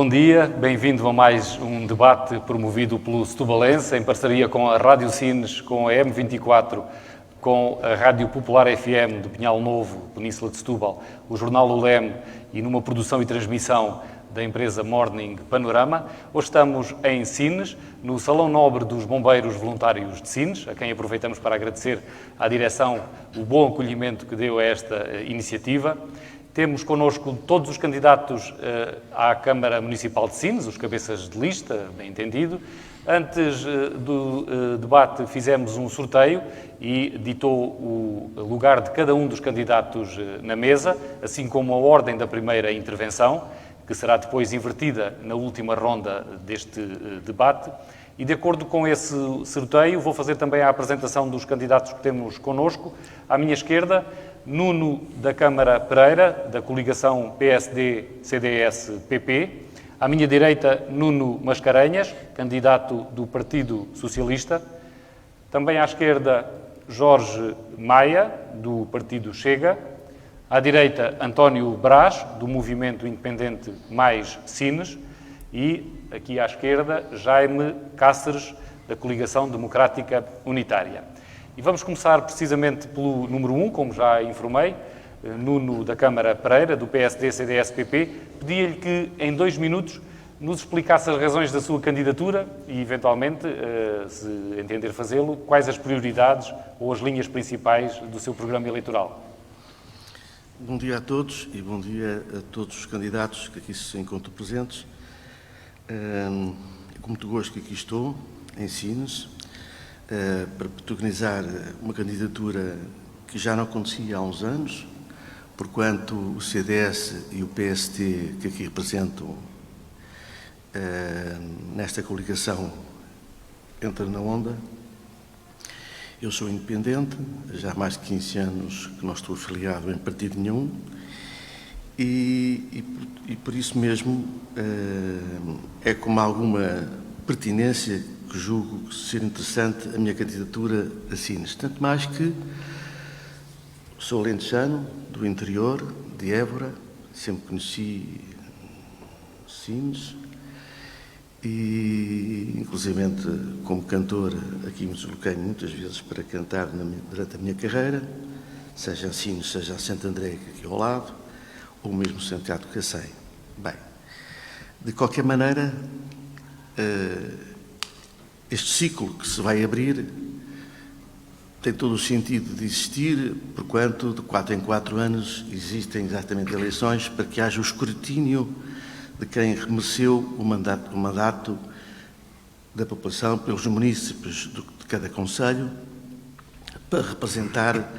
Bom dia, bem-vindo a mais um debate promovido pelo Setubalense, em parceria com a Rádio Sines, com a M24, com a Rádio Popular FM de Pinhal Novo, Península de Setúbal, o Jornal ULEM e numa produção e transmissão da empresa Morning Panorama. Hoje estamos em Sines, no Salão Nobre dos Bombeiros Voluntários de Sines, a quem aproveitamos para agradecer à direção o bom acolhimento que deu a esta iniciativa. Temos connosco todos os candidatos à Câmara Municipal de Sines, os cabeças de lista, bem entendido. Antes do debate fizemos um sorteio e ditou o lugar de cada um dos candidatos na mesa, assim como a ordem da primeira intervenção, que será depois invertida na última ronda deste debate. E de acordo com esse sorteio, vou fazer também a apresentação dos candidatos que temos connosco. À minha esquerda, Nuno da Câmara Pereira, da coligação PSD-CDS-PP. À minha direita, Nuno Mascarenhas, candidato do Partido Socialista. Também à esquerda, Jorge Maia, do Partido Chega. À direita, António Brás, do Movimento Independente Mais Sines. E, aqui à esquerda, Jaime Cáceres, da Coligação Democrática Unitária. E vamos começar precisamente pelo número 1, como já informei, Nuno da Câmara Pereira, do PSD-CDS-PP. Pedi-lhe que, em 2 minutos, nos explicasse as razões da sua candidatura e, eventualmente, se entender fazê-lo, quais as prioridades ou as linhas principais do seu programa eleitoral. Bom dia a todos e bom dia a todos os candidatos que aqui se encontram presentes. É com muito gosto que aqui estou, em Sines, para protagonizar uma candidatura que já não acontecia há uns anos, porquanto o CDS e o PST que aqui representam nesta coligação entram na onda. Eu sou independente, já há mais de 15 anos que não estou afiliado em partido nenhum e por isso mesmo é com alguma pertinência que julgo ser interessante a minha candidatura a Sines. Tanto mais que sou alentejano, do interior, de Évora, sempre conheci Sines e, inclusivamente, como cantor, aqui me desloquei muitas vezes para cantar durante a minha carreira, seja a Sines, seja a Santo André, aqui ao lado, ou mesmo Santiago de Cacém. Bem, de qualquer maneira, este ciclo que se vai abrir tem todo o sentido de existir, porquanto de 4 em 4 anos existem exatamente eleições para que haja o escrutínio de quem mereceu o mandato da população pelos munícipes de cada concelho para representar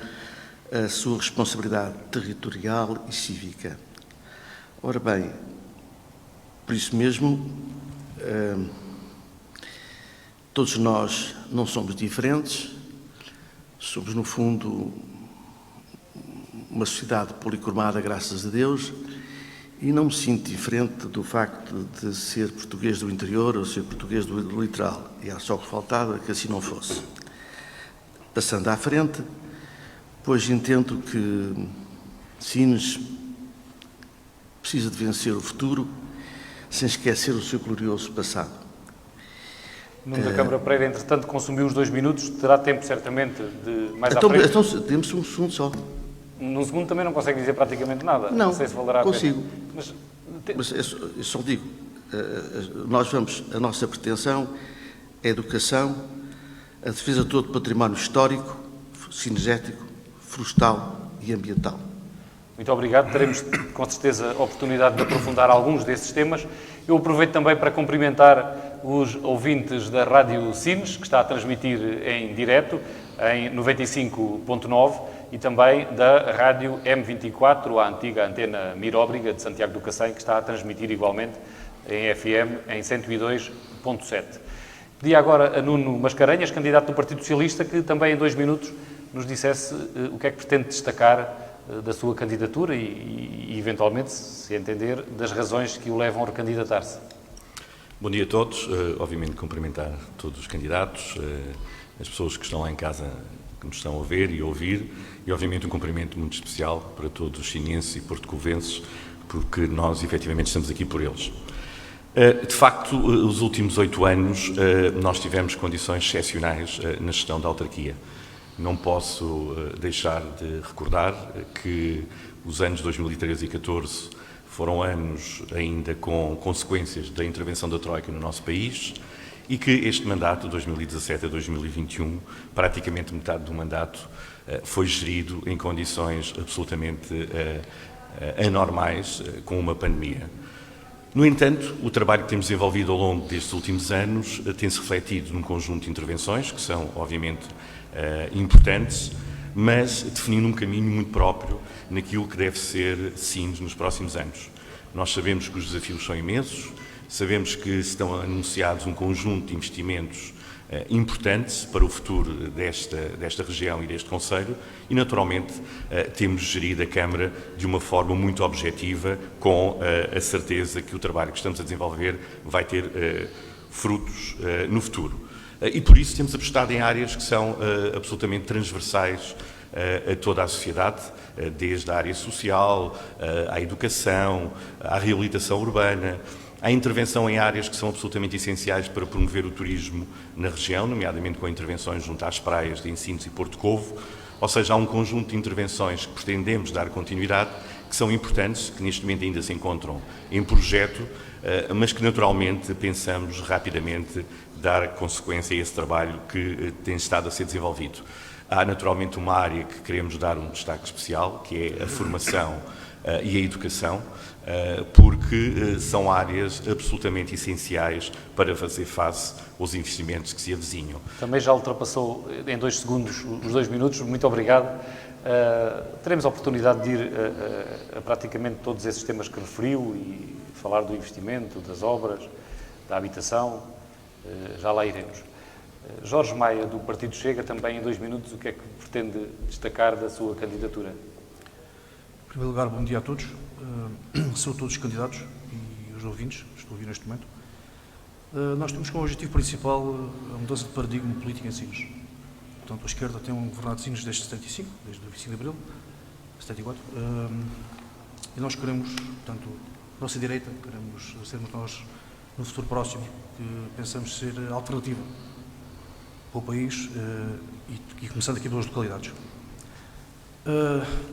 a sua responsabilidade territorial e cívica. Ora bem, por isso mesmo, todos nós não somos diferentes, somos, no fundo, uma sociedade policromada, graças a Deus, e não me sinto diferente do facto de ser português do interior ou ser português do litoral. E era só que faltava que assim não fosse. Passando à frente, pois entendo que Sines precisa de vencer o futuro sem esquecer o seu glorioso passado. Nuno da Câmara Pereira, entretanto, consumiu os 2 minutos, terá tempo certamente de mais então, à frente. Então, temos um segundo só. Num segundo também não consegue dizer praticamente nada. Não sei se valerá a consigo. Pena. Mas eu só digo, a nossa pretensão é a educação, a defesa de todo o património histórico, cinegético, florestal e ambiental. Muito obrigado. Teremos, com certeza, a oportunidade de aprofundar alguns desses temas. Eu aproveito também para cumprimentar os ouvintes da Rádio Sines, que está a transmitir em direto, em 95.9, e também da Rádio M24, a antiga antena Miróbriga de Santiago do Cacém, que está a transmitir igualmente em FM em 102.7. Pedi agora a Nuno Mascarenhas, candidato do Partido Socialista, que também em 2 minutos nos dissesse o que é que pretende destacar da sua candidatura e eventualmente, se entender, das razões que o levam a recandidatar-se. Bom dia a todos. Obviamente cumprimentar todos os candidatos, as pessoas que estão lá em casa, que nos estão a ver e a ouvir, e obviamente um cumprimento muito especial para todos os sinenses e porto-covenses, porque nós efetivamente estamos aqui por eles. De facto, os últimos 8 anos nós tivemos condições excepcionais na gestão da autarquia. Não posso deixar de recordar que os anos 2013 e 2014 foram anos ainda com consequências da intervenção da Troika no nosso país e que este mandato, 2017 a 2021, praticamente metade do mandato, foi gerido em condições absolutamente anormais, com uma pandemia. No entanto, o trabalho que temos desenvolvido ao longo destes últimos anos tem-se refletido num conjunto de intervenções que são, obviamente, importantes, mas definindo um caminho muito próprio naquilo que deve ser Sines nos próximos anos. Nós sabemos que os desafios são imensos, sabemos que estão anunciados um conjunto de investimentos importantes para o futuro desta região e deste concelho e, naturalmente, temos gerido a Câmara de uma forma muito objetiva, com a certeza que o trabalho que estamos a desenvolver vai ter frutos no futuro. E, por isso, temos apostado em áreas que são absolutamente transversais a toda a sociedade, desde a área social, à educação, à reabilitação urbana, à intervenção em áreas que são absolutamente essenciais para promover o turismo na região, nomeadamente com intervenções junto às praias de Sines e Porto Covo, ou seja, há um conjunto de intervenções que pretendemos dar continuidade, que são importantes, que neste momento ainda se encontram em projeto, mas que naturalmente pensamos rapidamente dar consequência a esse trabalho que tem estado a ser desenvolvido. Há naturalmente uma área que queremos dar um destaque especial, que é a formação e a educação, porque são áreas absolutamente essenciais para fazer face aos investimentos que se avizinham. Também já ultrapassou em 2 segundos os 2 minutos, muito obrigado. Teremos a oportunidade de ir a praticamente todos esses temas que referiu e falar do investimento, das obras, da habitação, já lá iremos. Jorge Maia, do Partido Chega, também em 2 minutos, o que é que pretende destacar da sua candidatura? Em primeiro lugar, bom dia a todos. Saúdo todos os candidatos e os ouvintes que estou a ouvir neste momento. Nós temos como objetivo principal a mudança de paradigma político em Sines. Portanto, a esquerda tem governado Sines desde 75, desde o 25 de abril, 74, e nós queremos, portanto, nossa direita, queremos sermos nós, no futuro próximo, que pensamos ser alternativa para o país e começando aqui pelas localidades.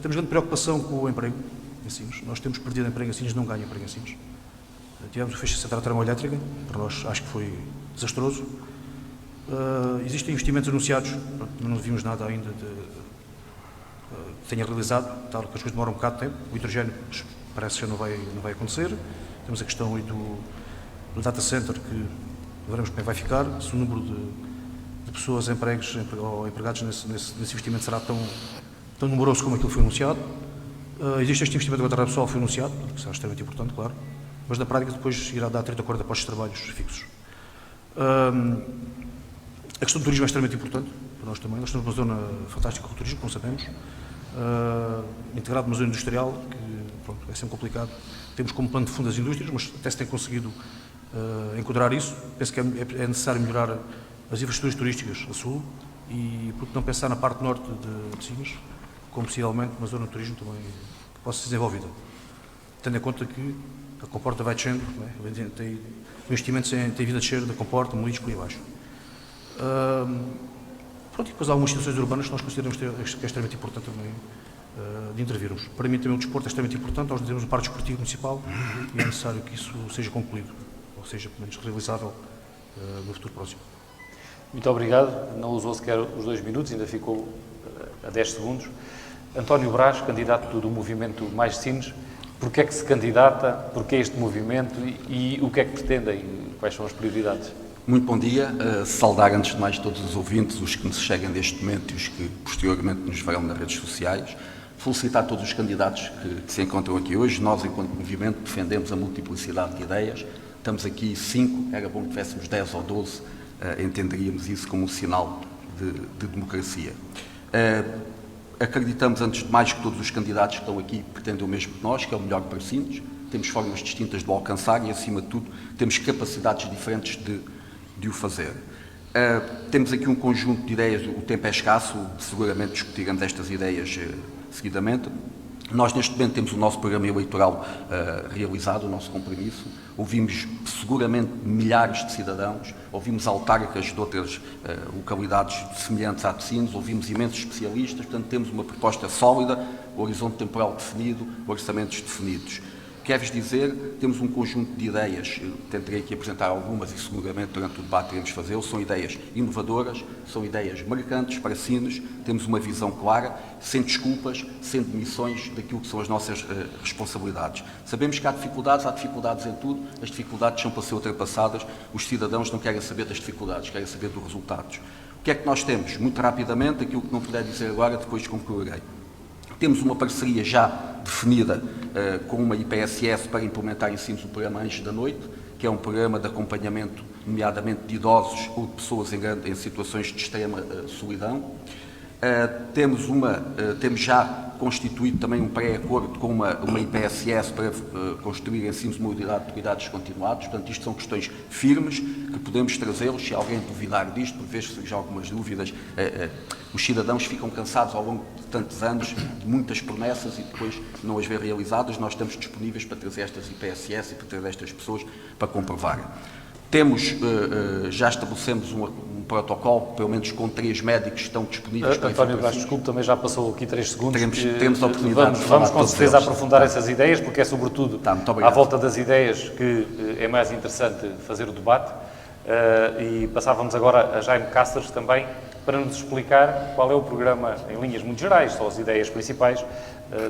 Temos grande preocupação com o emprego em Sines. Nós temos perdido emprego em Sines, não ganha emprego em Sines. Tivemos o fecho da central termoelétrica, para nós acho que foi desastroso. Existem investimentos anunciados, não vimos nada ainda que tenha realizado, tal que as coisas demoram um bocado de tempo. O hidrogênio parece que já não vai acontecer. Temos a questão aí do data center, que veremos como é que vai ficar, se o número de pessoas, empregos ou empregados nesse investimento será tão numeroso como aquilo foi anunciado. Existe este investimento agora pessoal, foi anunciado, que será extremamente importante, claro, mas na prática depois irá dar 30 ou 40 postos de trabalhos fixos. A questão do turismo é extremamente importante para nós também. Nós temos uma zona fantástica com o turismo, como sabemos, integrado numa zona industrial, que pronto, é sempre complicado. Temos como plano de fundo as indústrias, mas até se tem conseguido enquadrar isso. Penso que é necessário melhorar as infraestruturas turísticas a sul e, por que não, pensar na parte norte de Sines, como possivelmente uma zona de turismo também que possa ser desenvolvida. Tendo em conta que a comporta vai descendo, o investimento tem vindo a descer da comporta, Molinos por aí abaixo. Pronto, e depois há algumas instituições urbanas que nós consideramos que é extremamente importante também de intervirmos. Para mim também o desporto é extremamente importante, nós temos um parque desportivo municipal e é necessário que isso seja concluído, ou seja, pelo menos realizável no futuro próximo. Muito obrigado. Não usou sequer os 2 minutos, ainda ficou a 10 segundos. António Brás, candidato do movimento Mais Sines, porquê é que se candidata, porquê este movimento e o que é que pretende e quais são as prioridades? Muito bom dia. Saudar antes de mais todos os ouvintes, os que nos seguem neste momento e os que posteriormente nos verão nas redes sociais. Felicitar todos os candidatos que se encontram aqui hoje. Nós, enquanto movimento, defendemos a multiplicidade de ideias. Estamos aqui 5, era bom que tivéssemos 10 ou 12, entenderíamos isso como um sinal de democracia. Acreditamos, antes de mais, que todos os candidatos que estão aqui pretendem o mesmo que nós, que é o melhor para Sines. Temos formas distintas de o alcançar e, acima de tudo, temos capacidades diferentes de o fazer. Temos aqui um conjunto de ideias, o tempo é escasso, seguramente discutiremos estas ideias seguidamente. Nós, neste momento, temos o nosso programa eleitoral realizado, o nosso compromisso. Ouvimos, seguramente, milhares de cidadãos, ouvimos autárquicas de outras localidades semelhantes a Sines, ouvimos imensos especialistas, portanto, temos uma proposta sólida, o horizonte temporal definido, orçamentos definidos. Quer-vos dizer, temos um conjunto de ideias, tentarei aqui apresentar algumas e seguramente durante o debate iremos fazê-lo, são ideias inovadoras, são ideias marcantes para Sines, temos uma visão clara, sem desculpas, sem demissões daquilo que são as nossas responsabilidades. Sabemos que há dificuldades em tudo, as dificuldades são para ser ultrapassadas, os cidadãos não querem saber das dificuldades, querem saber dos resultados. O que é que nós temos? Muito rapidamente, aquilo que não puder dizer agora, depois concluirei. Temos uma parceria já definida com uma IPSS para implementar em Sines o programa Anjos da Noite, que é um programa de acompanhamento, nomeadamente de idosos ou de pessoas em situações de extrema solidão. Temos já constituído também um pré-acordo com uma IPSS para construir em Sines uma unidade de cuidados continuados. Portanto, isto são questões firmes que podemos trazê-los. Se alguém duvidar disto, por vezes surgem algumas dúvidas, os cidadãos ficam cansados ao longo de tantos anos de muitas promessas e depois não as ver realizadas. Nós estamos disponíveis para trazer estas IPSS e para trazer estas pessoas para comprovarem. Já estabelecemos um protocolo, pelo menos com 3 médicos que estão disponíveis para António Brás, desculpe, também já passou aqui 3 segundos. Temos a oportunidade de falar vamos com certeza aprofundar essas ideias, porque é sobretudo à volta das ideias que é mais interessante fazer o debate. E passávamos agora a Jaime Cáceres também para nos explicar qual é o programa, em linhas muito gerais, só as ideias principais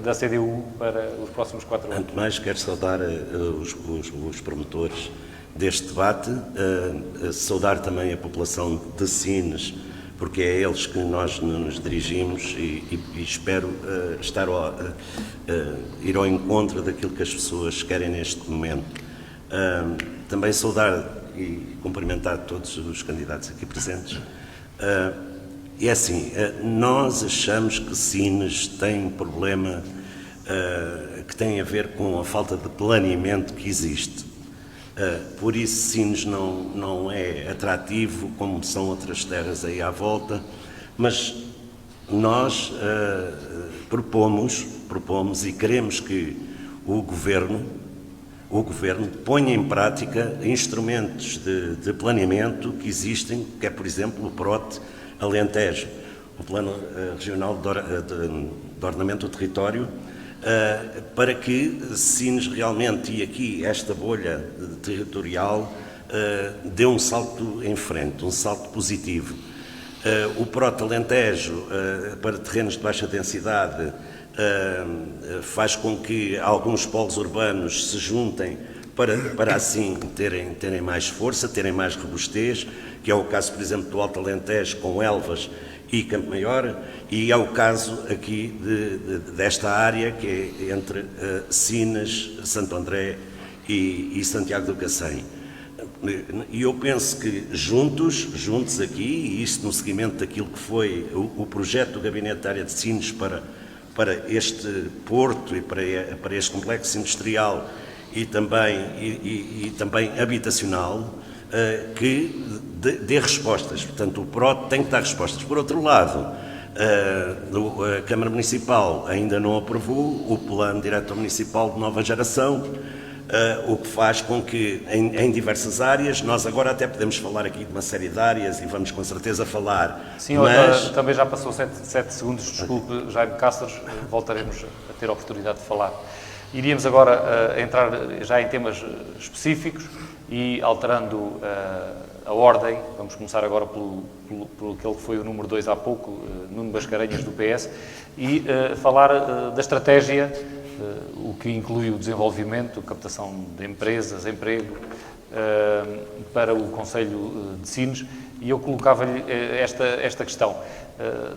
da CDU para os próximos 4 anos. Antes de mais, quero saudar os promotores deste debate, saudar também a população de Sines, porque é a eles que nós nos dirigimos e espero ir ao encontro daquilo que as pessoas querem neste momento. Também saudar e cumprimentar todos os candidatos aqui presentes. É assim, nós achamos que Sines tem um problema que tem a ver com a falta de planeamento que existe. Por isso Sines não é atrativo como são outras terras aí à volta, mas nós propomos e queremos que o Governo ponha em prática instrumentos de planeamento que existem, que é, por exemplo, o PROT Alentejo, o Plano Regional de Ordenamento do Território, para que Sines realmente, e aqui esta bolha territorial, dê um salto em frente, um salto positivo. O PROT Alentejo, para terrenos de baixa densidade, faz com que alguns polos urbanos se juntem para assim terem mais força, terem mais robustez, que é o caso, por exemplo, do Alto Alentejo com Elvas e Campo Maior, e é o caso aqui desta área que é entre Sines, Santo André e Santiago do Cacém. E eu penso que juntos aqui, e isto no seguimento daquilo que foi o projeto do Gabinete da Área de Sines para este porto e para este complexo industrial e também habitacional, que dê respostas. Portanto, o PROT tem que dar respostas. Por outro lado, a Câmara Municipal ainda não aprovou o Plano Diretor Municipal de Nova Geração, o que faz com que, em diversas áreas, nós agora até podemos falar aqui de uma série de áreas e vamos com certeza falar. Sim, mas também já passou 7 segundos, desculpe, Jaime Cáceres, voltaremos a ter a oportunidade de falar. Iríamos agora entrar já em temas específicos e alterando a ordem, vamos começar agora por aquele que foi o número 2 há pouco, Nuno Mascarenhas, do PS, e falar da estratégia, o que inclui o desenvolvimento, a captação de empresas, emprego, para o Concelho de Sines, e eu colocava-lhe esta questão.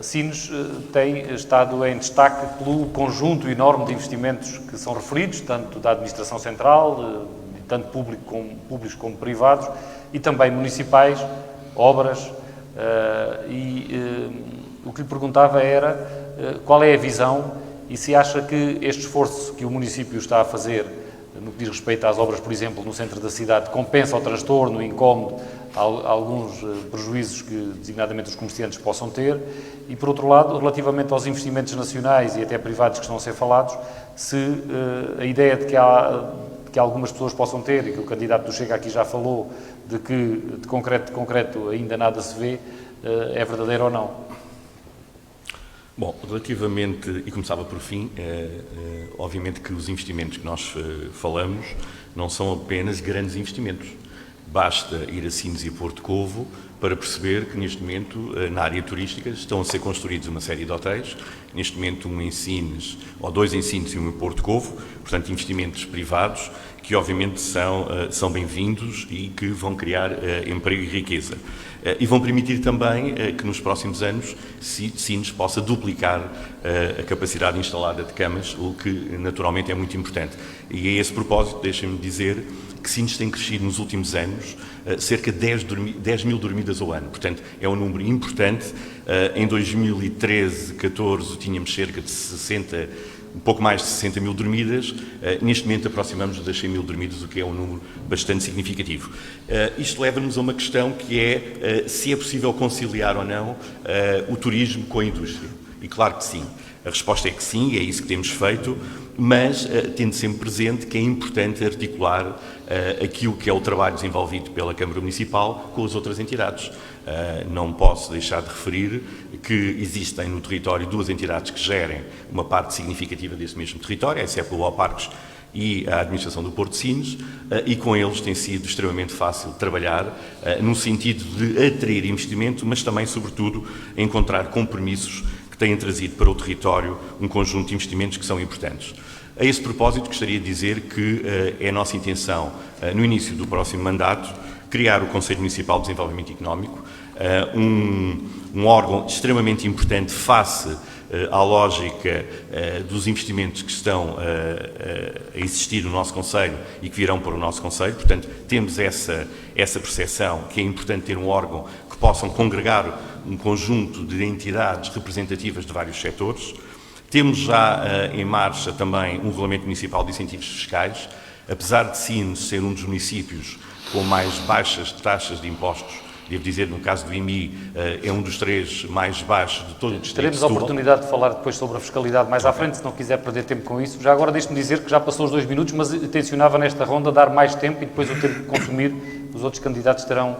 Sines tem estado em destaque pelo conjunto enorme de investimentos que são referidos, tanto da Administração Central, tanto públicos como privados, e também municipais, obras, o que lhe perguntava era qual é a visão e se acha que este esforço que o município está a fazer no que diz respeito às obras, por exemplo, no centro da cidade, compensa o transtorno, o incómodo alguns prejuízos que, designadamente, os comerciantes possam ter, e, por outro lado, relativamente aos investimentos nacionais e até privados que estão a ser falados, se a ideia de que algumas pessoas possam ter, e que o candidato do Chega aqui já falou, de que de concreto ainda nada se vê, é verdadeira ou não? Bom, relativamente, e começava por fim, obviamente que os investimentos que nós falamos não são apenas grandes investimentos. Basta ir a Sines e a Porto Covo para perceber que neste momento na área turística estão a ser construídos uma série de hotéis, neste momento um em Sines, ou 2 em Sines e um em Porto Covo, portanto investimentos privados que obviamente são bem-vindos e que vão criar emprego e riqueza. E vão permitir também que nos próximos anos Sines possa duplicar a capacidade instalada de camas, o que naturalmente é muito importante. E a esse propósito, deixem-me dizer que Sines tem crescido nos últimos anos cerca de 10 mil dormidas ao ano. Portanto, é um número importante. Em 2013, 14, tínhamos cerca de um pouco mais de 60 mil dormidas. Neste momento aproximamos das 100 mil dormidas, o que é um número bastante significativo. Isto leva-nos a uma questão que é se é possível conciliar ou não o turismo com a indústria. E claro que sim. A resposta é que sim, e é isso que temos feito, mas tendo sempre presente que é importante articular aquilo que é o trabalho desenvolvido pela Câmara Municipal com as outras entidades. Não posso deixar de referir que existem no território 2 entidades que gerem uma parte significativa desse mesmo território, a CEPLU Parques e a Administração do Porto de Sines, e com eles tem sido extremamente fácil trabalhar no sentido de atrair investimento, mas também, sobretudo, encontrar compromissos que têm trazido para o território um conjunto de investimentos que são importantes. A esse propósito, gostaria de dizer que é a nossa intenção, no início do próximo mandato, criar o Conselho Municipal de Desenvolvimento Económico, um órgão extremamente importante face à lógica dos investimentos que estão a existir no nosso Conselho e que virão para o nosso Conselho. Portanto, temos essa percepção que é importante ter um órgão que possam congregar um conjunto de entidades representativas de vários setores. Temos já em marcha também um Regulamento Municipal de Incentivos Fiscais. Apesar de Sines ser um dos municípios com mais baixas taxas de impostos, devo dizer, no caso do IMI, é um dos 3 mais baixos de todo o distrito. Teremos a oportunidade de falar depois sobre a fiscalidade mais à frente, se não quiser perder tempo com isso. Já agora deixe-me dizer que já passou os 2 minutos, mas tencionava nesta ronda dar mais tempo e depois o tempo de consumir os outros candidatos terão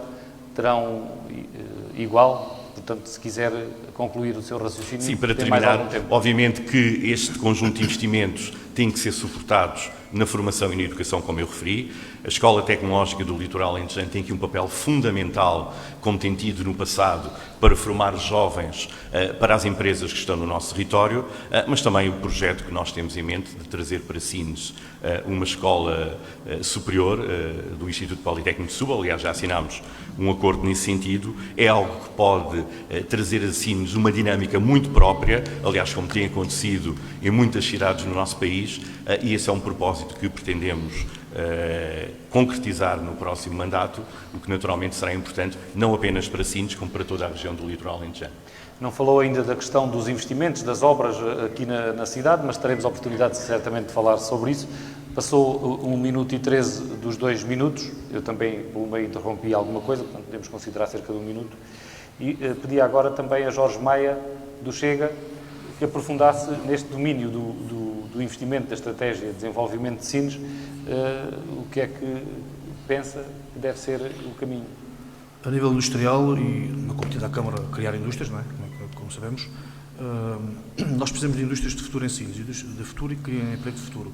igual. Portanto, se quiser concluir o seu raciocínio, sim, para tem terminar, mais algum tempo. Obviamente que este conjunto de investimentos tem que ser suportados na formação e na educação, como eu referi. A Escola Tecnológica do Litoral Alentejano tem aqui um papel fundamental, como tem tido no passado, para formar jovens para as empresas que estão no nosso território, mas também o projeto que nós temos em mente de trazer para Sines uma escola superior do Instituto Politécnico de Setúbal. Aliás, já assinámos um acordo nesse sentido. É algo que pode trazer a Sines uma dinâmica muito própria, aliás, como tem acontecido em muitas cidades no nosso país, e esse é um propósito que pretendemos concretizar no próximo mandato, o que naturalmente será importante, não apenas para Sines, como para toda a região do litoral alentejano. Não falou ainda da questão dos investimentos, das obras aqui na cidade, mas teremos a oportunidade certamente de falar sobre isso. Passou 1 minuto e 13 dos 2 minutos, eu também pelo meio interrompi alguma coisa, portanto podemos considerar cerca de 1 minuto. E pedi agora também a Jorge Maia, do Chega, que aprofundasse neste domínio do investimento, da estratégia de desenvolvimento de Sines, o que é que pensa que deve ser o caminho. A nível industrial e na competência da Câmara criar indústrias, não é? Como sabemos, nós precisamos de indústrias de futuro em Sines, de futuro e que criem emprego de futuro,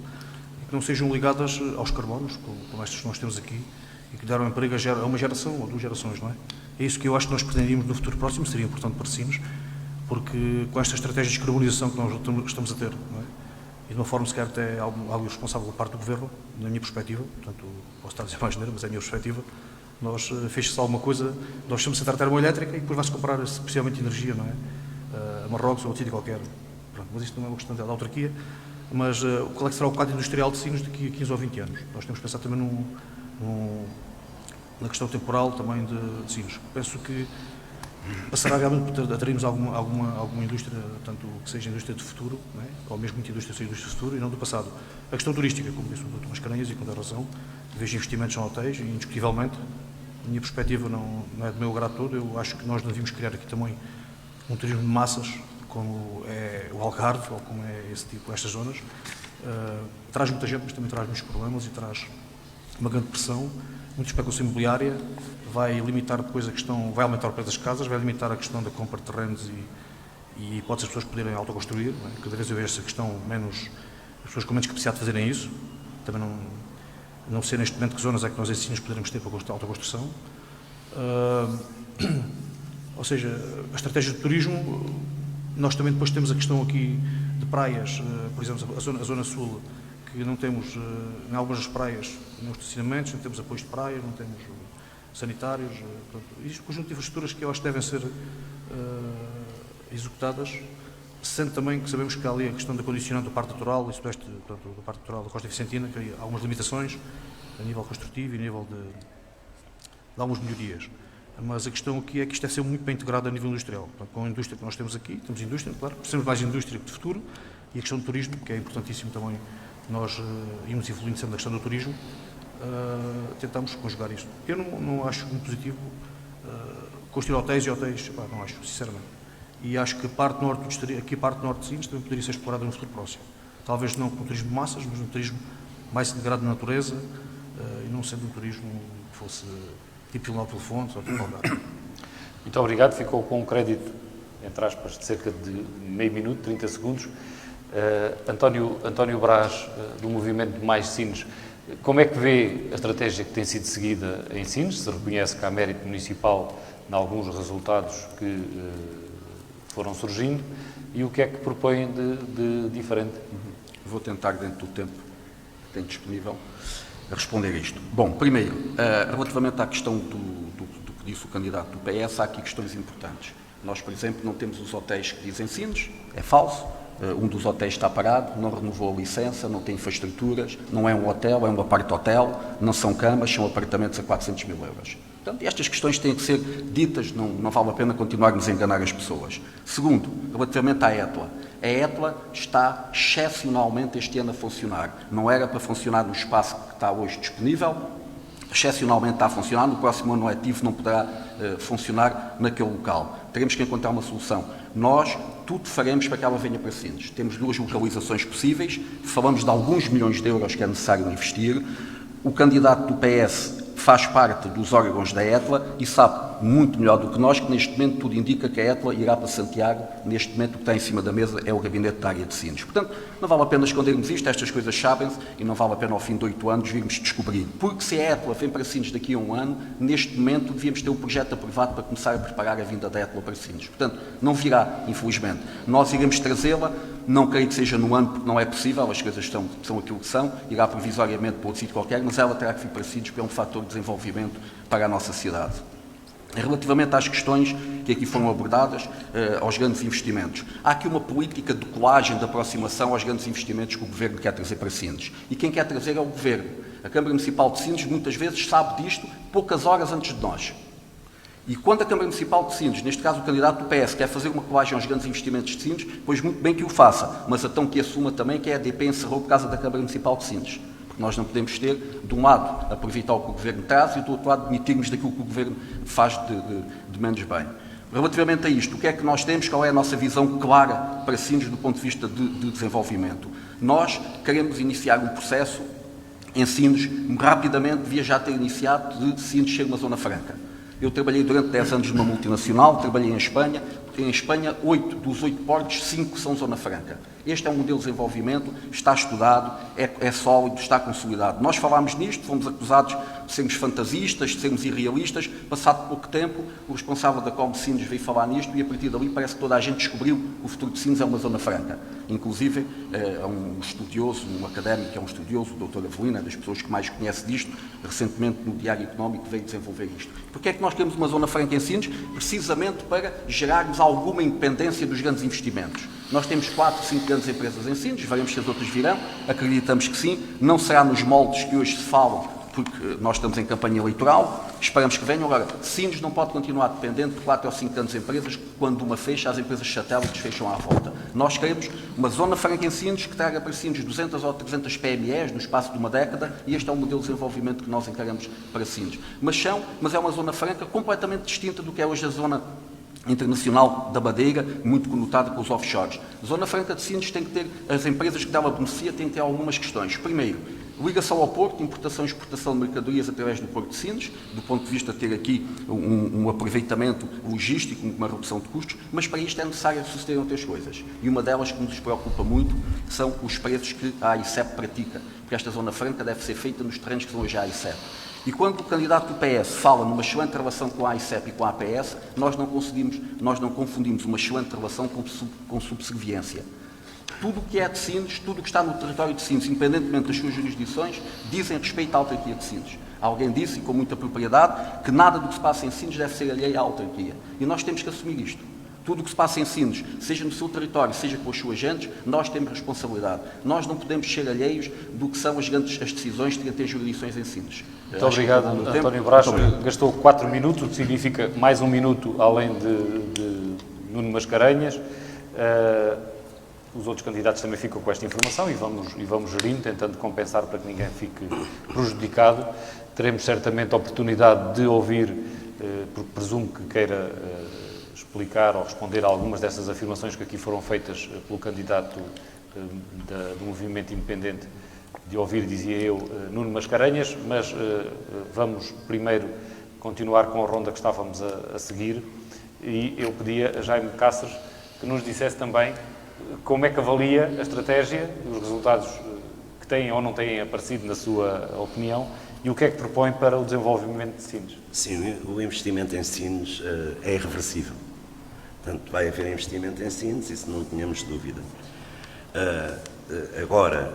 e que não sejam ligadas aos carbonos, como estas que nós temos aqui, e que deram emprego a uma geração ou 2 gerações, não é? É isso que eu acho que nós pretendíamos no futuro próximo, seria importante para Sines, porque com esta estratégia de descarbonização que nós estamos a ter, não é? E de uma forma, se calhar, até algo irresponsável da parte do Governo, na minha perspectiva, portanto, posso estar a dizer mais neira, mas é a minha perspectiva, nós fez-se alguma coisa, nós estamos a centrar a termoelétrica e depois vai-se comprar especialmente energia, não é? A Marrocos ou outro sítio qualquer. Pronto, mas isto não é uma questão da autarquia, mas qual é que será o quadro industrial de Sines daqui a 15 ou 20 anos? Nós temos que pensar também na questão temporal também de Sines. Penso que passará realmente por atrairmos alguma indústria, tanto que seja indústria de futuro, não é? Ou mesmo muita indústria seja indústria de futuro e não do passado. A questão turística, como disse o Dr. Mascarenhas, e com toda razão, vejo investimentos em hotéis, indiscutivelmente, A minha perspectiva não é do meu agrado todo. Eu acho que nós devíamos criar aqui também um turismo de massas, como é o Algarve, ou como é esse tipo, estas zonas. Traz muita gente, mas também traz muitos problemas e traz uma grande pressão, muita especulação imobiliária, vai limitar depois a questão, vai aumentar o preço das casas, vai limitar a questão da compra de terrenos e hipótese das pessoas poderem autoconstruir. Não é? Cada vez eu vejo essa questão as pessoas com menos capacidade de fazerem isso. Também não sei neste momento que zonas é que nós ensinos poderemos ter para a autoconstrução. Ou seja, a estratégia de turismo, nós também depois temos a questão aqui de praias, por exemplo, a zona sul, que não temos, em algumas das praias, não estacionamentos, não temos apoios de praias, não temos sanitários. Existe um conjunto de infraestruturas que eu acho que devem ser executadas, sendo também que sabemos que há ali a questão da condicionante do Parque Natural e sudeste do Parque Natural da Costa Vicentina, que há algumas limitações a nível construtivo e a nível de algumas melhorias. Mas a questão aqui é que isto deve ser muito bem integrado a nível industrial. Portanto, com a indústria que nós temos aqui, temos indústria, claro, precisamos de mais indústria de futuro, e a questão do turismo, que é importantíssimo também, nós irmos evoluindo sempre na questão do turismo, tentamos conjugar isto. Eu não acho muito positivo construir hotéis, não acho, sinceramente. E acho que a parte norte de Sines também poderia ser explorada no futuro próximo. Talvez não com o turismo de massas, mas um turismo mais integrado na natureza, e não sendo um turismo que fosse tipo Vila Nova de Fontes ou tipo Algarve. Muito obrigado. Ficou com um crédito, entre aspas, de cerca de meio minuto, 30 segundos. António Brás, do Movimento Mais Sines, como é que vê a estratégia que tem sido seguida em Sines? Se reconhece que há mérito municipal em alguns resultados que foram surgindo, e o que é que propõem de diferente? Vou tentar, dentro do tempo que tenho disponível, responder a isto. Bom, primeiro, relativamente à questão do que disse o candidato do PS, há aqui questões importantes. Nós, por exemplo, não temos os hotéis que dizem Sines, é falso. Um dos hotéis está parado, não renovou a licença, não tem infraestruturas, não é um hotel, é um apart-hotel, não são camas, são apartamentos a 400 mil euros. Portanto, estas questões têm que ser ditas, não vale a pena continuarmos a enganar as pessoas. Segundo, relativamente à ETLA. A ETLA está excepcionalmente este ano a funcionar. Não era para funcionar no espaço que está hoje disponível, excepcionalmente está a funcionar, no próximo ano letivo não poderá funcionar naquele local. Teremos que encontrar uma solução. Nós tudo faremos para que ela venha para Sines. Temos 2 localizações possíveis, falamos de alguns milhões de euros que é necessário investir. O candidato do PS faz parte dos órgãos da ETLA e sabe muito melhor do que nós que neste momento tudo indica que a ETLA irá para Santiago. Neste momento o que está em cima da mesa é o gabinete da área de Sines. Portanto, não vale a pena escondermos isto, estas coisas sabem-se e não vale a pena ao fim de 8 anos virmos descobrir. Porque se a ETLA vem para Sines daqui a um ano, neste momento devíamos ter um projeto aprovado para começar a preparar a vinda da ETLA para Sines. Portanto, não virá, infelizmente. Nós iremos trazê-la, não creio que seja no ano porque não é possível, as coisas são aquilo que são, irá provisoriamente para outro sítio qualquer, mas ela terá que vir para Sines porque é um fator de desenvolvimento para a nossa cidade. Relativamente às questões que aqui foram abordadas, aos grandes investimentos. Há aqui uma política de colagem, de aproximação aos grandes investimentos que o Governo quer trazer para Sines. E quem quer trazer é o Governo. A Câmara Municipal de Sines muitas vezes sabe disto poucas horas antes de nós. E quando a Câmara Municipal de Sines, neste caso o candidato do PS, quer fazer uma colagem aos grandes investimentos de Sines, pois muito bem que o faça, mas então que assuma também que a EDP encerrou por causa da Câmara Municipal de Sines. Porque nós não podemos ter, de um lado, aproveitar o que o Governo traz e do outro lado, demitirmos daquilo que o Governo faz de menos bem. Relativamente a isto, o que é que nós temos? Qual é a nossa visão clara para Sines do ponto de vista de desenvolvimento? Nós queremos iniciar um processo em Sines, rapidamente devia já ter iniciado, de Sines ser uma zona franca. Eu trabalhei durante 10 anos numa multinacional, trabalhei em Espanha. Em Espanha, 8 dos 8 portos, 5 são zona franca. Este é um modelo de desenvolvimento, está estudado, é sólido, está consolidado. Nós falámos nisto, fomos acusados de sermos fantasistas, de sermos irrealistas. Passado pouco tempo, o responsável da Com Sines veio falar nisto e a partir dali parece que toda a gente descobriu que o futuro de Sines é uma zona franca. Inclusive, um estudioso, um académico que é um estudioso, o Dr. Avelino, é das pessoas que mais conhece disto, recentemente no Diário Económico veio desenvolver isto. Porquê é que nós queremos uma zona franca em Sines? Precisamente para gerarmos alguma independência dos grandes investimentos. Nós temos 4, 5 grandes empresas em Sines, veremos se as outras virão, acreditamos que sim, não será nos moldes que hoje se falam, porque nós estamos em campanha eleitoral, esperamos que venham. Agora, Sines não pode continuar dependente de 4 ou 5 grandes empresas, que quando uma fecha, as empresas satélites fecham à volta. Nós queremos uma zona franca em Sines que traga para Sines 200 ou 300 PMEs no espaço de uma década, e este é o modelo de desenvolvimento que nós encaramos para Sines. Mas é uma zona franca completamente distinta do que é hoje a zona internacional da Madeira, muito conotada com os offshores. Zona Franca de Sines tem que ter, as empresas que dela beneficia têm que ter algumas questões. Primeiro, ligação ao porto, importação e exportação de mercadorias através do Porto de Sines, do ponto de vista de ter aqui um aproveitamento logístico, uma redução de custos, mas para isto é necessário suceder outras coisas. E uma delas que nos preocupa muito são os preços que a AICEP pratica, porque esta Zona Franca deve ser feita nos terrenos que são hoje a AICEP. E quando o candidato do PS fala numa excelente relação com a AICEP e com a APS, nós não confundimos uma excelente relação com subserviência. Tudo o que é de Sines, tudo o que está no território de Sines, independentemente das suas jurisdições, dizem respeito à autarquia de Sines. Alguém disse, e com muita propriedade, que nada do que se passa em Sines deve ser alheio à autarquia. E nós temos que assumir isto. Tudo o que se passa em Sines, seja no seu território, seja com as suas gentes, nós temos responsabilidade. Nós não podemos ser alheios do que são as decisões de ter jurisdições em Sines. Muito obrigado, António Brás. Gastou 4 minutos, o que significa mais 1 minuto além de Nuno Mascarenhas. Os outros candidatos também ficam com esta informação e vamos gerindo, tentando compensar para que ninguém fique prejudicado. Teremos certamente a oportunidade de ouvir, porque presumo que queira explicar ou responder a algumas dessas afirmações que aqui foram feitas pelo candidato do Movimento Independente, de ouvir, dizia eu, Nuno Mascarenhas, mas vamos primeiro continuar com a ronda que estávamos a seguir, e eu pedia a Jaime Cáceres que nos dissesse também como é que avalia a estratégia, os resultados que têm ou não têm aparecido na sua opinião, e o que é que propõe para o desenvolvimento de Sines. Sim, o investimento em Sines é irreversível. Portanto, vai haver investimento em Sines, isso não tínhamos dúvida. Agora,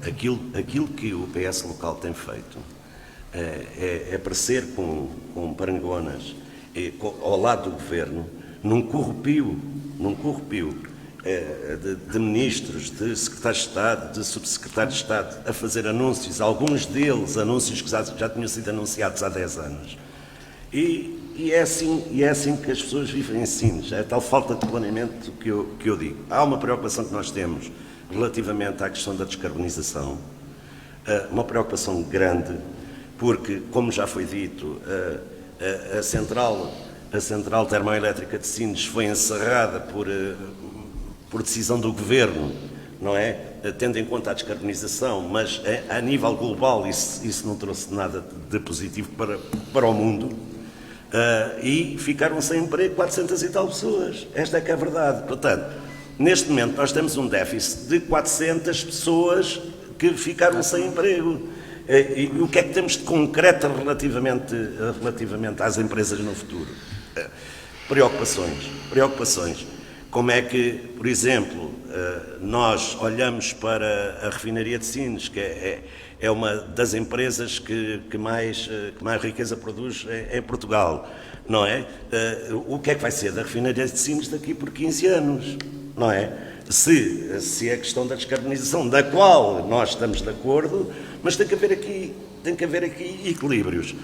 aquilo que o PS local tem feito é aparecer com parangonas ao lado do governo, num corrupio de ministros, de secretários de Estado, de subsecretários de Estado, a fazer anúncios, alguns deles anúncios que já tinham sido anunciados há 10 anos. E é assim que as pessoas vivem em Sines, é a tal falta de planeamento que eu digo. Há uma preocupação que nós temos relativamente à questão da descarbonização, uma preocupação grande, porque, como já foi dito, a central termoelétrica de Sines foi encerrada por decisão do Governo, não é? Tendo em conta a descarbonização, mas a nível global isso não trouxe nada de positivo para o mundo. E ficaram sem emprego 400 e tal pessoas. Esta é que é a verdade. Portanto, neste momento nós temos um déficit de 400 pessoas que ficaram sem emprego. E o que é que temos de concreto relativamente às empresas no futuro? Preocupações. Como é que, por exemplo, nós olhamos para a refinaria de Sines, que é uma das empresas que mais riqueza produz em Portugal, não é? O que é que vai ser da refinaria de Sines daqui por 15 anos, não é? Se a questão da descarbonização, da qual nós estamos de acordo, mas tem que haver aqui equilíbrios.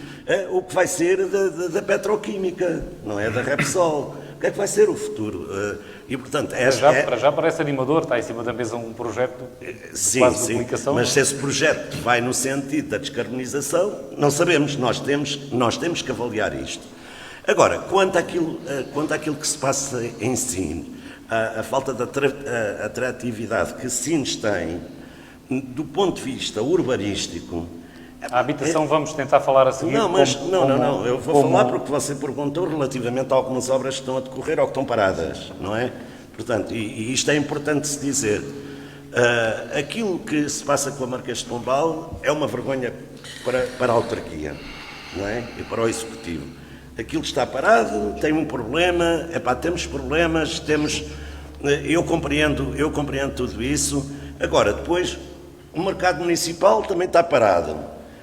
O que vai ser da petroquímica, não é? Da Repsol. O que é que vai ser o futuro? E, portanto, para já parece animador, está em cima da mesa um projeto de quase duplicação. Mas se esse projeto vai no sentido da descarbonização, não sabemos, nós temos que avaliar isto. Agora, quanto àquilo que se passa em Sines, a falta de atratividade que Sines tem, do ponto de vista urbanístico. A habitação vamos tentar falar a seguir. Não, eu vou falar porque você perguntou relativamente a algumas obras que estão a decorrer ou que estão paradas, não é? Portanto, e isto é importante se dizer. Aquilo que se passa com a Marquês de Pombal é uma vergonha para a autarquia, não é? E para o Executivo. Aquilo está parado, tem um problema, temos problemas, eu compreendo tudo isso. Agora, depois, o mercado municipal também está parado.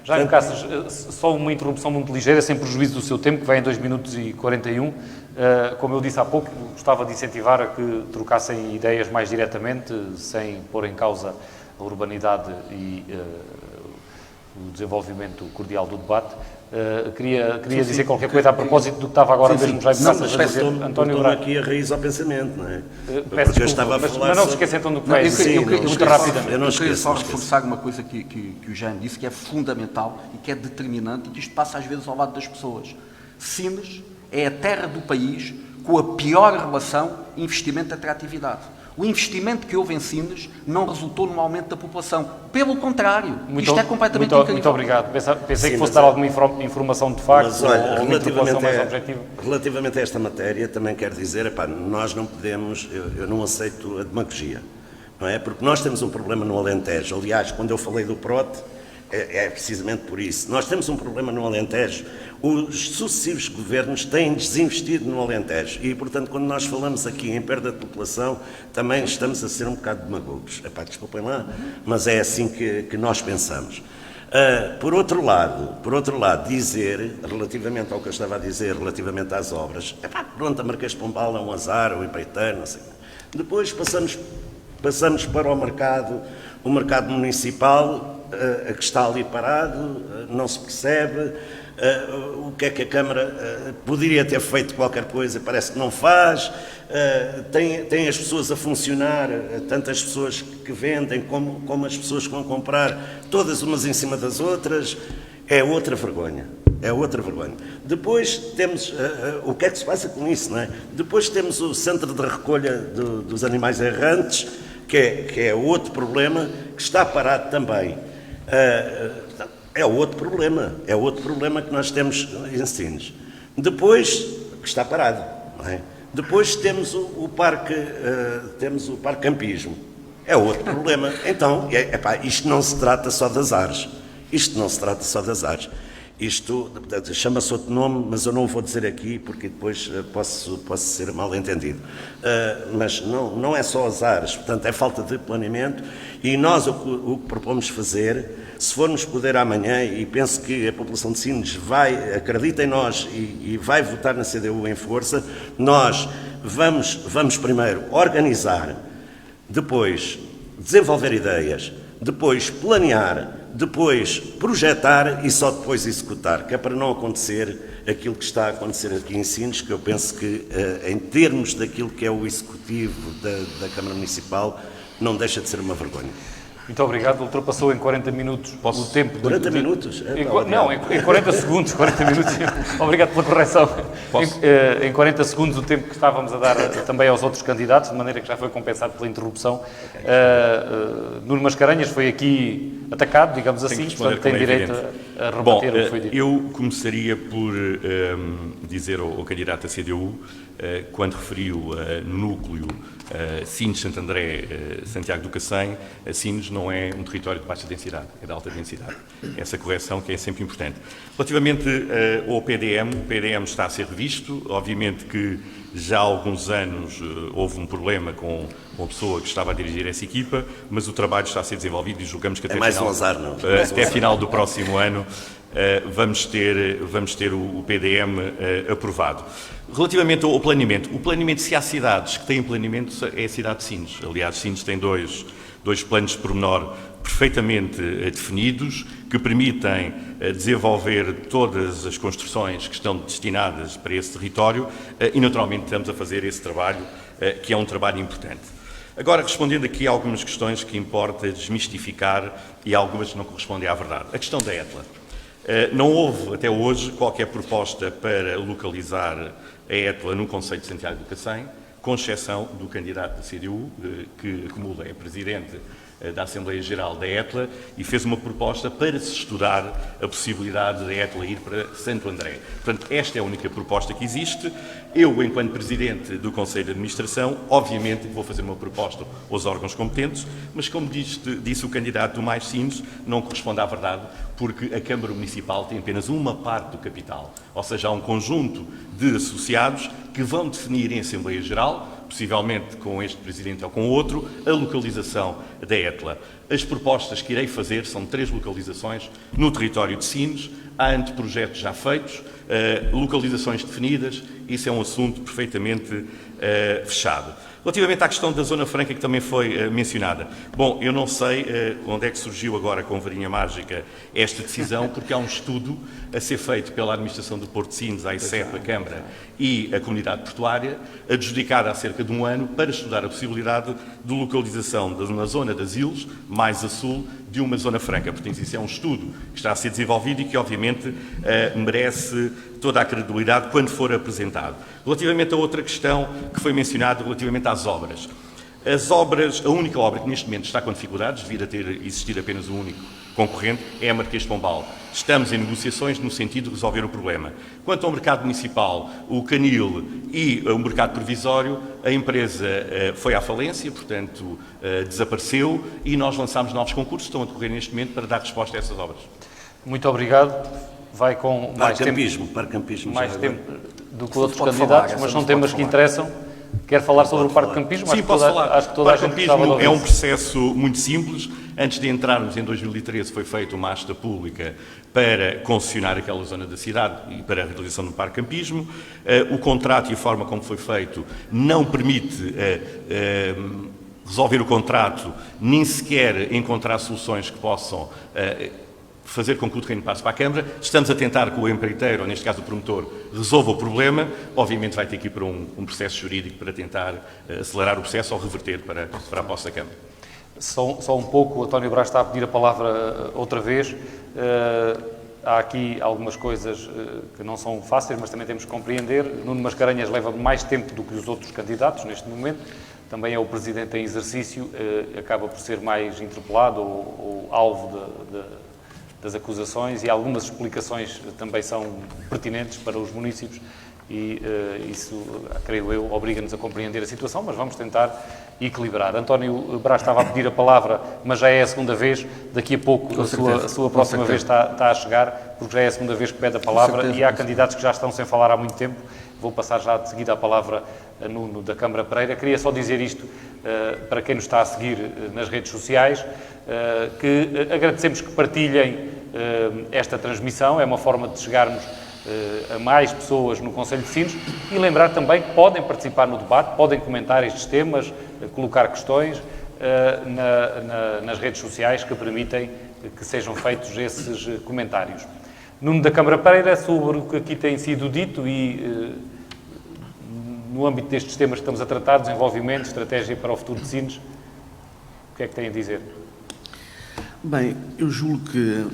Jaime Cáceres, só uma interrupção muito ligeira, sem prejuízo do seu tempo, que vai em 2 minutos e 41. Como eu disse há pouco, gostava de incentivar a que trocassem ideias mais diretamente, sem pôr em causa a urbanidade e pelo desenvolvimento cordial do debate. Queria dizer qualquer coisa a propósito do que estava agora mesmo já a dizer António Braga. Aqui a raiz ao pensamento, não é? Peço Porque eu desculpa, estava a falar mas não se esqueçam então do que vai dizer, muito rapidamente. Eu não Eu queria esqueço, só não esqueço. reforçar uma coisa que o Jaime disse, que é fundamental e que é determinante e que isto passa às vezes ao lado das pessoas. Sines é a terra do país com a pior relação investimento-atratividade. O investimento que houve em Sines não resultou num aumento da população. Pelo contrário, isto é completamente incrível. Muito obrigado. Pensei que fosse dar alguma informação de facto, Mas olha, ou uma interpelação mais objetiva. relativamente a esta matéria, também quero dizer, nós não podemos, eu não aceito a demagogia, não é? Porque nós temos um problema no Alentejo. Aliás, quando eu falei do PROT, é precisamente por isso. Nós temos um problema no Alentejo. Os sucessivos governos têm desinvestido no Alentejo e, portanto, quando nós falamos aqui em perda de população, também estamos a ser um bocado demagogos. Desculpem lá, mas é assim que nós pensamos. Por outro lado, dizer, relativamente ao que eu estava a dizer, relativamente às obras, pronto, a Marquês de Pombal é um azar, o Empreiteiro, não sei. Depois passamos para o mercado municipal, que está ali parado, não se percebe o que é que a Câmara poderia ter feito qualquer coisa, parece que não faz, tem as pessoas a funcionar, tanto as pessoas que vendem como as pessoas que vão comprar, todas umas em cima das outras, é outra vergonha. Depois temos, o que é que se passa com isso, não é? Depois temos o Centro de Recolha dos Animais Errantes, que é outro problema, que está parado também. É outro problema que nós temos em Sines. Depois, que está parado, não é? Depois temos o parque campismo. É outro problema. Então, isto não se trata só das ares. Isto chama-se outro nome, mas eu não o vou dizer aqui porque depois posso ser mal entendido. Mas não é só as ares, portanto é falta de planeamento e nós o que propomos fazer, se formos poder amanhã, e penso que a população de Sines acredita em nós e vai votar na CDU em força, nós vamos primeiro organizar, depois desenvolver ideias, depois planear, depois projetar e só depois executar, que é para não acontecer aquilo que está a acontecer aqui em Sines, que eu penso que, em termos daquilo que é o executivo da Câmara Municipal, não deixa de ser uma vergonha. Muito obrigado. Ultrapassou em 40 minutos o tempo. 40 minutos? Não, em 40 segundos, 40 minutos. Obrigado pela correção. Em 40 segundos o tempo que estávamos a dar também aos outros candidatos, de maneira que já foi compensado pela interrupção. Nuno Mascarenhas foi aqui atacado, digamos assim, portanto tem direito a rebater o que foi dito. Eu começaria por dizer ao candidato da CDU, quando referiu no núcleo Sines, Santo André, Santiago do Cacém, Sines não é um território de baixa densidade, é de alta densidade. Essa correção que é sempre importante. Relativamente ao PDM, o PDM está a ser revisto, obviamente que já há alguns anos houve um problema com uma pessoa que estava a dirigir essa equipa, mas o trabalho está a ser desenvolvido e julgamos que até final do próximo ano vamos ter o PDM aprovado. Relativamente ao planeamento, se há cidades que têm planeamento é a cidade de Sines. Aliás, Sines tem dois planos de pormenor perfeitamente definidos, que permitem desenvolver todas as construções que estão destinadas para esse território e, naturalmente, estamos a fazer esse trabalho, que é um trabalho importante. Agora, respondendo aqui a algumas questões que importa desmistificar e algumas que não correspondem à verdade. A questão da ETLA. Não houve, até hoje, qualquer proposta para localizar a ETLA no concelho de Santiago do Cacém, com exceção do candidato da CDU, que acumula, é presidente da Assembleia Geral da ETLA, e fez uma proposta para se estudar a possibilidade da ETLA ir para Santo André. Portanto, esta é a única proposta que existe. Eu, enquanto Presidente do Conselho de Administração, obviamente vou fazer uma proposta aos órgãos competentes, mas como disse o candidato do Mais Sines, não corresponde à verdade, porque a Câmara Municipal tem apenas uma parte do capital, ou seja, há um conjunto de associados que vão definir em Assembleia Geral, possivelmente com este Presidente ou com outro, a localização da ETLA. As propostas que irei fazer são 3 localizações no território de Sines, há anteprojetos já feitos, localizações definidas, isso é um assunto perfeitamente fechado. Relativamente à questão da Zona Franca, que também foi mencionada. Bom, eu não sei onde é que surgiu agora, com varinha mágica, esta decisão, porque há um estudo a ser feito pela Administração do Porto de Sines, a ICEP, a Câmara e a Comunidade Portuária, adjudicada há cerca de um ano, para estudar a possibilidade de localização na zona das Ilhas, mais a sul, de uma Zona Franca. Portanto, isso é um estudo que está a ser desenvolvido e que, obviamente, merece toda a credibilidade quando for apresentado. Relativamente a outra questão que foi mencionada, relativamente às obras. As obras, a única obra que neste momento está com dificuldades, devido a ter existido apenas um único concorrente, é a Marquês de Pombal. Estamos em negociações no sentido de resolver o problema. Quanto ao mercado municipal, o Canil e o mercado provisório, a empresa foi à falência, portanto desapareceu, e nós lançámos novos concursos, estão a decorrer neste momento para dar resposta a essas obras. Muito obrigado. Vai com mais tempo do que outros candidatos, mas são temas que interessam. Quer falar sobre o Parque de Campismo? Sim, posso falar. Acho que toda a gente gostava de ouvir. É um processo muito simples. Antes de entrarmos em 2013 foi feita uma asta pública para concessionar aquela zona da cidade e para a realização do Parque de Campismo. O contrato e a forma como foi feito não permite resolver o contrato, nem sequer encontrar soluções que possam fazer com que o terreno passe para a Câmara. Estamos a tentar que o empreiteiro, ou neste caso o promotor, resolva o problema. Obviamente vai ter que ir para um processo jurídico para tentar acelerar o processo ou reverter para a posse da Câmara. Só um pouco, o António Brás está a pedir a palavra outra vez. Há aqui algumas coisas que não são fáceis, mas também temos que compreender. Nuno Mascarenhas leva mais tempo do que os outros candidatos neste momento. Também é o Presidente em exercício, acaba por ser mais interpelado ou alvo das acusações, e algumas explicações também são pertinentes para os municípios e isso, creio eu, obriga-nos a compreender a situação, mas vamos tentar equilibrar. António Brás estava a pedir a palavra, mas já é a segunda vez, daqui a pouco a sua próxima vez está a chegar, porque já é a segunda vez que pede a palavra e há candidatos que já estão sem falar há muito tempo. Vou passar já de seguida a palavra a Nuno da Câmara Pereira. Queria só dizer isto para quem nos está a seguir nas redes sociais, que agradecemos que partilhem esta transmissão, é uma forma de chegarmos a mais pessoas no Concelho de Sines, e lembrar também que podem participar no debate, podem comentar estes temas, colocar questões nas redes sociais que permitem que sejam feitos esses comentários. Nuno da Câmara Pereira, sobre o que aqui tem sido dito e no âmbito destes temas que estamos a tratar, desenvolvimento, estratégia para o futuro de Sines, o que é que tem a dizer? Bem, eu julgo que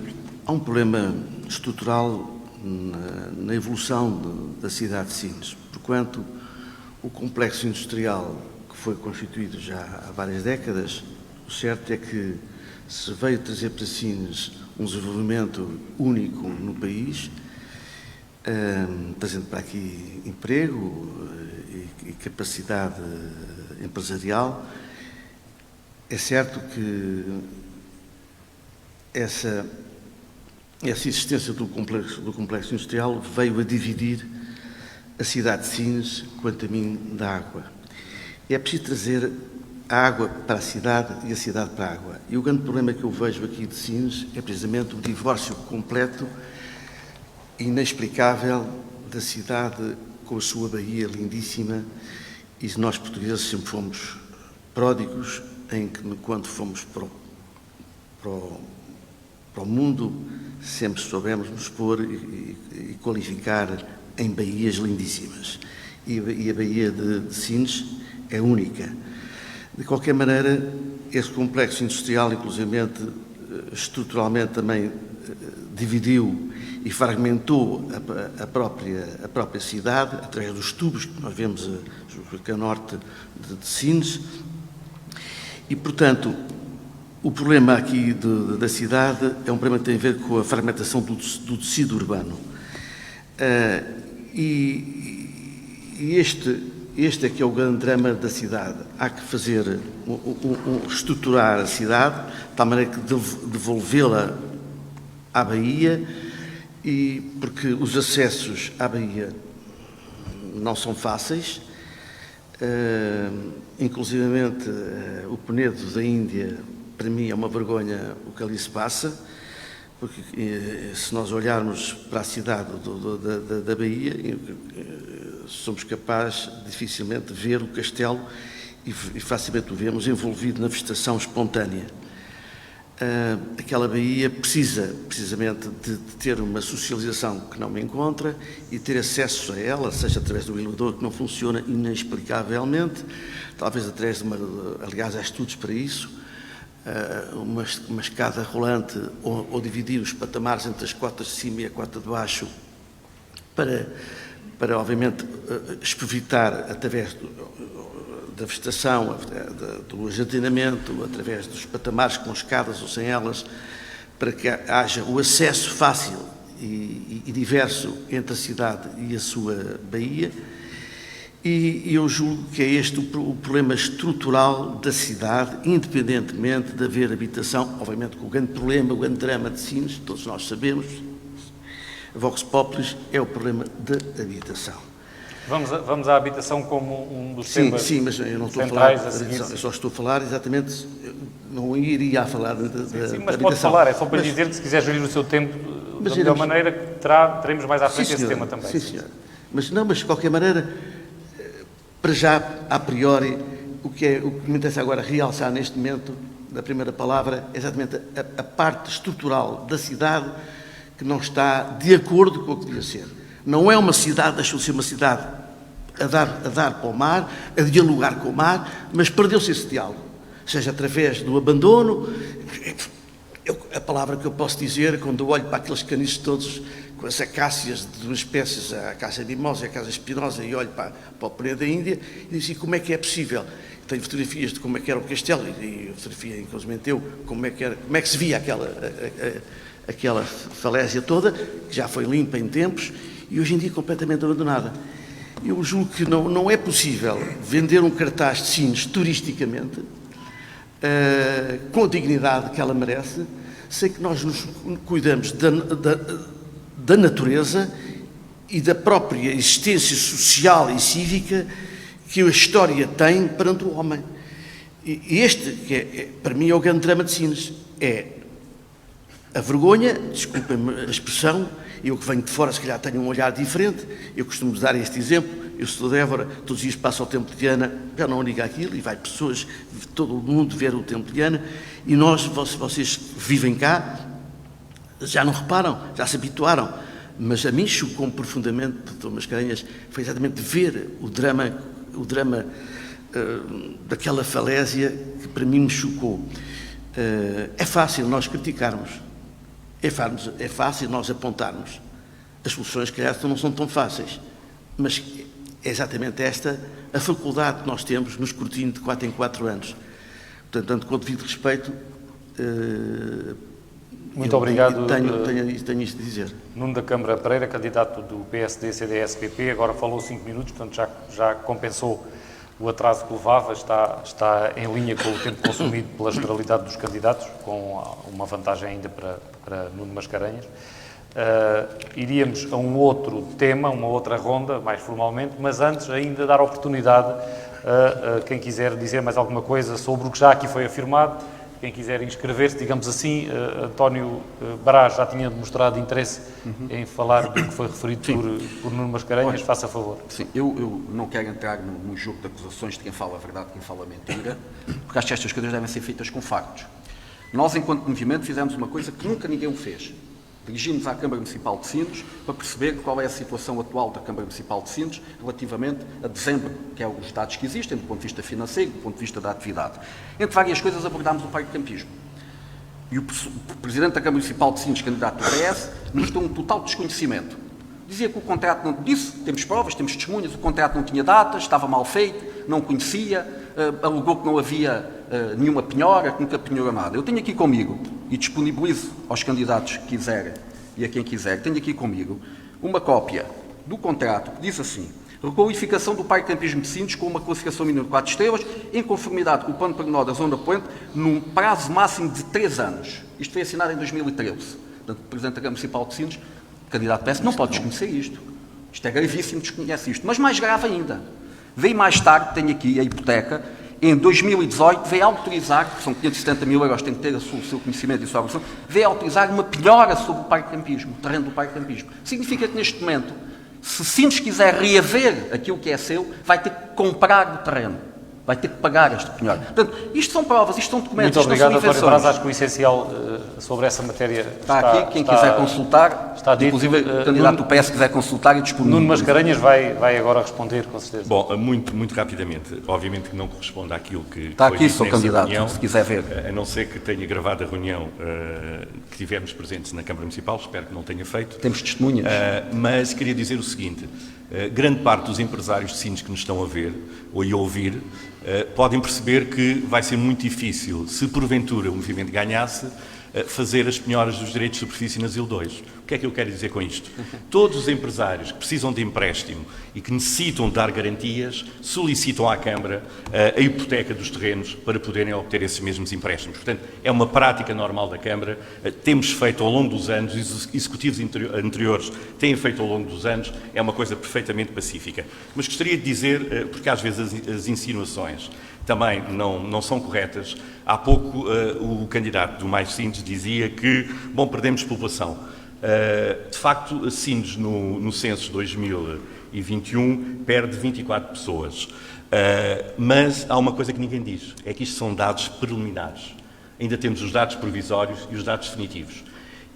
há um problema estrutural na evolução da cidade de Sines, porquanto o complexo industrial que foi constituído já há várias décadas, o certo é que se veio trazer para Sines um desenvolvimento único no país, trazendo para aqui emprego e capacidade empresarial. É certo que essa existência do complexo industrial veio a dividir a cidade de Sines quanto a mim da água. É preciso trazer a água para a cidade e a cidade para a água. E o grande problema que eu vejo aqui de Sines é precisamente o divórcio completo e inexplicável da cidade com a sua baía lindíssima, e nós portugueses sempre fomos pródigos em que, quando fomos para o mundo, sempre soubemos nos pôr e qualificar em baías lindíssimas. E a baía de Sines é única. De qualquer maneira, esse complexo industrial, inclusivamente, estruturalmente também dividiu e fragmentou a própria cidade, através dos tubos que nós vemos a norte de Sines. E, portanto, o problema aqui da cidade é um problema que tem a ver com a fragmentação do tecido urbano. E este é que é o grande drama da cidade. Há que fazer, estruturar a cidade, de tal maneira que devolvê-la à baía, porque os acessos à baía não são fáceis. Inclusivamente, o Penedo da Índia, para mim, é uma vergonha o que ali se passa, porque se nós olharmos para a cidade da Baía, somos capazes dificilmente de ver o castelo e facilmente o vemos, envolvido na vegetação espontânea. Aquela baía precisa, precisamente, de ter uma socialização que não encontra e ter acesso a ela, seja através do elevador, que não funciona inexplicavelmente, talvez através de aliás, há estudos para isso, uma escada rolante ou dividir os patamares entre as cotas de cima e a cota de baixo para obviamente, evitar, através da vegetação, do ajardinamento, através dos patamares com escadas ou sem elas, para que haja o acesso fácil e diverso entre a cidade e a sua baía. E eu julgo que é este o problema estrutural da cidade, independentemente de haver habitação. Obviamente que o grande problema, o grande drama de Sines, todos nós sabemos, a Vox Populis, é o problema da habitação. Vamos à habitação como um dos temas sim, mas eu não estou a centrais falar, a seguir. eu só estou a falar exatamente, não iria a falar da Sim, mas habitação. pode falar, é só para dizer que se quiser gerir o seu tempo da melhor maneira, teremos mais à frente esse tema também. Sim, senhor. Mas de qualquer maneira, para já, a priori, o que me interessa agora realçar neste momento, da primeira palavra, é exatamente a parte estrutural da cidade que não está de acordo com o que devia ser. Não é uma cidade, deixou de ser uma cidade a dar para o mar, a dialogar com o mar, mas perdeu-se esse diálogo. Seja através do abandono, a palavra que eu posso dizer, quando eu olho para aqueles caniços todos, com as acácias de duas espécies, a acácia mimosa e a acácia espinosa, e olho para o Pereira da Índia, e digo assim, como é que é possível? Tenho fotografias de como é que era o castelo, e fotografia, inclusive, como é que se via aquela falésia toda, que já foi limpa em tempos, e hoje em dia completamente abandonada. Eu julgo que não é possível vender um cartaz de Sines turisticamente, com a dignidade que ela merece, sem que nós nos cuidamos da natureza e da própria existência social e cívica que a história tem perante o homem. E este, que para mim é o grande drama de Sines, é a vergonha, desculpem-me a expressão, eu que venho de fora, se calhar tenho um olhar diferente, eu costumo dar este exemplo, eu sou de Évora, todos os dias passo ao Templo de Diana, já não liga aquilo, e vai pessoas de todo o mundo ver o Templo de Diana, e vocês vivem cá, já não reparam, já se habituaram, mas a mim chocou-me profundamente, Dr. Mascarenhas, foi exatamente ver o drama daquela falésia que para mim me chocou. É fácil nós criticarmos, é fácil nós apontarmos. As soluções, se calhar, não são tão fáceis, mas é exatamente esta a faculdade que nós temos no escrutínio de 4 em 4 anos. Portanto, com o devido respeito, muito obrigado. Tenho isto a dizer. Nuno da Câmara Pereira, candidato do PSD, CDS, PP, agora falou 5 minutos, portanto já compensou o atraso que levava, está em linha com o tempo consumido pela generalidade dos candidatos, com uma vantagem ainda para Nuno Mascarenhas. Iríamos a um outro tema, uma outra ronda, mais formalmente, mas antes ainda dar oportunidade a quem quiser dizer mais alguma coisa sobre o que já aqui foi afirmado. Quem quiser inscrever-se, digamos assim, António Brás já tinha demonstrado interesse em falar do que foi referido por Nuno Mascarenhas, faça favor. Sim, eu não quero entrar no jogo de acusações de quem fala a verdade e quem fala a mentira, porque acho que estas coisas devem ser feitas com factos. Nós, enquanto movimento, fizemos uma coisa que nunca ninguém o fez. Dirigimos à Câmara Municipal de Sines para perceber qual é a situação atual da Câmara Municipal de Sines relativamente a dezembro, que é os dados que existem do ponto de vista financeiro, do ponto de vista da atividade. Entre várias coisas abordámos o parque de campismo. E o Presidente da Câmara Municipal de Sines, candidato do PS, mostrou um total desconhecimento. Dizia que o contrato não... Disse, temos provas, temos testemunhas, o contrato não tinha datas, estava mal feito, não conhecia, alegou que não havia nenhuma penhora, que nunca penhorou nada. Eu tenho aqui comigo, e disponibilizo aos candidatos que quiserem e a quem quiser, tenho aqui comigo uma cópia do contrato que diz assim: requalificação do Parque de Campismo de Sines com uma classificação mínima de 4 estrelas, em conformidade com o plano pormenor da Zona Poente, num prazo máximo de 3 anos. Isto foi assinado em 2013. Portanto, o Presidente da Câmara Municipal de Sines, candidato PS, não pode desconhecer isto. Isto é gravíssimo, desconhece isto. Mas mais grave ainda, veio mais tarde, tenho aqui a hipoteca, em 2018 veio autorizar, que são 570 mil euros, tem que ter o seu conhecimento e a sua avaliação, veio autorizar uma penhora sobre o Parque de Campismo, o terreno do Parque de Campismo. Significa que neste momento, se Sines quiser reaver aquilo que é seu, vai ter que comprar o terreno. vai ter que pagar este penhório. Portanto, isto são provas, isto são documentos, Muito isto não obrigado, são António Braz. invenções. Acho que o essencial sobre essa matéria Está aqui, quem quiser consultar, está dito. inclusive o candidato do PS quiser consultar e disponibilizar. Nuno Mascarenhas vai agora responder, com certeza. Bom, muito rapidamente. Obviamente que não corresponde àquilo que Está foi aqui, dito Sr. nessa Candidato, reunião, se quiser ver. a não ser que tenha gravado a reunião que tivemos presentes na Câmara Municipal, espero que não tenha feito. Temos testemunhas. Mas queria dizer o seguinte, grande parte dos empresários de Sines que nos estão a ver ou a ouvir podem perceber que vai ser muito difícil, se porventura o movimento ganhasse, fazer as penhoras dos direitos de superfície na ZIL 2. O que é que eu quero dizer com isto? Todos os empresários que precisam de empréstimo e que necessitam de dar garantias, solicitam à Câmara a hipoteca dos terrenos para poderem obter esses mesmos empréstimos. Portanto, é uma prática normal da Câmara, temos feito ao longo dos anos, os executivos anteriores têm feito ao longo dos anos, é uma coisa perfeitamente pacífica. Mas gostaria de dizer, porque às vezes as insinuações também não são corretas. Há pouco o candidato do Mais Sines dizia que, bom, perdemos população. De facto, Sines no censo 2021 perde 24 pessoas. Mas há uma coisa que ninguém diz, é que isto são dados preliminares. Ainda temos os dados provisórios e os dados definitivos.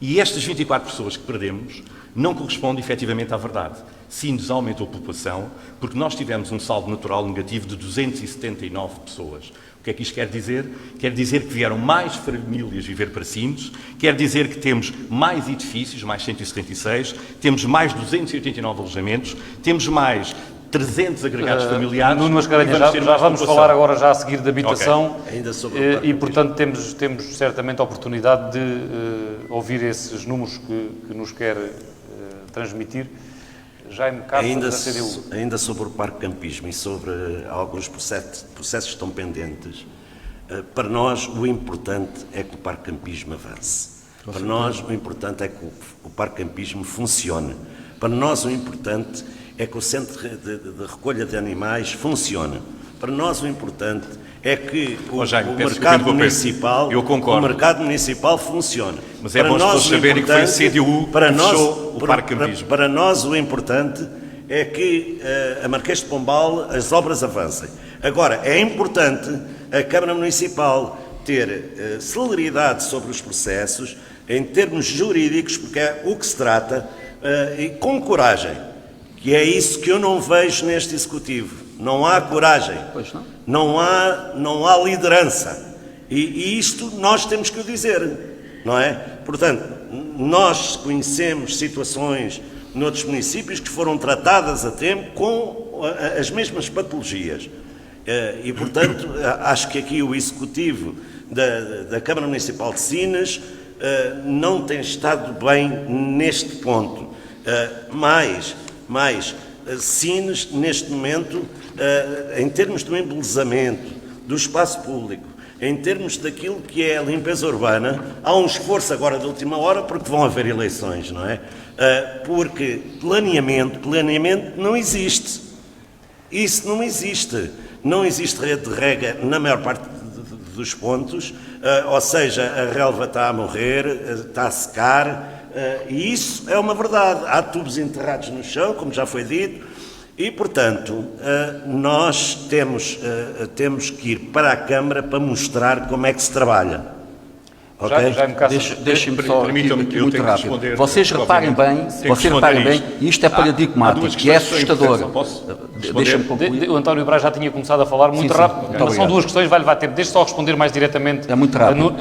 E estas 24 pessoas que perdemos não correspondem efetivamente à verdade. Sines aumentou a população porque nós tivemos um saldo natural negativo de 279 pessoas. O que é que isto quer dizer? Quer dizer que vieram mais famílias viver para Sines, quer dizer que temos mais edifícios, mais 176, temos mais 289 alojamentos, temos mais 300 agregados familiares. Nuno Mascarenhas, já vamos falar agora já a seguir de habitação. Okay. Ainda sobre e, portanto, temos certamente a oportunidade de ouvir esses números que nos quer transmitir. Jaime Castro, da CDU. Ainda sobre o Parque Campismo e sobre alguns processos que estão pendentes, para nós o importante é que o Parque Campismo avance. Para nós o importante é que o Parque Campismo funcione. Para nós o importante é que o Centro de Recolha de Animais funcione. Para nós o importante é que o mercado municipal funcione. Mas é bom as pessoas saberem que foi a CDU que fechou o Parque Campismo. Para nós o importante é que a Marquês de Pombal as obras avancem. Agora, é importante a Câmara Municipal ter celeridade sobre os processos em termos jurídicos, porque é o que se trata, e com coragem, que é isso que eu não vejo neste Executivo. Não há coragem, não há liderança. E isto nós temos que o dizer, não é? Portanto, nós conhecemos situações noutros municípios que foram tratadas a tempo com as mesmas patologias. E, portanto, acho que aqui o Executivo da Câmara Municipal de Sines não tem estado bem neste ponto. Mais Sines, neste momento, em termos do embelezamento do espaço público, em termos daquilo que é a limpeza urbana, há um esforço agora de última hora porque vão haver eleições, não é? Porque planeamento não existe. Isso não existe. Não existe rede de rega na maior parte dos pontos, ou seja, a relva está a morrer, está a secar, e isso é uma verdade. Há tubos enterrados no chão, como já foi dito, e, portanto, nós temos que ir para a Câmara para mostrar como é que se trabalha. Okay? Deixem-me só aqui muito rápido. Vocês reparem bem, e isto é paradigmático, e é assustador. Deixa-me concluir. O António Braz já tinha começado a falar muito rápido. Mas são duas questões, vai levar tempo. Deixe só responder mais diretamente. É muito rápido.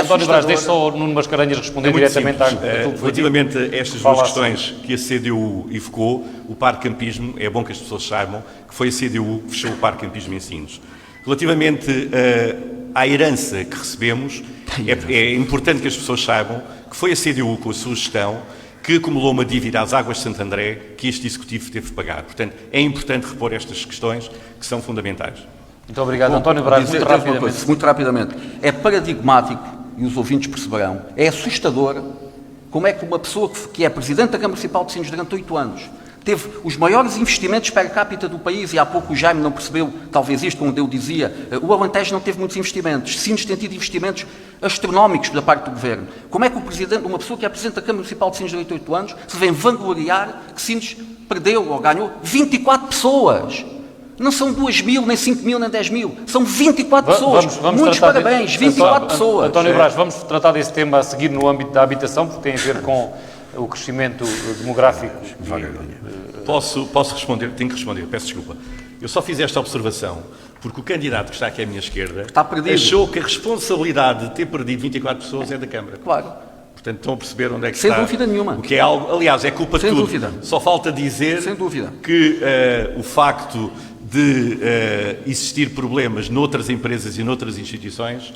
António Braz, deixe só o Nuno Mascarenhas responder diretamente àquilo que foi dito. Relativamente a estas duas questões que a CDU evocou, o Parque Campismo, é bom que as pessoas saibam que foi a CDU que fechou o Parque Campismo em Sines. Relativamente à herança que recebemos, é importante que as pessoas saibam que foi a CDU, com a sua gestão, que acumulou uma dívida às Águas de Santo André que este Executivo teve de pagar. Portanto, é importante repor estas questões que são fundamentais. Muito obrigado, António Braz. Muito rapidamente. É paradigmático, e os ouvintes perceberão, é assustador como é que uma pessoa que é Presidente da Câmara Municipal de Sines durante 8 anos teve os maiores investimentos per capita do país, e há pouco o Jaime não percebeu, talvez isto, quando eu dizia, o Alentejo não teve muitos investimentos, Sines tem tido investimentos astronómicos da parte do Governo. Como é que uma pessoa que é Presidente da Câmara Municipal de Sines durante 8 anos, se vem vangloriar que Sines perdeu ou ganhou 24 pessoas? Não são 2.000, nem 5.000, nem 10.000. São 24 pessoas. Vamos Muitos tratar parabéns, 24 pessoas. António Brás, vamos tratar desse tema a seguir no âmbito da habitação, porque tem a ver com o crescimento demográfico. Posso responder? Tenho que responder, peço desculpa. Eu só fiz esta observação porque o candidato que está aqui à minha esquerda Está perdido. achou que a responsabilidade de ter perdido 24 pessoas é da Câmara. Claro. Portanto, estão a perceber onde é que Sem está. dúvida nenhuma. O que é algo, aliás, é culpa de Sem tudo. dúvida. Só falta dizer Sem dúvida. que o facto de existir problemas noutras empresas e noutras instituições,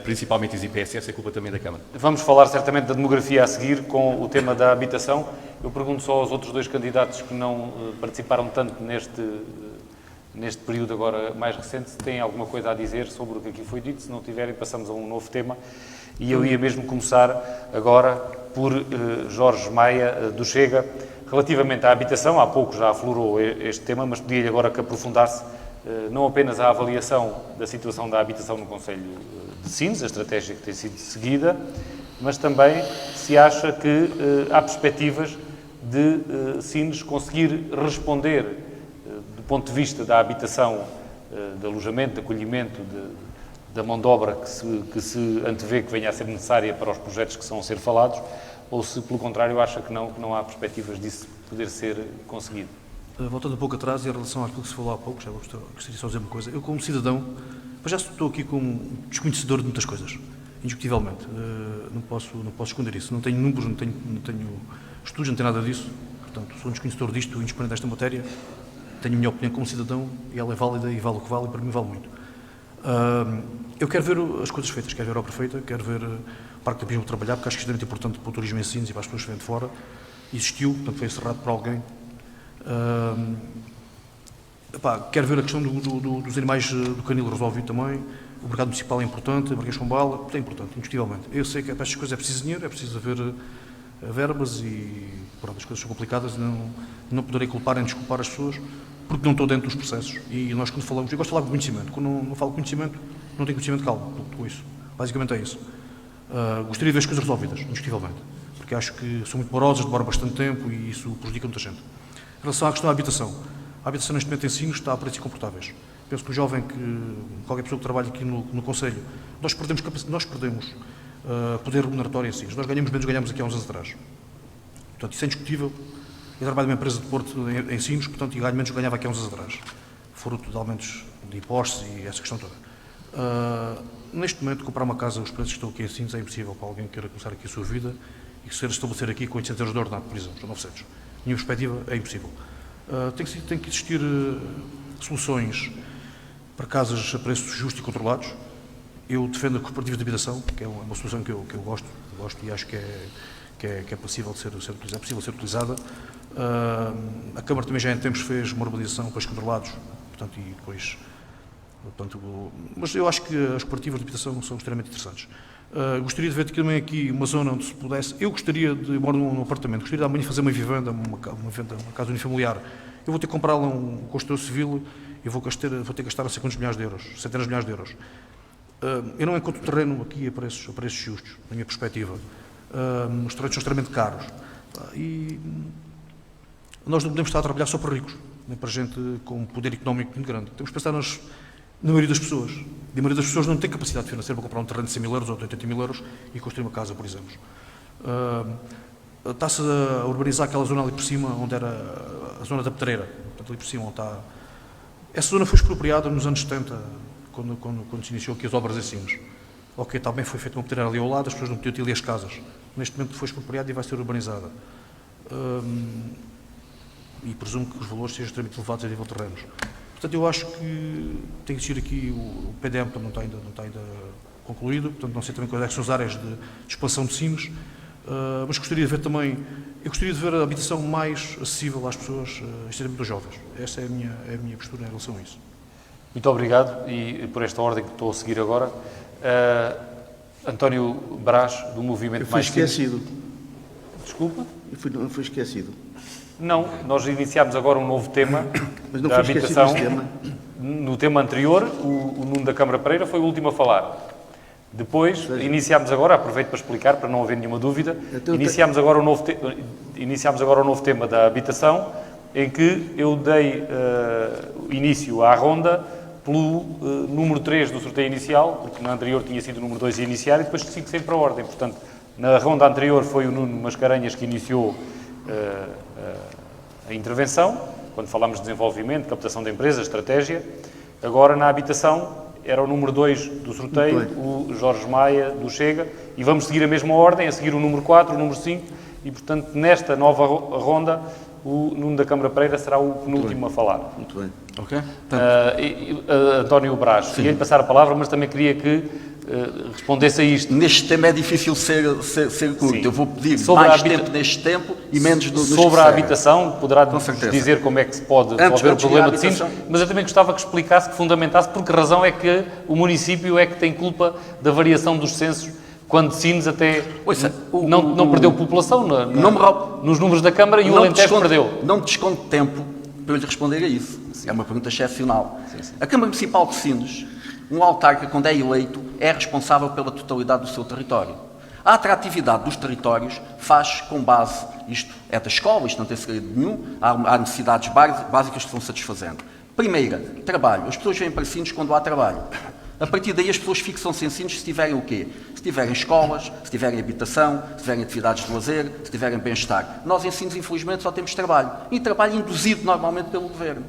principalmente as IPSS, é culpa também da Câmara. Vamos falar certamente da demografia a seguir com o tema da habitação. Eu pergunto só aos outros dois candidatos que não participaram tanto neste período agora mais recente, se têm alguma coisa a dizer sobre o que aqui foi dito. Se não tiverem, passamos a um novo tema. E eu ia mesmo começar agora por Jorge Maia, do Chega. Relativamente à habitação, há pouco já aflorou este tema, mas pedia-lhe agora que aprofundasse não apenas a avaliação da situação da habitação no Concelho de Sines, a estratégia que tem sido seguida, mas também se acha que há perspectivas de Sines conseguir responder, do ponto de vista da habitação, de alojamento, de acolhimento, da mão de obra que se antevê que venha a ser necessária para os projetos que são a ser falados, ou se, pelo contrário, acha que não há perspectivas disso poder ser conseguido. Voltando um pouco atrás, em relação àquilo que se falou há pouco, já gostaria só de dizer uma coisa. Eu, como cidadão, já estou aqui como desconhecedor de muitas coisas, indiscutivelmente. Não posso esconder isso. Não tenho números, não tenho estudos, não tenho nada disso. Portanto, sou um desconhecedor disto, independente desta matéria. Tenho a minha opinião como cidadão e ela é válida e vale o que vale e para mim vale muito. Eu quero ver as coisas feitas, quero ver a obra feita, quero ver o Parque de Campismo trabalhar, porque acho que é extremamente importante para o turismo em Sines e para as pessoas que vêm de fora. Existiu, portanto foi encerrado por alguém. Quero ver a questão dos animais do canil resolvido também. O mercado municipal é importante, a Marquês com Bala, é importante, indiscutivelmente. Eu sei que para estas coisas é preciso dinheiro, é preciso haver verbas e pronto, as coisas são complicadas e não poderei culpar nem desculpar as pessoas porque não estou dentro dos processos. E nós, quando falamos, eu gosto de falar de conhecimento. Quando não falo de conhecimento, não tenho conhecimento, calmo com isso. Basicamente é isso. Gostaria de ver as coisas resolvidas, indiscutivelmente, porque acho que são muito morosas, demoram bastante tempo e isso prejudica muita gente. Em relação à questão da habitação, a habitação neste momento em Sines está a preços incomportáveis. Penso que o jovem, qualquer pessoa que trabalha aqui no Concelho, nós perdemos poder remuneratório em Sines. Nós ganhamos menos ganhamos aqui há uns anos atrás. Portanto, isso é indiscutível. Eu trabalho numa empresa de Porto em Sines, portanto, e ganho menos que ganhava aqui há uns anos atrás. Fruto de aumentos de impostos e essa questão toda. Neste momento, comprar uma casa, os preços que estão aqui em Sines, é impossível para alguém que queira começar aqui a sua vida e que se queira estabelecer aqui com 800 euros de ordenado, por exemplo, ou 900. Minha perspectiva é impossível. Tem que existir soluções para casas a preços justos e controlados. Eu defendo a cooperativa de habitação, que é uma solução que eu gosto e acho que é possível de ser utilizada. A Câmara também já em tempos fez uma urbanização com preços controlados, mas eu acho que as cooperativas de habitação são extremamente interessantes. Gostaria de ver também aqui uma zona onde se pudesse. Eu moro num apartamento, gostaria de amanhã fazer uma vivenda, uma casa unifamiliar. Eu vou ter que comprar lá um construtor civil e vou ter que gastar não sei quantos milhares de euros, centenas de milhares de euros. Eu não encontro terreno aqui a preços justos, na minha perspectiva. Os terrenos são extremamente caros. E nós não podemos estar a trabalhar só para ricos, nem para gente com um poder económico muito grande. Temos que pensar na maioria das pessoas. A maioria das pessoas não tem capacidade financeira para comprar um terreno de 100 mil euros ou de 80 mil euros e construir uma casa, por exemplo. Está-se a urbanizar aquela zona ali por cima, onde era a zona da Pedreira. Portanto, ali por cima onde está... Essa zona foi expropriada nos anos 70, quando se iniciou aqui as obras em Sines. Ok, também foi feita uma pedreira ali ao lado, as pessoas não podiam ter ali as casas. Neste momento foi expropriada e vai ser urbanizada. E presumo que os valores sejam extremamente elevados a nível de terrenos. Portanto, eu acho que tem que existir aqui, o PDM não está ainda concluído, portanto não sei também quais são as áreas de expansão de Sines, mas gostaria de ver a habitação mais acessível às pessoas, especialmente dos jovens. Essa é a minha postura em relação a isso. Muito obrigado e por esta ordem que estou a seguir agora. António Brás, do Movimento Mais Sines. Eu fui esquecido. Desculpa? Eu fui esquecido. Não, nós iniciámos agora um novo tema Mas não da fui esquecido habitação. deste tema. No tema anterior, o Nuno da Câmara Pereira foi o último a falar. Depois, iniciámos agora, aproveito para explicar, para não haver nenhuma dúvida, iniciámos agora o novo tema da habitação. em que eu dei início à ronda pelo número 3 do sorteio inicial, porque na anterior tinha sido o número 2 a iniciar, e depois sigo sempre a ordem. Portanto, na ronda anterior foi o Nuno Mascarenhas que iniciou a intervenção, quando falámos de desenvolvimento, captação de empresas, estratégia. Agora, na habitação, era o número 2 do sorteio, o Jorge Maia, do Chega, e vamos seguir a mesma ordem, a seguir o número 4, o número 5, e, portanto, nesta nova ronda, o Nuno da Câmara Pereira será o penúltimo a falar. Muito bem. Ok? António Brás, ia-lhe passar a palavra, mas também queria que respondesse a isto. Neste tema é difícil ser curto. Sim. Eu vou pedir Sobre mais tempo neste tempo e menos nos Sobre a habitação, poderá certeza. dizer como é que se pode resolver o problema de Sines, mas eu também gostava que explicasse, que fundamentasse, por que razão é que o município é que tem culpa da variação dos censos, quando Sines até não perdeu população nos números da Câmara e o Alentejo perdeu. Não me desconto tempo para eu lhe responder a isso. É uma pergunta excepcional. A Câmara Municipal de Sines, um autarca, quando é eleito, é responsável pela totalidade do seu território. A atratividade dos territórios faz com base, isto é da escola, isto não tem segredo nenhum, há necessidades básicas que se vão satisfazendo. Primeira, trabalho. As pessoas vêm para Sines quando há trabalho. A partir daí as pessoas fixam-se em Sines se tiverem o quê? Se tiverem escolas, se tiverem habitação, se tiverem atividades de lazer, se tiverem bem-estar. Nós em Sines, infelizmente, só temos trabalho. E trabalho induzido normalmente pelo Governo.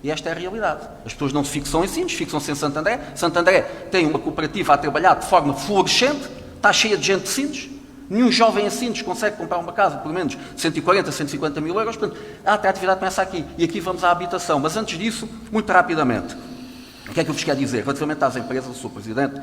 E esta é a realidade. As pessoas não se fixam em Sines, fixam-se em Santo André. Santo André tem uma cooperativa a trabalhar de forma florescente, está cheia de gente de Sines. Nenhum jovem em Sines consegue comprar uma casa por menos de 140, 150 mil euros. Portanto, a atratividade começa aqui. E aqui vamos à habitação. Mas antes disso, muito rapidamente, o que é que eu vos quero dizer? Relativamente às empresas, eu sou presidente,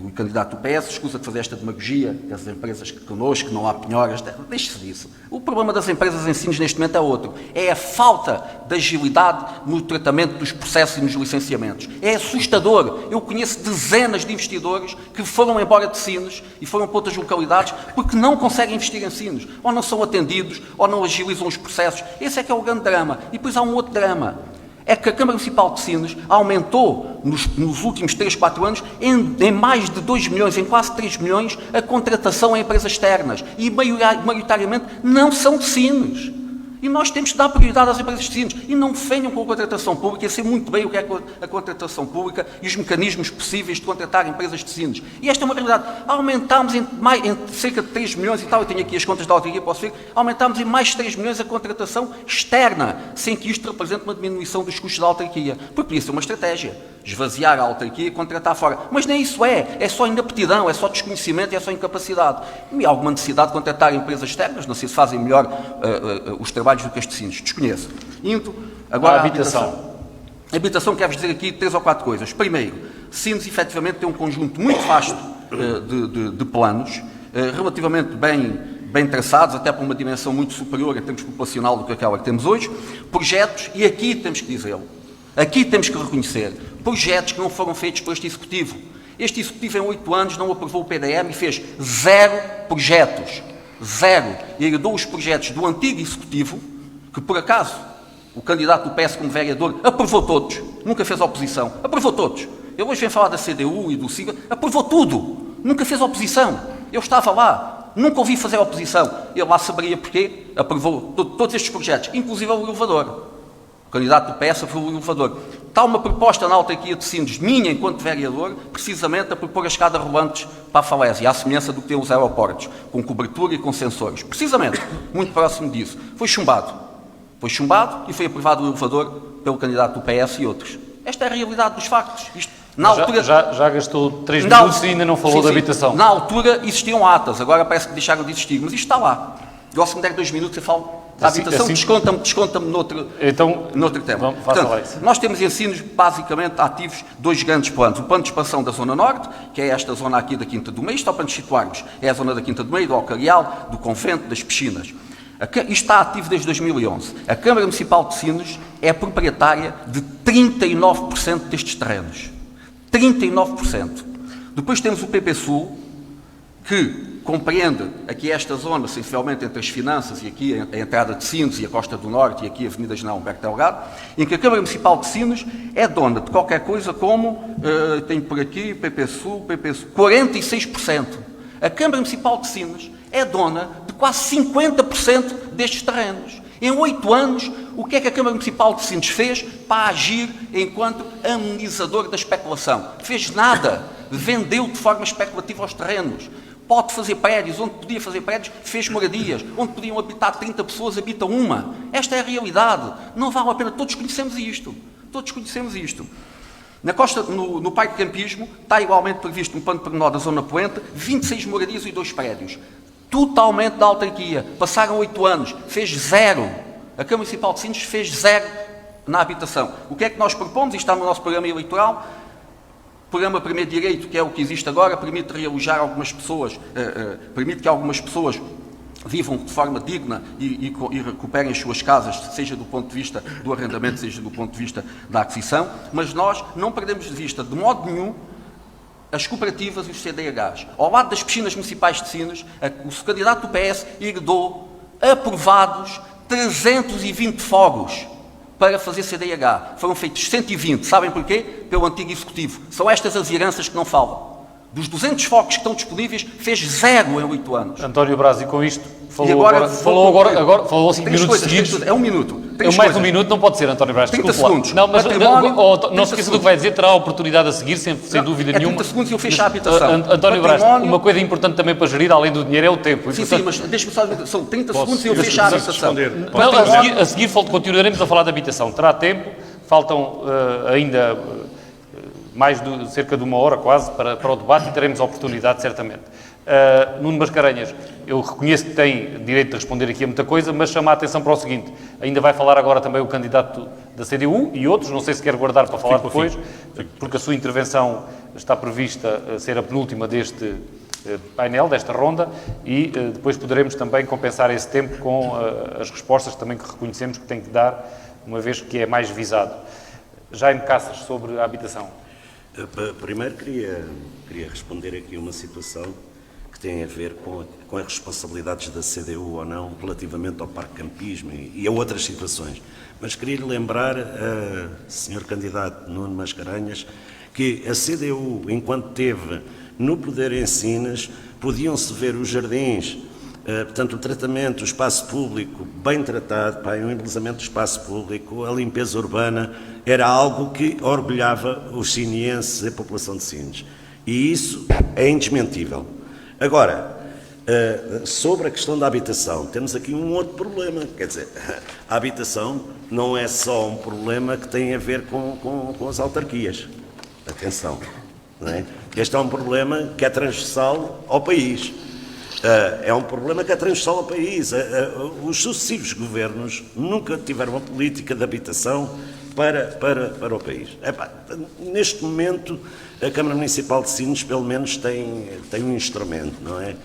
o candidato do PS, escusa de fazer esta demagogia, que as empresas que connosco, que não há penhoras, deixe-se disso. O problema das empresas em Sines neste momento é outro. É a falta de agilidade no tratamento dos processos e nos licenciamentos. É assustador. Eu conheço dezenas de investidores que foram embora de Sines e foram para outras localidades porque não conseguem investir em Sines. Ou não são atendidos, ou não agilizam os processos. Esse é que é o grande drama. E depois há um outro drama. É que a Câmara Municipal de Sines aumentou nos últimos 3, 4 anos em mais de 2 milhões, em quase 3 milhões, a contratação em empresas externas. E maioritariamente não são de Sines. E nós temos que dar prioridade às empresas de Sines. E não venham com a contratação pública. Eu sei muito bem o que é a contratação pública e os mecanismos possíveis de contratar empresas de Sines. E esta é uma realidade. Aumentámos em cerca de 3 milhões e tal, eu tenho aqui as contas da autarquia, posso ver, aumentámos em mais de 3 milhões a contratação externa, sem que isto represente uma diminuição dos custos da autarquia. Porque podia ser uma estratégia. Esvaziar a autarquia e contratar fora. Mas nem isso é só inaptidão, é só desconhecimento, é só incapacidade. E há alguma necessidade de contratar empresas externas, não sei se fazem melhor os trabalhos do que as de Sines, desconheço. Indo agora à habitação. A habitação, quero-vos dizer aqui 3 ou 4 coisas. Primeiro, Sines efetivamente tem um conjunto muito vasto de planos, relativamente bem traçados, até para uma dimensão muito superior em termos populacional do que aquela que temos hoje, projetos, e aqui temos que dizê-lo, aqui temos que reconhecer, projetos que não foram feitos por este Executivo. Este Executivo, em 8 anos, não aprovou o PDM e fez 0 projetos. 0. E herdou os projetos do antigo Executivo, que, por acaso, o candidato do PS como vereador aprovou todos. Nunca fez oposição. Aprovou todos. Eu hoje venho falar da CDU e do SIGA. Aprovou tudo. Nunca fez oposição. Eu estava lá. Nunca ouvi fazer oposição. Eu lá saberia porquê. Aprovou todos estes projetos, inclusive o elevador. O candidato do PS aprovou o elevador. Está uma proposta na autarquia de Sines, minha enquanto vereador, precisamente a propor a escada rolantes para a falésia, à semelhança do que tem os aeroportos, com cobertura e com sensores. Precisamente, muito próximo disso. Foi chumbado. Foi chumbado e foi aprovado o elevador pelo candidato do PS e outros. Esta é a realidade dos factos. Isto, na altura, já gastou 3 minutos e ainda não falou da habitação. Na altura existiam atas, agora parece que deixaram de existir, mas isto está lá. Eu, se me der 2 minutos, eu falo da habitação, desconta-me noutro tema. Portanto, nós temos em Sines, basicamente, ativos 2 grandes planos. O plano de expansão da Zona Norte, que é esta zona aqui da Quinta do Meio, isto é para nos situarmos, é a zona da Quinta do Meio, do Alcarial, do Convento, das Piscinas. Isto está ativo desde 2011. A Câmara Municipal de Sines é proprietária de 39% destes terrenos. 39%. Depois temos o PP Sul, que compreende aqui esta zona, sensivelmente entre as finanças e aqui a entrada de Sines e a Costa do Norte e aqui a Avenida General Humberto Delgado, em que a Câmara Municipal de Sines é dona de qualquer coisa como, tem por aqui, PP Sul, 46%. A Câmara Municipal de Sines é dona de quase 50% destes terrenos. Em 8 anos, o que é que a Câmara Municipal de Sines fez para agir enquanto amenizador da especulação? Fez nada. Vendeu de forma especulativa os terrenos. Pode fazer prédios, onde podia fazer prédios, fez moradias. Onde podiam habitar 30 pessoas, habita uma. Esta é a realidade. Não vale a pena. Todos conhecemos isto. Todos conhecemos isto. Na costa, no Parque de Campismo, está igualmente previsto no plano pormenor da Zona Poente, 26 moradias e 2 prédios. Totalmente da autarquia. Passaram 8 anos. Fez 0. A Câmara Municipal de Sines fez 0 na habitação. O que é que nós propomos? Isto está no nosso programa eleitoral. O programa Primeiro Direito, que é o que existe agora, permite realojar algumas pessoas, permite que algumas pessoas vivam de forma digna e recuperem as suas casas, seja do ponto de vista do arrendamento, seja do ponto de vista da aquisição, mas nós não perdemos de vista, de modo nenhum, as cooperativas e os CDHs. Ao lado das piscinas municipais de Sines, o candidato do PS herdou aprovados 320 fogos para fazer CDH. Foram feitos 120. Sabem porquê? Pelo antigo Executivo. São estas as heranças que não faltam. Dos 200 focos que estão disponíveis, fez 0 em 8 anos. António Braz, e com isto, falou 5 minutos seguidos. É 1 minuto. Mais 1 minuto não pode ser, António Braz. 30 segundos. Não, mas não se esqueça do que vai dizer, terá a oportunidade a seguir, sem dúvida nenhuma. 30 segundos e eu fecho a habitação. António Braz, uma coisa importante também para gerir, além do dinheiro, é o tempo. Sim, mas deixa-me só dizer, são 30 segundos e eu fecho a habitação. A seguir continuaremos a falar de habitação. Terá tempo, faltam ainda cerca de 1 hora quase para o debate e teremos a oportunidade, certamente. Nuno Mascarenhas, eu reconheço que tem direito de responder aqui a muita coisa, mas chama a atenção para o seguinte: ainda vai falar agora também o candidato da CDU e outros, não sei se quer guardar para falar depois, porque a sua intervenção está prevista ser a penúltima deste painel, desta ronda, e depois poderemos também compensar esse tempo com as respostas também que reconhecemos que tem que dar, uma vez que é mais visado. Jaime Cáceres, sobre a habitação. Primeiro queria responder aqui uma situação que tem a ver com as responsabilidades da CDU ou não relativamente ao Parque Campismo e a outras situações. Mas queria lhe lembrar, Sr. Candidato Nuno Mascarenhas, que a CDU, enquanto teve no poder em Sines, podiam-se ver os jardins, portanto, o tratamento, o espaço público bem tratado, o embelezamento do espaço público, a limpeza urbana, era algo que orgulhava os sinienses e a população de Sines. E isso é indesmentível. Agora, sobre a questão da habitação, temos aqui um outro problema. Quer dizer, a habitação não é só um problema que tem a ver com as autarquias. Atenção, não é? Este é um problema que é transversal ao país. É um problema que é transversal ao país. Os sucessivos governos nunca tiveram uma política de habitação para o país. Neste momento, a Câmara Municipal de Sines, pelo menos, tem um instrumento, não é?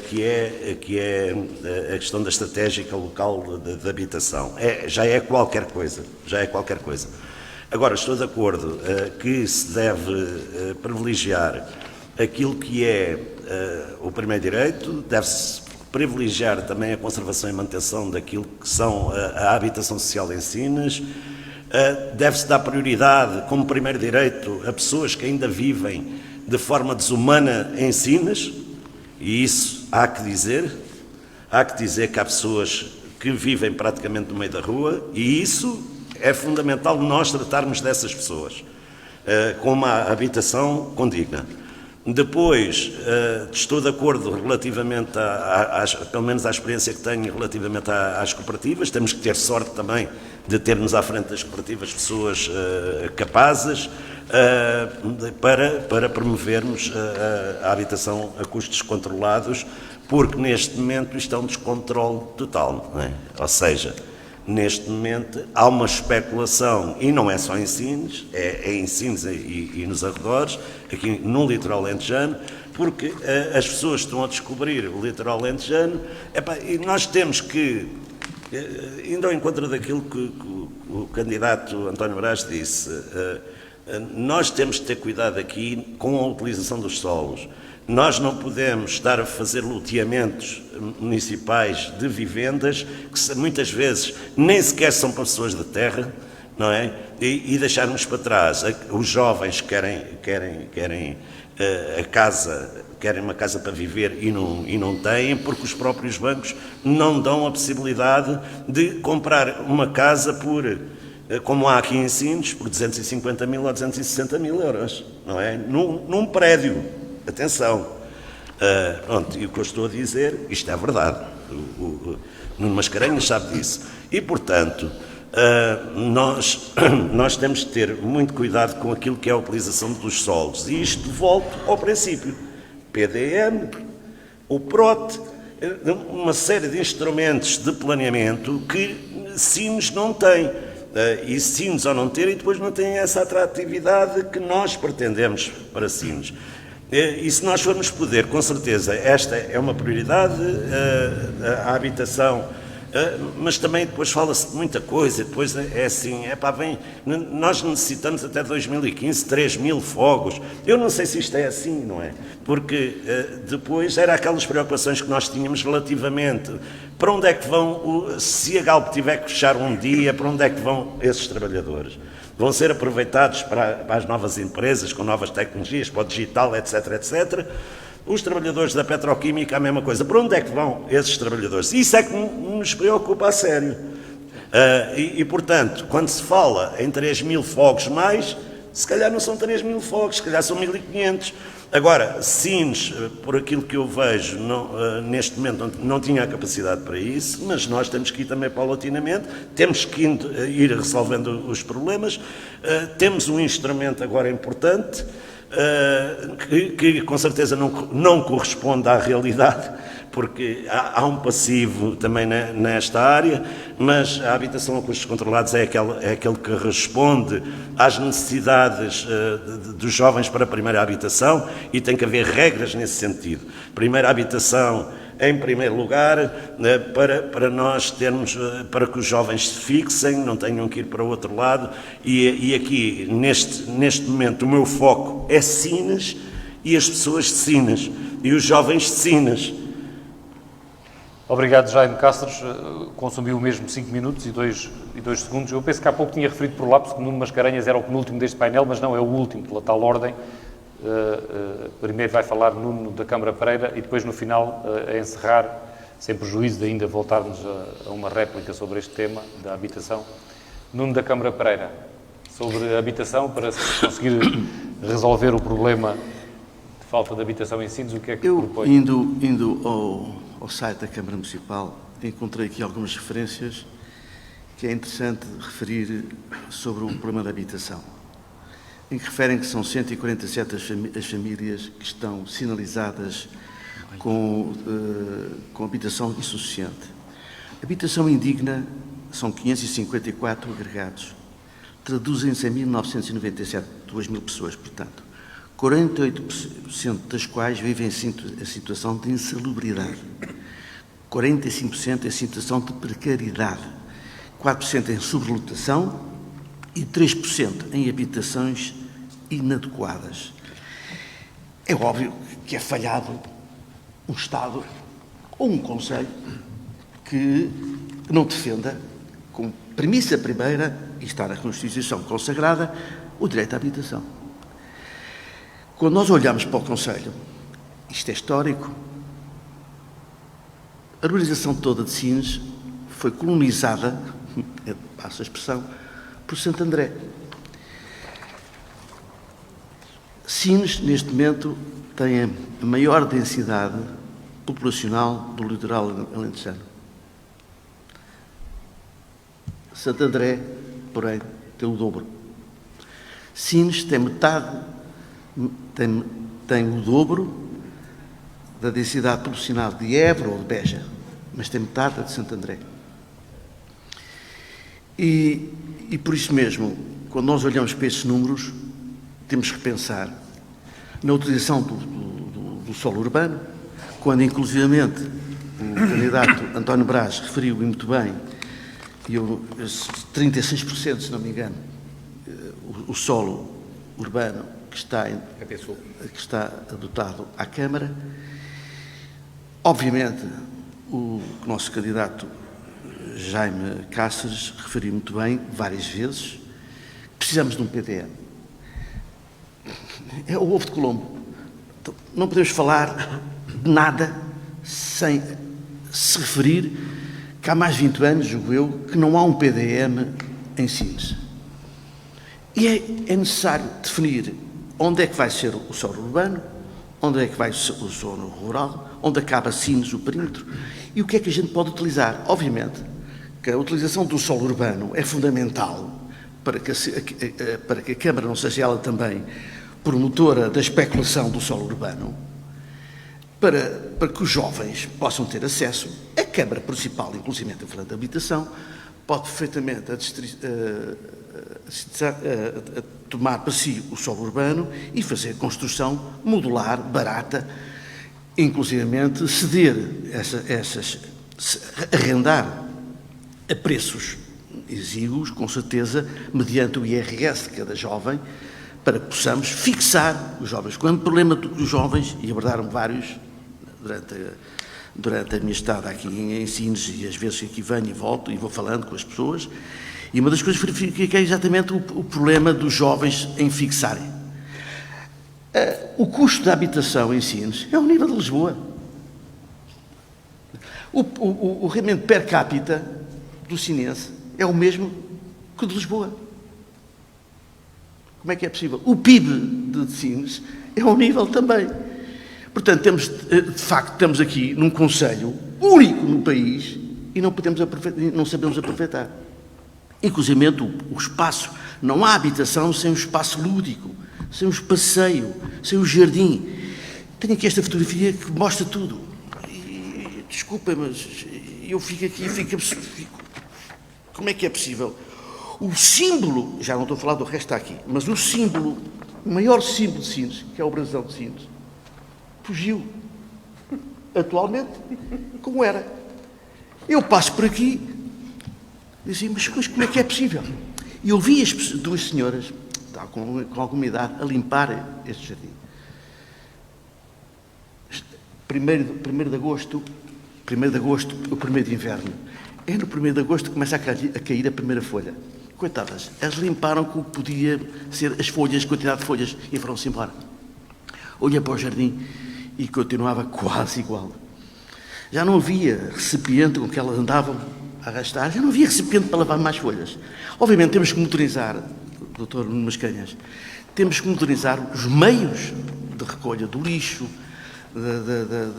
Que é a questão da estratégica local de habitação. Já é qualquer coisa. Agora, estou de acordo que se deve privilegiar aquilo que é o primeiro direito, deve-se privilegiar também a conservação e manutenção daquilo que são a habitação social em Sines, deve-se dar prioridade como primeiro direito a pessoas que ainda vivem de forma desumana em Sines, e isso há que dizer que há pessoas que vivem praticamente no meio da rua, e isso é fundamental nós tratarmos dessas pessoas com uma habitação condigna. Depois, estou de acordo relativamente, pelo menos à experiência que tenho relativamente às cooperativas. Temos que ter sorte também de termos à frente das cooperativas pessoas capazes para promovermos a habitação a custos controlados, porque neste momento isto é um descontrole total, não é? Ou seja, neste momento há uma especulação, e não é só em Sines, é em Sines e nos arredores, aqui no litoral alentejano, porque as pessoas estão a descobrir o litoral alentejano, e nós temos que, indo ao encontro daquilo que o candidato António Braz disse, nós temos de ter cuidado aqui com a utilização dos solos. Nós não podemos estar a fazer loteamentos municipais de vivendas que muitas vezes nem sequer são para pessoas de terra, não é? E deixarmos para trás os jovens que querem a casa querem uma casa para viver e não têm, porque os próprios bancos não dão a possibilidade de comprar uma casa por, como há aqui em Sines, por 250 mil ou 260 mil euros, não é? Num prédio. Atenção. Pronto, e o que eu estou a dizer, isto é verdade. O Nuno Mascarenhas sabe disso. E, portanto, nós temos de ter muito cuidado com aquilo que é a utilização dos solos. E isto volta ao princípio. PDM, o PROT, uma série de instrumentos de planeamento que Sines não tem. E Sines, ao não ter, e depois não tem essa atratividade que nós pretendemos para Sines. E se nós formos poder, com certeza, esta é uma prioridade, a habitação, mas também depois fala-se de muita coisa, depois é assim, nós necessitamos até 2015 3 mil fogos. Eu não sei se isto é assim, não é? Porque depois era aquelas preocupações que nós tínhamos relativamente para onde é que vão, se a Galp tiver que fechar um dia, para onde é que vão esses trabalhadores? Vão ser aproveitados para as novas empresas, com novas tecnologias, para o digital, etc, etc. Os trabalhadores da petroquímica, a mesma coisa. Para onde é que vão esses trabalhadores? Isso é que nos preocupa a sério. Portanto, quando se fala em 3 mil fogos mais, se calhar não são 3 mil fogos, se calhar são 1.500. Agora, Sines, por aquilo que eu vejo, neste momento não tinha a capacidade para isso, mas nós temos que ir também paulatinamente, temos que ir resolvendo os problemas. Temos um instrumento agora importante, que com certeza não corresponde à realidade, porque há um passivo também nesta área, mas a habitação a custos controlados é aquele que responde às necessidades dos jovens para a primeira habitação, e tem que haver regras nesse sentido. Primeira habitação em primeiro lugar, para nós termos, para que os jovens se fixem, não tenham que ir para o outro lado, e aqui, neste momento, o meu foco é Sines e as pessoas de Sines, e os jovens de Sines. Obrigado, Jaime Cáceres. Consumiu mesmo 5 minutos e 2 segundos. Eu penso que há pouco tinha referido por lápis que Nuno Mascarenhas era o penúltimo deste painel, mas não, é o último, pela tal ordem. Primeiro vai falar Nuno da Câmara Pereira e depois, no final, a encerrar, sem prejuízo de ainda voltarmos a uma réplica sobre este tema da habitação. Nuno da Câmara Pereira, sobre a habitação, para se conseguir resolver o problema de falta de habitação em Sines, o que é que propõe? Indo ao site da Câmara Municipal, encontrei aqui algumas referências que é interessante referir sobre o problema da habitação, em que referem que são 147 as famílias que estão sinalizadas com habitação insuficiente. Habitação indigna são 554 agregados, traduzem-se em 1997, 2 mil pessoas, portanto. 48% das quais vivem em situação de insalubridade, 45% em situação de precariedade, 4% em sobrelotação e 3% em habitações inadequadas. É óbvio que é falhado um Estado ou um Conselho que não defenda, como premissa primeira, e está na Constituição consagrada, o direito à habitação. Quando nós olhamos para o Conselho, isto é histórico, a urbanização toda de Sines foi colonizada, passo a expressão, por Santo André. Sines, neste momento, tem a maior densidade populacional do litoral alentejano. Santo André, porém, tem o dobro. Sines tem tem o dobro da densidade populacional de Évora ou de Beja, mas tem metade da de Santo André. E por isso mesmo, quando nós olhamos para estes números, temos que pensar na utilização do solo urbano, quando inclusivamente o candidato António Brás referiu muito bem, 36%, se não me engano, o solo urbano que está adotado à Câmara. Obviamente, o nosso candidato Jaime Cáceres referiu muito bem, várias vezes, precisamos de um PDM. É o ovo de Colombo. Não podemos falar de nada sem se referir que há mais de 20 anos, julgo eu, que não há um PDM em Sines. E é necessário definir onde é que vai ser o solo urbano, onde é que vai ser o solo rural, onde acaba Sines, o perímetro, e o que é que a gente pode utilizar. Obviamente que a utilização do solo urbano é fundamental para que a Câmara não seja ela também promotora da especulação do solo urbano, para que os jovens possam ter acesso. A Câmara Municipal, inclusive falando de habitação, pode perfeitamente tomar para si o solo urbano e fazer construção modular, barata, inclusivamente ceder arrendar a preços exíguos, com certeza, mediante o IRS de cada jovem, para que possamos fixar os jovens. Quando o problema dos jovens, e abordaram vários durante a minha estada aqui em Sines, e às vezes aqui venho e volto e vou falando com as pessoas, e uma das coisas que verifiquei é exatamente o problema dos jovens em fixarem. O custo da habitação em Sines é ao nível de Lisboa. O rendimento per capita do sinense é o mesmo que o de Lisboa. Como é que é possível? O PIB de Sines é ao nível também. Portanto, de facto, estamos aqui num concelho único no país e não sabemos aproveitar. Inclusive o espaço. Não há habitação sem um espaço lúdico, sem um passeio, sem um jardim. Tenho aqui esta fotografia que mostra tudo. Desculpa, mas eu fico aqui e fico. Como é que é possível? O símbolo, já não estou a falar do resto está aqui, mas o símbolo, o maior símbolo de Sines, que é o brasão de Sines, fugiu. Atualmente, como era. Eu passo por aqui e dizia, mas como é que é possível? E eu vi as duas senhoras, com alguma idade, a limpar este jardim. 1º de agosto, o 1º de inverno. É no 1º de agosto que começa a cair a primeira folha. Coitadas, elas limparam com o que podia ser as folhas, quantidade de folhas, e foram-se embora. Olhei para o jardim e continuava quase igual. Já não havia recipiente com que elas andavam a arrastar, já não havia recipiente para lavar mais folhas. Obviamente temos que modernizar, Dr. Nuno Mascarenhas, temos que modernizar os meios de recolha do lixo,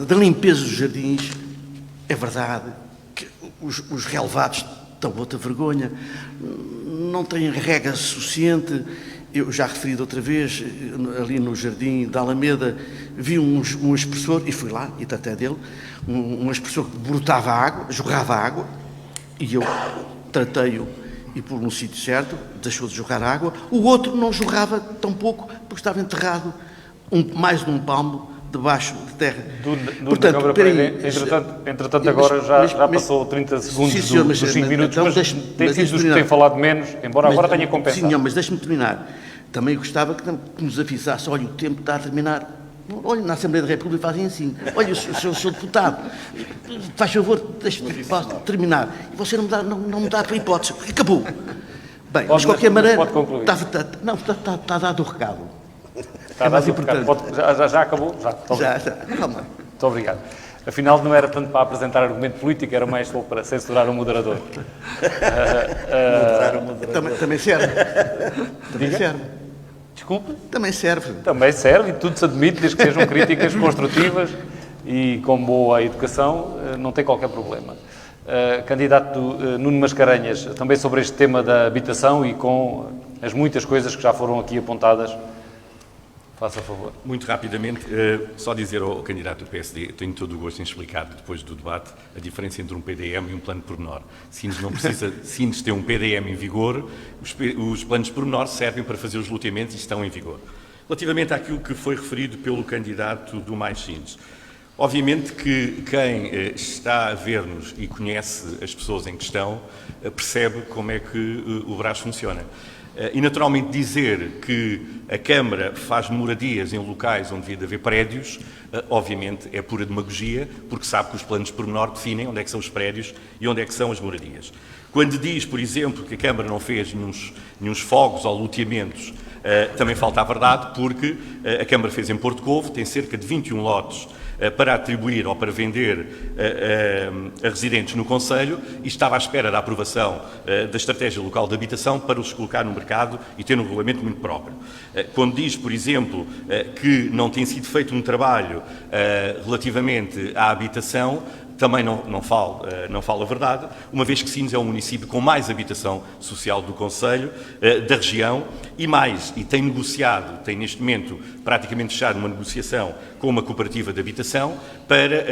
da limpeza dos jardins. É verdade que os relevados estão outra vergonha, não têm rega suficiente. Eu já referi de outra vez, ali no jardim da Alameda, vi um expressor, e fui lá, e tratei dele, um expressor que brotava água, jorrava água, e eu tratei-o e pôr no sítio certo, deixou de jorrar água. O outro não jorrava tão pouco, porque estava enterrado mais de um palmo debaixo de terra. Portanto, entretanto agora já passou 30 segundos dos 5 minutos, mas tem sido os que têm falado menos, embora agora tenha compensado. Sim, mas deixe-me terminar. Também gostava que nos avisasse, olha, o tempo está a terminar. Olha, na Assembleia da República fazem assim. Olha, o senhor deputado, faz favor, deixe-me terminar. E você não me dá para hipótese, porque acabou. Bem, mas de qualquer maneira, está dado o recado. Está dado o recado. Já acabou? Já. Calma. Muito obrigado. Afinal, não era tanto para apresentar argumento político, era mais só para censurar o moderador. Também serve. Também serve. Desculpe? Também serve. Também serve, e tudo se admite, desde que sejam críticas construtivas e com boa educação, não tem qualquer problema. Candidato Nuno Mascarenhas, também sobre este tema da habitação e com as muitas coisas que já foram aqui apontadas, faça a favor. Muito rapidamente, só dizer ao candidato do PSD, tenho todo o gosto em explicar, depois do debate, a diferença entre um PDM e um plano pormenor. Sines não precisa, Sines tem um PDM em vigor, os planos pormenor servem para fazer os loteamentos e estão em vigor. Relativamente àquilo que foi referido pelo candidato do Mais Sines, obviamente que quem está a ver-nos e conhece as pessoas em questão percebe como é que o Brás funciona. E, naturalmente, dizer que a Câmara faz moradias em locais onde devia haver prédios, obviamente, é pura demagogia, porque sabe que os planos pormenor definem onde é que são os prédios e onde é que são as moradias. Quando diz, por exemplo, que a Câmara não fez nenhuns fogos ou loteamentos também falta a verdade, porque a Câmara fez em Porto Covo, tem cerca de 21 lotes para atribuir ou para vender a residentes no Conselho e estava à espera da aprovação da Estratégia Local de Habitação para os colocar no mercado e ter um regulamento muito próprio. Quando diz, por exemplo, que não tem sido feito um trabalho relativamente à habitação, também não falo a verdade, uma vez que Sines é o município com mais habitação social do Conselho, da região, e tem negociado, tem neste momento praticamente fechado uma negociação com uma cooperativa de habitação para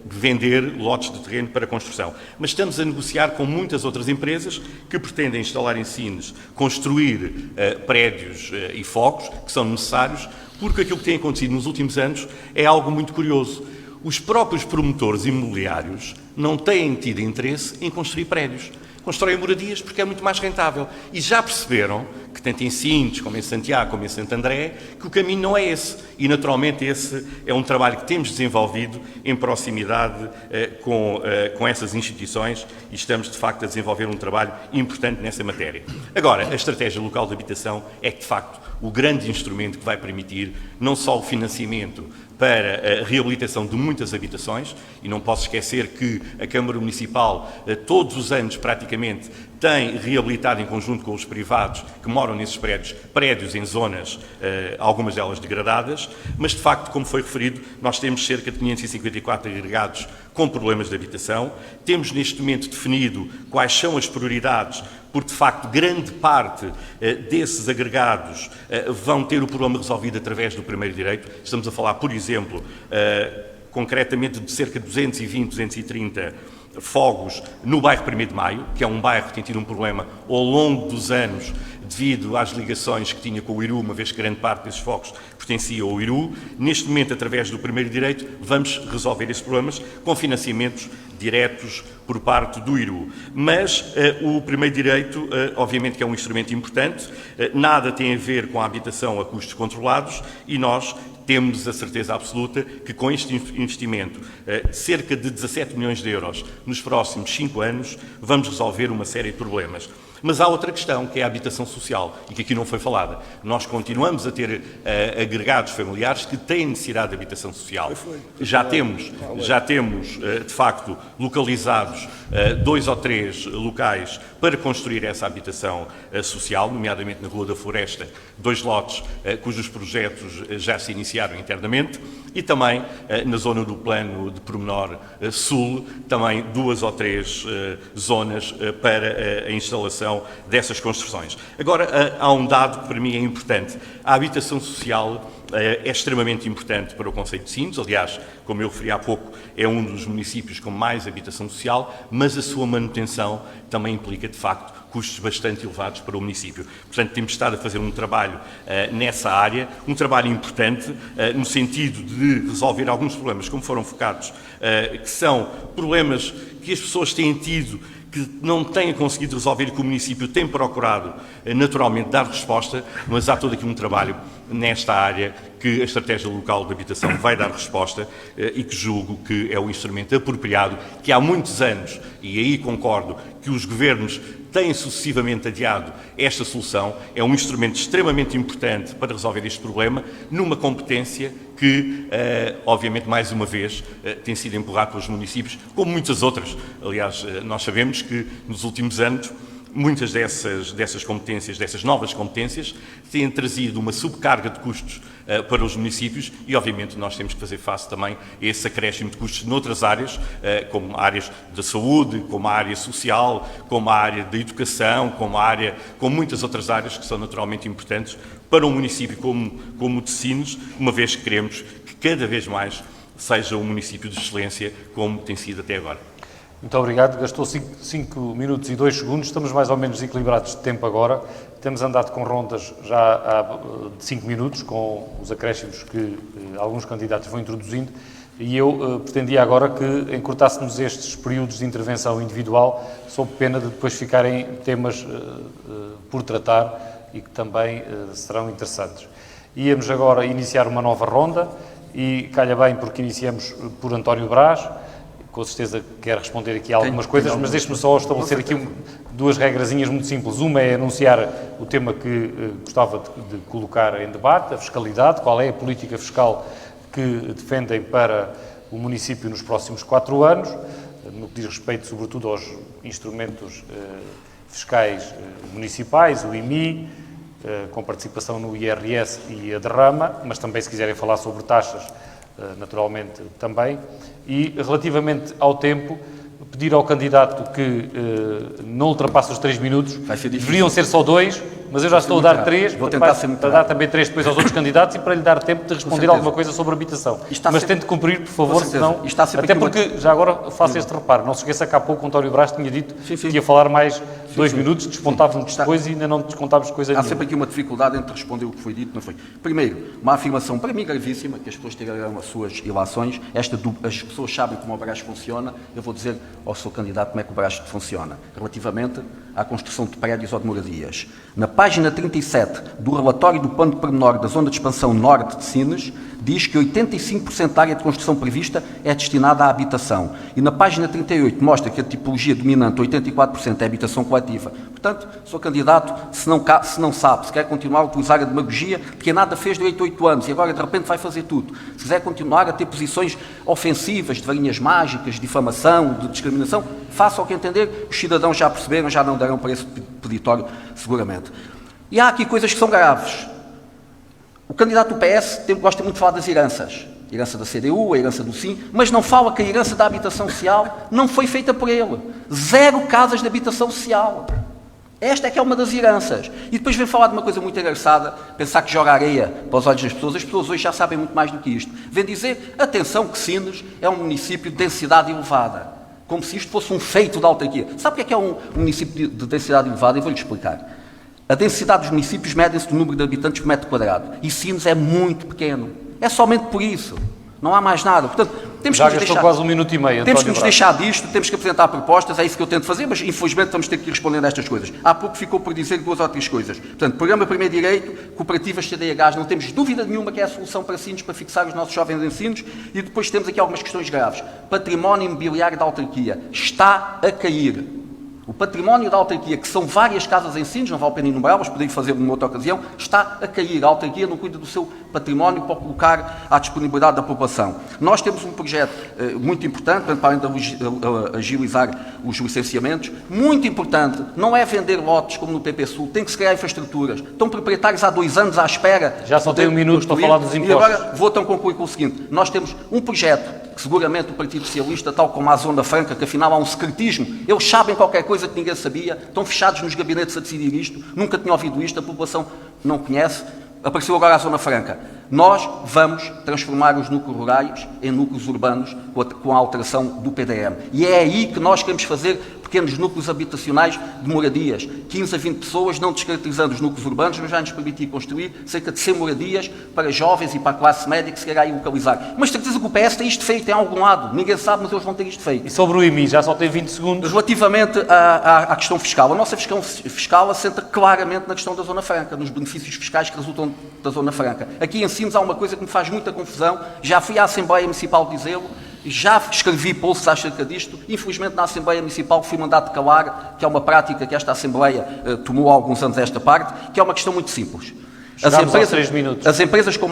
vender lotes de terreno para construção. Mas estamos a negociar com muitas outras empresas que pretendem instalar em Sines, construir prédios e focos que são necessários, porque aquilo que tem acontecido nos últimos anos é algo muito curioso. Os próprios promotores imobiliários não têm tido interesse em construir prédios. Constroem moradias porque é muito mais rentável. E já perceberam que tanto em Sines, como em Santiago, como em Santo André, que o caminho não é esse. E, naturalmente, esse é um trabalho que temos desenvolvido em proximidade com essas instituições e estamos, de facto, a desenvolver um trabalho importante nessa matéria. Agora, a Estratégia Local de Habitação é, de facto, o grande instrumento que vai permitir não só o financiamento para a reabilitação de muitas habitações, e não posso esquecer que a Câmara Municipal, todos os anos praticamente, tem reabilitado em conjunto com os privados que moram nesses prédios em zonas, algumas delas degradadas, mas de facto, como foi referido, nós temos cerca de 554 agregados com problemas de habitação, temos neste momento definido quais são as prioridades, porque de facto grande parte desses agregados vão ter o problema resolvido através do primeiro direito. Estamos a falar, por exemplo, concretamente de cerca de 220, 230 fogos no bairro 1º de Maio, que é um bairro que tem tido um problema ao longo dos anos devido às ligações que tinha com o IRU, uma vez que grande parte desses fogos pertencia ao IRU. Neste momento, através do primeiro direito, vamos resolver esses problemas com financiamentos diretos por parte do IRU. Mas o primeiro direito, obviamente que é um instrumento importante, nada tem a ver com a habitação a custos controlados e nós temos a certeza absoluta que com este investimento, cerca de 17 milhões de euros nos próximos 5 anos, vamos resolver uma série de problemas. Mas há outra questão, que é a habitação social, e que aqui não foi falada. Nós continuamos a ter agregados familiares que têm necessidade de habitação social. Já temos, de facto, localizados 2 ou 3 locais para construir essa habitação social, nomeadamente na Rua da Floresta, 2 lotes cujos projetos já se iniciaram internamente, e também na zona do Plano de Pormenor Sul, também 2 ou 3 zonas para a instalação dessas construções. Agora, há um dado que para mim é importante. A habitação social é extremamente importante para o concelho de Sines. Aliás, como eu referi há pouco, é um dos municípios com mais habitação social, mas a sua manutenção também implica, de facto, custos bastante elevados para o município. Portanto, temos estado a fazer um trabalho nessa área, um trabalho importante, no sentido de resolver alguns problemas, como foram focados, que são problemas que as pessoas têm tido, que não têm conseguido resolver e que o município tem procurado naturalmente dar resposta, mas há todo aqui um trabalho nesta área que a Estratégia Local de Habitação vai dar resposta e que julgo que é o instrumento apropriado, que há muitos anos, e aí concordo, que os governos têm sucessivamente adiado esta solução. É um instrumento extremamente importante para resolver este problema, numa competência que, obviamente, mais uma vez, tem sido empurrada pelos municípios, como muitas outras. Aliás, nós sabemos que nos últimos anos muitas dessas competências, dessas novas competências, têm trazido uma subcarga de custos para os municípios e, obviamente, nós temos que fazer face também a esse acréscimo de custos noutras áreas, como áreas da saúde, como a área social, como a área da educação, como muitas outras áreas que são naturalmente importantes para um município como o de Sines, uma vez que queremos que cada vez mais seja um município de excelência como tem sido até agora. Muito obrigado. Gastou 5 minutos e 2 segundos. Estamos mais ou menos equilibrados de tempo agora. Temos andado com rondas já de 5 minutos, com os acréscimos que alguns candidatos vão introduzindo. E eu pretendia agora que encurtássemos estes períodos de intervenção individual, sob pena de depois ficarem temas por tratar e que também serão interessantes. Íamos agora iniciar uma nova ronda e calha bem porque iniciamos por António Brás, com certeza quer responder aqui a algumas coisas, mas deixe-me só estabelecer aqui duas regrazinhas muito simples. Uma é anunciar o tema que gostava de colocar em debate, a fiscalidade, qual é a política fiscal que defendem para o município nos próximos 4 anos, no que diz respeito sobretudo aos instrumentos fiscais municipais, o IMI, com participação no IRS e a derrama, mas também se quiserem falar sobre taxas, naturalmente também. E relativamente ao tempo, pedir ao candidato que não ultrapasse os 3 minutos, deveriam ser só 2, mas eu já estou a dar 3, para dar também 3 depois aos outros candidatos e para lhe dar tempo de responder alguma coisa sobre a habitação. Mas tente cumprir, por favor, senão... Até porque, já agora faço este reparo, não se esqueça que há pouco o António Brás tinha dito que ia falar mais 2 minutos, despontávamos depois e ainda não descontávamos coisa nenhuma. Há sempre aqui uma dificuldade entre responder o que foi dito e não foi. Primeiro, uma afirmação para mim gravíssima, que as pessoas tirarão as suas ilações, as pessoas sabem como o Brás funciona, eu vou dizer ao seu candidato como é que o Brás funciona, relativamente à construção de prédios ou de moradias. Na página 37 do relatório do plano de pormenor da Zona de Expansão Norte de Sines, diz que 85% da área de construção prevista é destinada à habitação. E na página 38 mostra que a tipologia dominante, 84%, é habitação coletiva. Portanto, sou candidato, se não sabe, se quer continuar a utilizar a demagogia, porque nada fez durante 8 anos e agora de repente vai fazer tudo. Se quiser continuar a ter posições ofensivas, de varinhas mágicas, de difamação, de discriminação, faça o que entender, os cidadãos já perceberam, já não darão para esse peditório, seguramente. E há aqui coisas que são graves. O candidato do PS gosta muito de falar das heranças. A herança da CDU, a herança do SIM, mas não fala que a herança da habitação social não foi feita por ele. 0 casas de habitação social. Esta é que é uma das heranças. E depois vem falar de uma coisa muito engraçada, pensar que joga areia para os olhos das pessoas. As pessoas hoje já sabem muito mais do que isto. Vem dizer, atenção, que Sines é um município de densidade elevada. Como se isto fosse um feito da autarquia. Sabe o que é um município de densidade elevada? Eu vou-lhe explicar. A densidade dos municípios mede-se do número de habitantes por metro quadrado. E Sines é muito pequeno. É somente por isso. Não há mais nada. Portanto, temos já que gastou quase 1 minuto e meio, temos que nos Brás. deixar disto, temos que apresentar propostas, é isso que eu tento fazer, mas infelizmente vamos ter que ir respondendo a estas coisas. Há pouco ficou por dizer 2 ou 3 coisas. Portanto, Programa Primeiro Direito, cooperativas CDHs, não temos dúvida nenhuma que é a solução para Sines, para fixar os nossos jovens em Sines, e depois temos aqui algumas questões graves. Património imobiliário da autarquia está a cair. O património da autarquia, que são várias casas em Sines, não vale a pena enumerá-las, poderia fazê-lo numa outra ocasião, está a cair. A autarquia não cuida do seu património para colocar à disponibilidade da população. Nós temos um projeto muito importante, para além de agilizar os licenciamentos, muito importante, não é vender lotes como no PP Sul, tem que se criar infraestruturas. Estão proprietários há 2 anos à espera. Já só tem 1 minuto para falar dos impostos. E agora vou então concluir com o seguinte, nós temos um projeto que seguramente o Partido Socialista, tal como a Zona Franca, que afinal há um secretismo, eles sabem qualquer coisa que ninguém sabia, estão fechados nos gabinetes a decidir isto, nunca tinham ouvido isto, a população não conhece, apareceu agora a Zona Franca. Nós vamos transformar os núcleos rurais em núcleos urbanos com a alteração do PDM. E é aí que nós queremos fazer pequenos núcleos habitacionais de moradias, 15 a 20 pessoas, não descaracterizando os núcleos urbanos, mas já nos permitir construir cerca de 100 moradias para jovens e para a classe média que se quer aí localizar. Mas certeza que o PS tem isto feito em algum lado, ninguém sabe, mas eles vão ter isto feito. E sobre o IMI, já só tem 20 segundos. Relativamente à questão fiscal, a nossa fiscal assenta claramente na questão da Zona Franca, nos benefícios fiscais que resultam da Zona Franca. Aqui em Sines há uma coisa que me faz muita confusão, já fui à Assembleia Municipal dizê-lo, já escrevi posts acerca disto, infelizmente na Assembleia Municipal fui mandado de calar, que é uma prática que esta Assembleia tomou há alguns anos esta parte, que é uma questão muito simples. As empresas com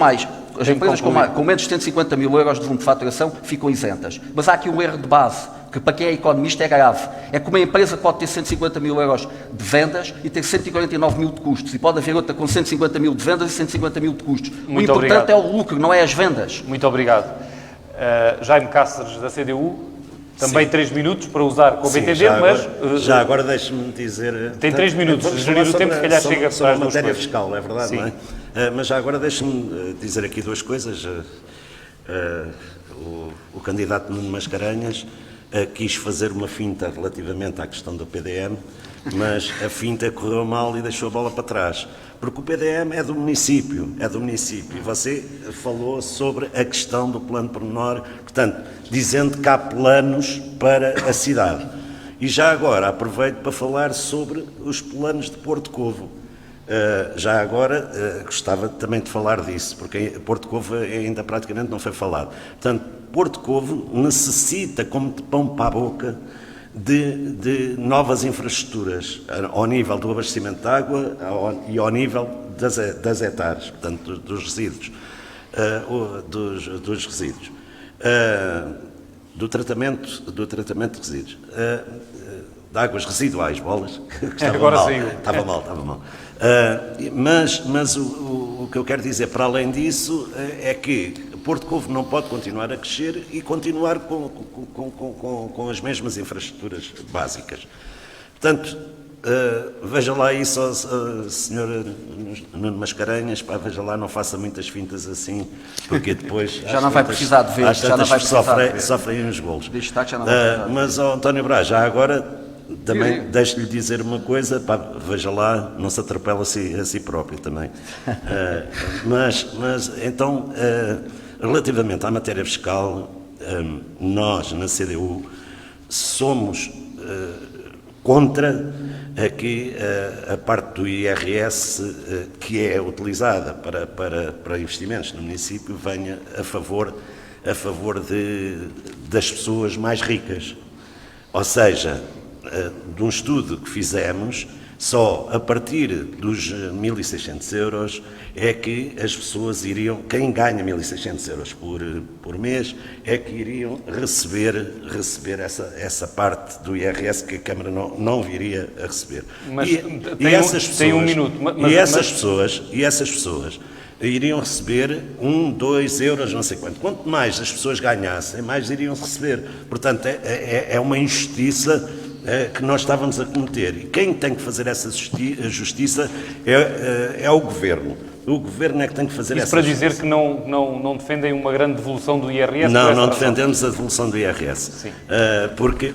menos de 150 mil euros de volume de faturação ficam isentas. Mas há aqui um erro de base, que para quem é economista é grave. É que uma empresa pode ter 150 mil euros de vendas e ter 149 mil de custos. E pode haver outra com 150 mil de vendas e 150 mil de custos. O importante é o lucro, não é as vendas. Muito obrigado. Jaime Cáceres, da CDU, também 3 minutos para usar como entender, mas... Já agora deixe-me dizer... Tem 3 minutos, gerir o tempo, se calhar chega para as duas matéria coisas. Fiscal, é verdade, sim. Não é? Mas já agora deixe-me dizer aqui 2 coisas. O candidato Nuno Mascarenhas quis fazer uma finta relativamente à questão do PDM, mas a finta correu mal e deixou a bola para trás. Porque o PDM é do município. E você falou sobre a questão do plano pormenor, portanto, dizendo que há planos para a cidade. E já agora aproveito para falar sobre os planos de Porto Covo. Já agora, gostava também de falar disso, porque Porto Covo ainda praticamente não foi falado. Portanto, Porto Covo necessita, como de pão para a boca, de novas infraestruturas, ao nível do abastecimento de água e ao nível das hectares, portanto, dos resíduos, dos resíduos, do tratamento de resíduos. De águas residuais, bolas, que estava mal. Mas o que eu quero dizer, para além disso, é que Porto Covo não pode continuar a crescer e continuar com as mesmas infraestruturas básicas. Portanto, veja lá isso, Sr. Nuno Mascarenhas, veja lá, não faça muitas fintas assim, porque depois... Já não vai precisar de ver, já não vai precisar de ver. Sofrem uns golos. Destaque já não vai precisar de ver. Mas, António Brás, já agora... Também deixo-lhe dizer uma coisa, veja lá, não se atropela a si próprio também. Mas então, relativamente à matéria fiscal, nós, na CDU, somos contra aqui a parte do IRS que é utilizada para investimentos no município venha a favor das pessoas mais ricas. Ou seja, de um estudo que fizemos, só a partir dos 1.600 euros é que as pessoas iriam, quem ganha 1.600 euros por mês, é que iriam receber essa parte do IRS que a Câmara não viria a receber. Mas Tem um minuto. E essas pessoas iriam receber 1, 2 euros, não sei quanto. Quanto mais as pessoas ganhassem, mais iriam receber. Portanto, é uma injustiça que nós estávamos a cometer. E quem tem que fazer essa justiça é o Governo. O Governo é que tem que fazer essa justiça. Isso para dizer que não defendem uma grande devolução do IRS? Não defendemos a devolução do IRS. Sim. Porque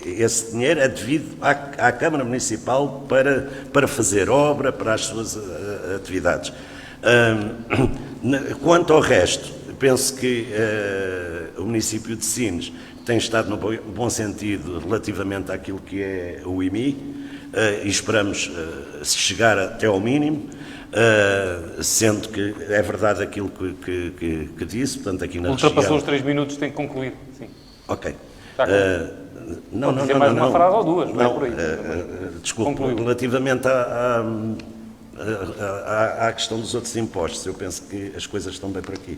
esse dinheiro é devido à Câmara Municipal para fazer obra, para as suas atividades. Quanto ao resto, penso que o município de Sines tem estado no bom sentido relativamente àquilo que é o IMI e esperamos chegar até ao mínimo, sendo que é verdade aquilo que disse, portanto aqui na região... Ultrapassou os 3 minutos, tem que concluir. Sim. Ok. Não, dizer mais uma frase ou duas, não é por aí. Desculpe, concluiu. Relativamente à questão dos outros impostos, eu penso que as coisas estão bem por aqui.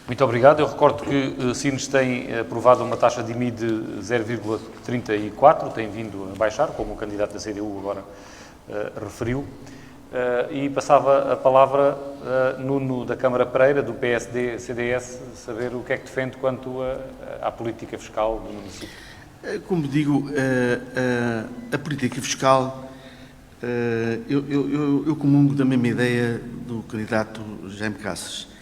Muito obrigado. Eu recordo que Sines tem aprovado uma taxa de IMI de 0,34, tem vindo a baixar, como o candidato da CDU agora referiu. E passava a palavra a Nuno da Câmara Pereira, do PSD-CDS, saber o que é que defende quanto à política fiscal do município. Como digo, a política fiscal, eu comungo da mesma ideia do candidato Jaime Caças.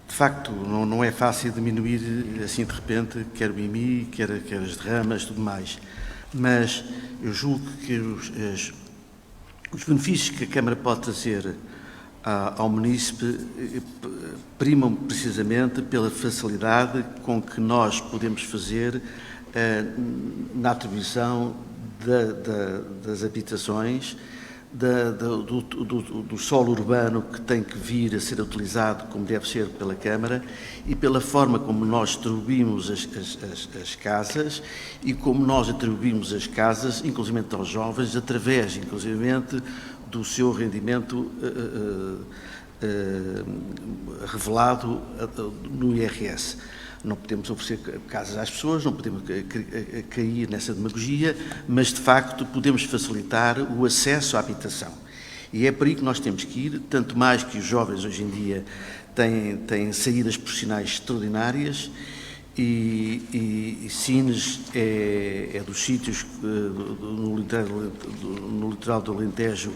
De facto, não é fácil diminuir assim de repente, quer o IMI, quer as derramas, tudo mais. Mas eu julgo que os benefícios que a Câmara pode trazer ao munícipe primam precisamente pela facilidade com que nós podemos fazer na atribuição das habitações, do solo urbano que tem que vir a ser utilizado como deve ser pela Câmara e pela forma como nós distribuímos as casas e como nós atribuímos as casas, inclusive aos jovens, através, inclusive, do seu rendimento revelado no IRS. Não podemos oferecer casas às pessoas, não podemos cair nessa demagogia, mas, de facto, podemos facilitar o acesso à habitação. E é por aí que nós temos que ir, tanto mais que os jovens, hoje em dia, têm saídas profissionais extraordinárias e Sines é dos sítios no litoral do Alentejo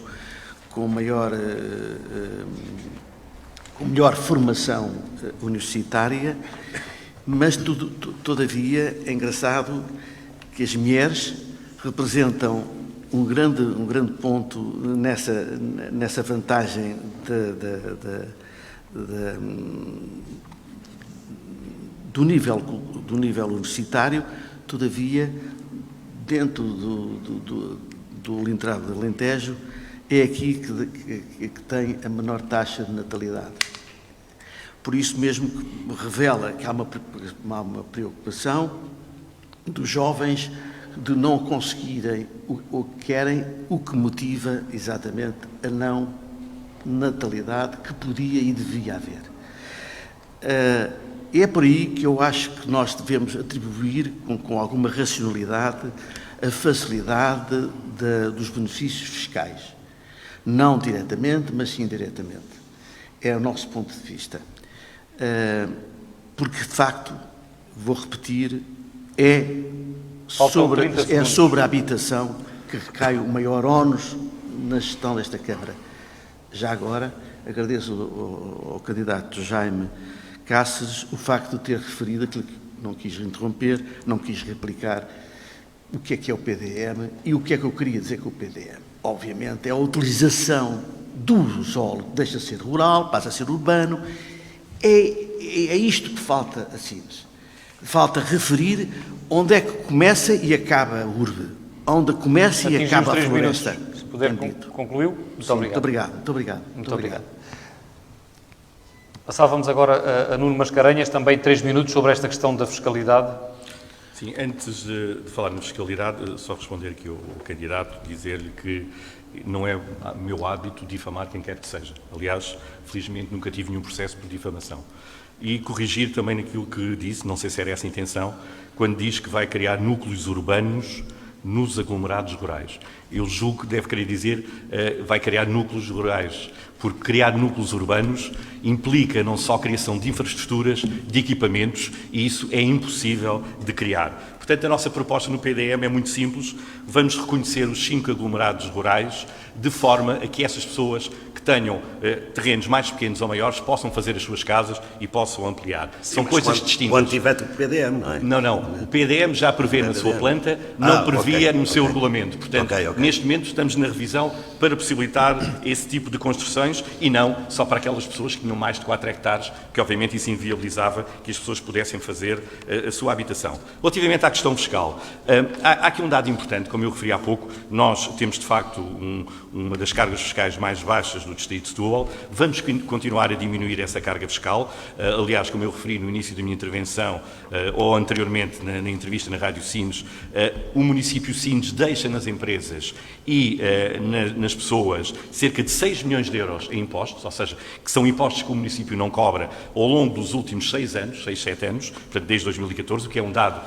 com melhor formação universitária. Mas, todavia, é engraçado que as mulheres representam um grande ponto nessa vantagem do nível universitário. Todavia, dentro do litoral do Alentejo, é aqui que tem a menor taxa de natalidade. Por isso mesmo que revela que há uma preocupação dos jovens de não conseguirem o que querem, o que motiva exatamente a não natalidade que podia e devia haver. É por aí que eu acho que nós devemos atribuir com alguma racionalidade a facilidade dos benefícios fiscais. Não diretamente, mas sim indiretamente. É o nosso ponto de vista. Porque, de facto, vou repetir, é sobre a habitação que recai o maior ónus na gestão desta Câmara. Já agora, agradeço ao candidato Jaime Cáceres o facto de ter referido aquilo que não quis interromper, não quis replicar o que é o PDM e o que é que eu queria dizer com o PDM. Obviamente, é a utilização do solo, deixa de ser rural, passa a ser urbano. É isto que falta a Sines. Falta referir onde é que começa e acaba a urbe, onde começa e acaba a floresta. Se puder concluir, muito obrigado. Muito obrigado. Passávamos agora a Nuno Mascarenhas, também 3 minutos sobre esta questão da fiscalidade. Sim, antes de falar na fiscalidade, só responder aqui ao candidato, dizer-lhe que não é meu hábito difamar quem quer que seja. Aliás, felizmente nunca tive nenhum processo por difamação. E corrigir também naquilo que disse, não sei se era essa a intenção, quando diz que vai criar núcleos urbanos nos aglomerados rurais. Eu julgo que deve querer dizer vai criar núcleos rurais, porque criar núcleos urbanos implica não só a criação de infraestruturas, de equipamentos, e isso é impossível de criar. Portanto, a nossa proposta no PDM é muito simples, vamos reconhecer os 5 aglomerados rurais, de forma a que essas pessoas que tenham terrenos mais pequenos ou maiores possam fazer as suas casas e possam ampliar. Sim, são coisas distintas. Quando tiver o PDM, não é? Não. O PDM já prevê na sua planta, não previa no seu regulamento. Portanto, neste momento estamos na revisão para possibilitar esse tipo de construções e não só para aquelas pessoas que tinham mais de 4 hectares, que obviamente isso inviabilizava que as pessoas pudessem fazer a sua habitação. Relativamente à questão fiscal, há aqui um dado importante, como eu referi há pouco, nós temos de facto uma das cargas fiscais mais baixas do Distrito de Setúbal, vamos continuar a diminuir essa carga fiscal, aliás, como eu referi no início da minha intervenção, ou anteriormente na entrevista na Rádio Sines, o município Sines deixa nas empresas e nas pessoas cerca de 6 milhões de euros em impostos, ou seja, que são impostos que o município não cobra ao longo dos últimos 6 anos, 6, 7 anos, portanto desde 2014, o que é um dado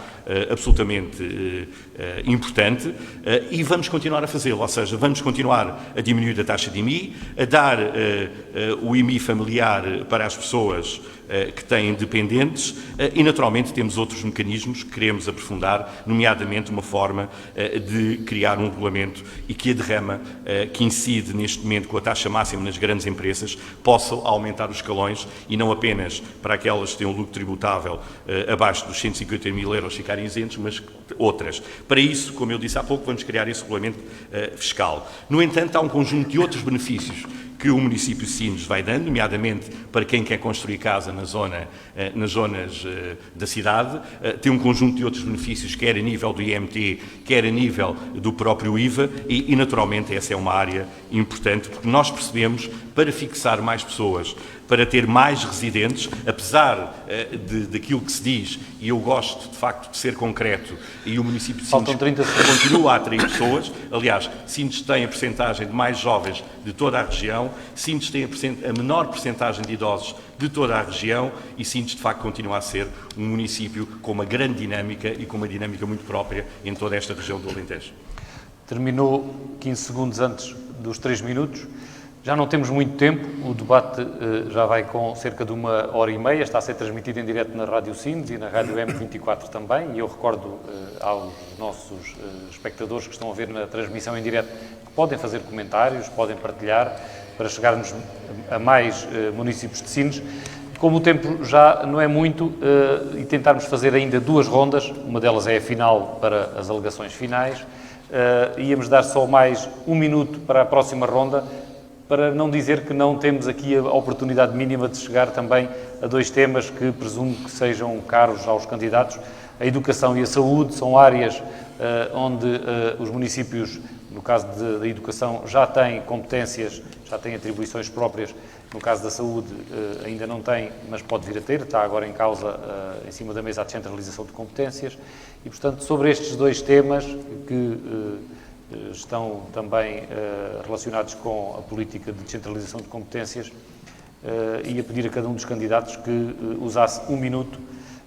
absolutamente importante, e vamos continuar a fazê-lo, ou seja, vamos continuar a diminuir a taxa de IMI, a dar o IMI familiar para as pessoas que têm dependentes e, naturalmente, temos outros mecanismos que queremos aprofundar, nomeadamente uma forma de criar um regulamento e que a derrama, que incide neste momento com a taxa máxima nas grandes empresas, possa aumentar os escalões e não apenas para aquelas que têm um lucro tributável abaixo dos 150 mil euros ficarem isentos, mas outras. Para isso, como eu disse há pouco, vamos criar esse regulamento fiscal. No entanto, há um conjunto de outros benefícios que o município de Sines vai dando, nomeadamente para quem quer construir casa nas zonas da cidade, tem um conjunto de outros benefícios, quer a nível do IMT, quer a nível do próprio IVA, e naturalmente essa é uma área importante, porque nós percebemos, para fixar mais pessoas, para ter mais residentes, apesar daquilo que se diz, e eu gosto de facto de ser concreto, e o município de Sines continua a atrair pessoas. Aliás, Sines tem a percentagem de mais jovens de toda a região, Sines tem a menor percentagem de idosos de toda a região, e Sines de facto continua a ser um município com uma grande dinâmica e com uma dinâmica muito própria em toda esta região do Alentejo. Terminou 15 segundos antes dos 3 minutos. Já não temos muito tempo, o debate já vai com cerca de 1h30, está a ser transmitido em direto na Rádio Sines e na Rádio M24 também, e eu recordo aos nossos espectadores que estão a ver na transmissão em direto que podem fazer comentários, podem partilhar, para chegarmos a mais municípios de Sines. Como o tempo já não é muito, e tentarmos fazer ainda 2 rondas, uma delas é a final para as alegações finais, íamos dar só mais 1 minuto para a próxima ronda, para não dizer que não temos aqui a oportunidade mínima de chegar também a 2 temas que presumo que sejam caros aos candidatos. A educação e a saúde são áreas onde os municípios no caso da educação, já tem competências, já tem atribuições próprias. No caso da saúde, ainda não tem, mas pode vir a ter. Está agora em causa, em cima da mesa, a descentralização de competências. E, portanto, sobre estes dois temas que estão também relacionados com a política de descentralização de competências, ia pedir a cada um dos candidatos que usasse 1 minuto.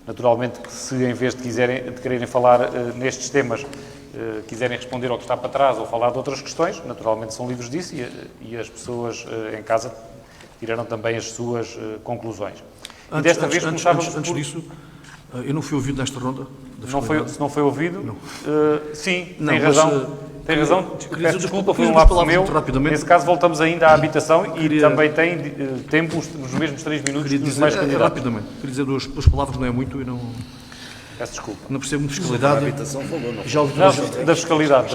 Naturalmente, que se em vez de quererem falar nestes temas, quiserem responder ao que está para trás ou falar de outras questões, naturalmente são livres disso e as pessoas em casa tirarão também as suas conclusões. E desta vez começávamos antes disso, eu não fui ouvido nesta ronda. Se não foi ouvido? Não. Sim, Não, tem mas, razão. Tem razão, peço desculpa, foi um duas lapso palavras meu. muito rapidamente. Nesse caso, voltamos ainda à habitação e Queria- também tem tempo nos mesmos 3 minutos Queria dos dizer, mais candidatos. rapidamente, queria dizer duas palavras, não é muito, e Peço desculpa. não percebo muito de fiscalidade. habitação falou, não Já ouvi toda a gente, Da fiscalidade.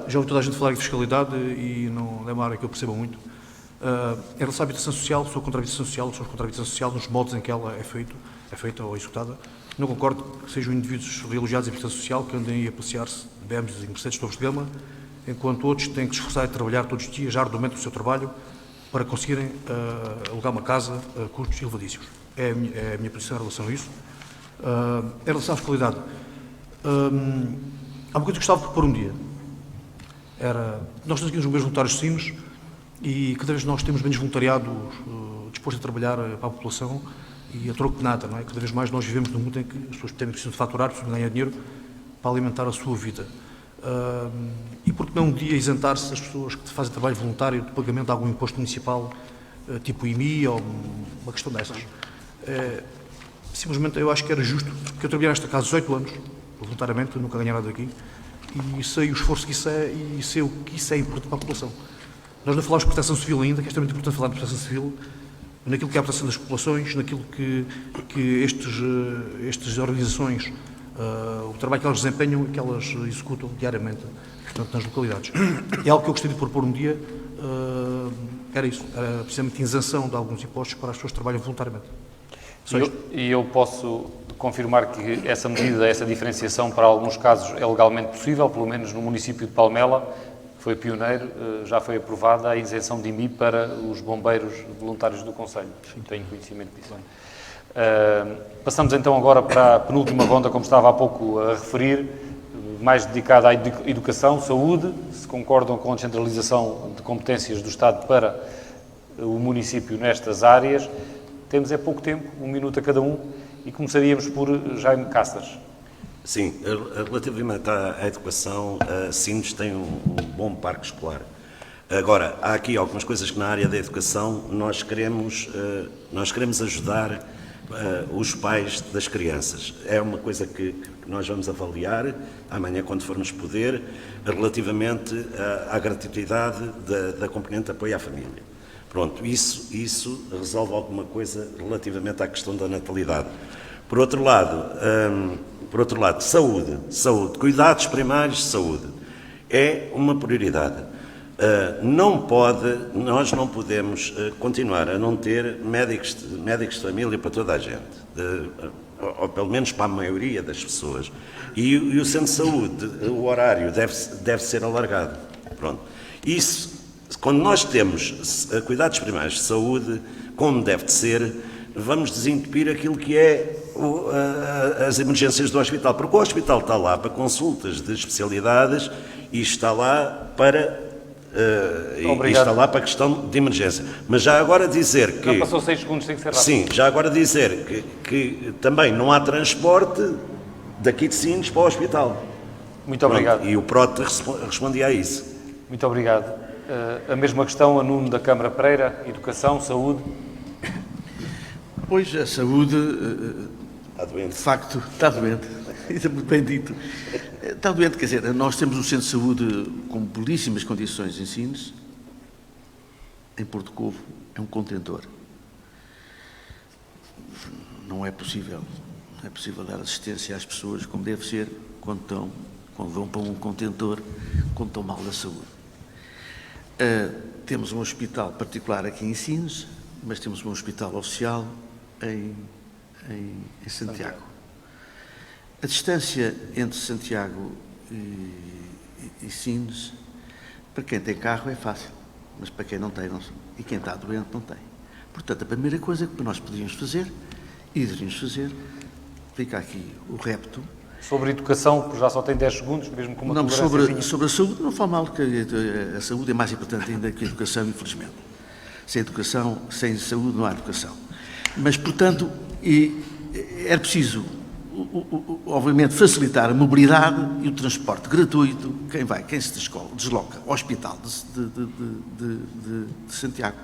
já ouvi toda a gente falar de fiscalidade e não é uma área que eu percebo muito. Em relação à habitação social, sou contra a habitação social, sou contra a habitação social nos modos em que ela é feita ou executada. Não concordo que sejam indivíduos realojados em habitação social que andem a passear-se de BMWs e Mercedes topos de gama, enquanto outros têm que se esforçar e trabalhar todos os dias, arduamente no seu trabalho, para conseguirem alugar uma casa a custos elevadíssimos. É a minha posição em relação a isso. Em relação à fiscalidade, há uma coisa que gostava de propor um dia. Nós temos aqui uns bombeiros voluntários de Sines e cada vez nós temos menos voluntariado disposto a trabalhar para a população e a troco de nada, não é? Cada vez mais nós vivemos num mundo em que as pessoas precisam de faturar, precisam de ganhar dinheiro para alimentar a sua vida. E por que não um dia isentar-se as pessoas que fazem trabalho voluntário de pagamento de algum imposto municipal, tipo IMI ou uma questão dessas? Simplesmente eu acho que era justo, porque eu trabalhei nesta casa 18 anos, voluntariamente, nunca ganhei nada daqui, e sei o esforço que isso é e sei o que isso é importante para a população. Nós não falamos de proteção civil ainda, que é extremamente importante falar de proteção civil, naquilo que é a proteção das populações, naquilo que estas organizações, o trabalho que elas desempenham e que elas executam diariamente, portanto, nas localidades. É algo que eu gostaria de propor um dia, era isso, era precisamente a isenção de alguns impostos para as pessoas que trabalham voluntariamente. E eu posso confirmar que essa medida, essa diferenciação para alguns casos é legalmente possível, pelo menos no município de Palmela, que foi pioneiro, já foi aprovada a isenção de IMI para os bombeiros voluntários do Conselho. Tenho conhecimento disso. Passamos então agora para a penúltima ronda, como estava há pouco a referir, mais dedicada à educação, saúde, se concordam com a descentralização de competências do Estado para o município nestas áreas. Temos pouco tempo, 1 minuto a cada um, e começaríamos por Jaime Cáceres. Sim, relativamente à educação, a Sines tem um bom parque escolar. Agora, há aqui algumas coisas que na área da educação nós queremos ajudar os pais das crianças. É uma coisa que nós vamos avaliar amanhã, quando formos poder, relativamente à gratuidade da componente de apoio à família. Pronto, isso resolve alguma coisa relativamente à questão da natalidade. Por outro lado, saúde, cuidados primários de saúde, é uma prioridade. Nós não podemos continuar a não ter médicos de família para toda a gente, ou pelo menos para a maioria das pessoas. E o centro de saúde, o horário deve ser alargado. Pronto. Isso, quando nós temos cuidados primários de saúde, como deve de ser, vamos desentupir aquilo que é as emergências do hospital, porque o hospital está lá para consultas de especialidades e está lá para a questão de emergência. Mas já agora dizer que... Já passou 6 segundos, tem que ser rápido. Sim, já agora dizer que também não há transporte daqui de Sines para o hospital. Muito obrigado. Pronto, e o PROT respondia a isso. Muito obrigado. A mesma questão a Nuno da Câmara Pereira, educação, saúde. Pois, a saúde, Está doente. de facto, está doente. Isso é muito bem dito. Está doente, quer dizer, nós temos um centro de saúde com belíssimas condições em Sines. Em Porto Covo é um contentor. Não é possível dar assistência às pessoas como deve ser quando vão para um contentor, quando estão mal da saúde. Temos um hospital particular aqui em Sines, mas temos um hospital oficial em Santiago. A distância entre Santiago e Sines Para quem tem carro é fácil, mas para quem não tem, não. E quem está doente não tem. Portanto, a primeira coisa que nós podíamos fazer, e deveríamos fazer, fica aqui o repto. Sobre educação, que já só tem 10 segundos, mesmo com uma Não, tolerância. sobre a saúde, não fala mal, que a saúde é mais importante ainda que a educação, infelizmente. Sem educação, sem saúde não há educação. Mas, portanto, era preciso, obviamente, facilitar a mobilidade e o transporte gratuito. Quem se desloca ao Hospital de Santiago.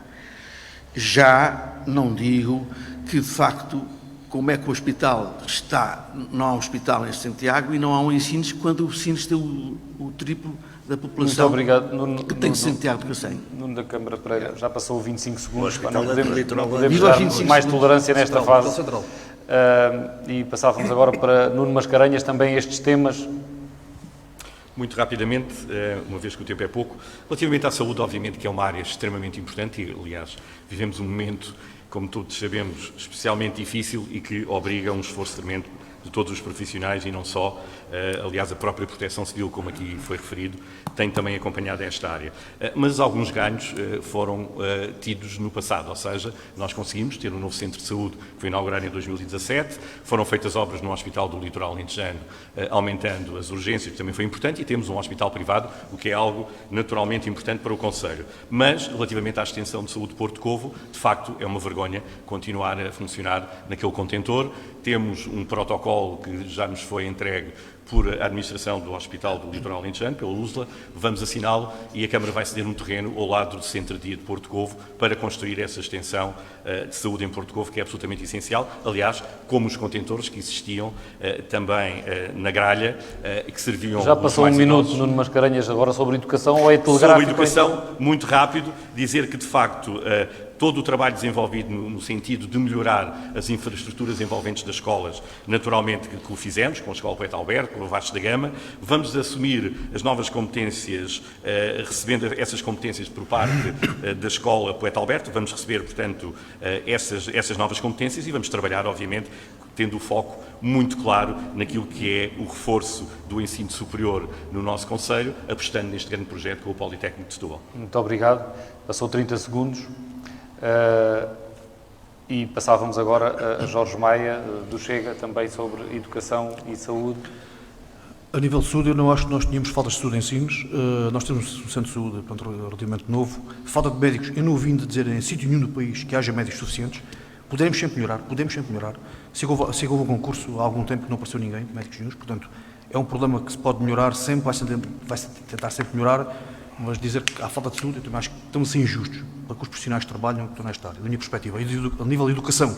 Já não digo que, de facto, como é que o hospital está, não há um hospital em Santiago e não há um Ensines, quando o Ensines tem o triplo da população. Muito obrigado, Nuno, que tem Santiago que eu sei. Nuno da Câmara Pereira, já passou 25 segundos, O pá, não Hospital podemos Viva dar 25 mais segundos. tolerância nesta fase. Central. E passávamos agora para Nuno Mascarenhas, também estes temas. Muito rapidamente, uma vez que o tempo é pouco, relativamente à saúde, obviamente que é uma área extremamente importante e, aliás, vivemos um momento, como todos sabemos, especialmente difícil e que obriga a um esforço tremendo de todos os profissionais e não só. Aliás, a própria Proteção Civil, como aqui foi referido, tem também acompanhado esta área. Mas alguns ganhos foram tidos no passado, ou seja, nós conseguimos ter um novo centro de saúde que foi inaugurado em 2017, foram feitas obras no Hospital do Litoral Alentejano, aumentando as urgências, que também foi importante, e temos um hospital privado, o que é algo naturalmente importante para o Conselho. Mas, relativamente à extensão de saúde de Porto Covo, de facto é uma vergonha continuar a funcionar naquele contentor. Temos um protocolo que já nos foi entregue por a administração do Hospital do Litoral Alentejano, pela USLA, vamos assiná-lo e a Câmara vai ceder um terreno ao lado do Centro-Dia de Porto Covo para construir essa extensão de saúde em Porto Covo, que é absolutamente essencial, aliás, como os contentores que existiam também na gralha e que serviam... Já passou um minuto, Nuno Mascarenhas, agora sobre educação ou é telegráfico? Sobre educação, muito rápido, dizer que, de facto, todo o trabalho desenvolvido no sentido de melhorar as infraestruturas envolventes das escolas, naturalmente que o fizemos, com a Escola Poeta Alberto, com o Vasco da Gama, vamos assumir as novas competências, recebendo essas competências por parte da Escola Poeta Alberto, vamos receber, portanto, essas novas competências e vamos trabalhar, obviamente, tendo o foco muito claro naquilo que é o reforço do ensino superior no nosso Conselho, apostando neste grande projeto com o Politécnico de Setúbal. Muito obrigado. Passou 30 segundos. E passávamos agora a Jorge Maia, do Chega, também sobre educação e saúde. A nível de saúde, eu não acho que nós tínhamos faltas de saúde em Sines. Nós temos um centro de saúde, portanto, relativamente novo. Falta de médicos, eu não ouvi dizer em sítio nenhum do país que haja médicos suficientes. Podemos sempre melhorar. Sei que houve um concurso há algum tempo que não apareceu ninguém, médicos nenhuns, portanto, é um problema que se pode melhorar sempre, vai-se tentar sempre melhorar, mas dizer que há falta de saúde, eu também acho que estamos a ser injustos para que os profissionais que trabalham nesta área, da minha perspectiva. E a nível de educação,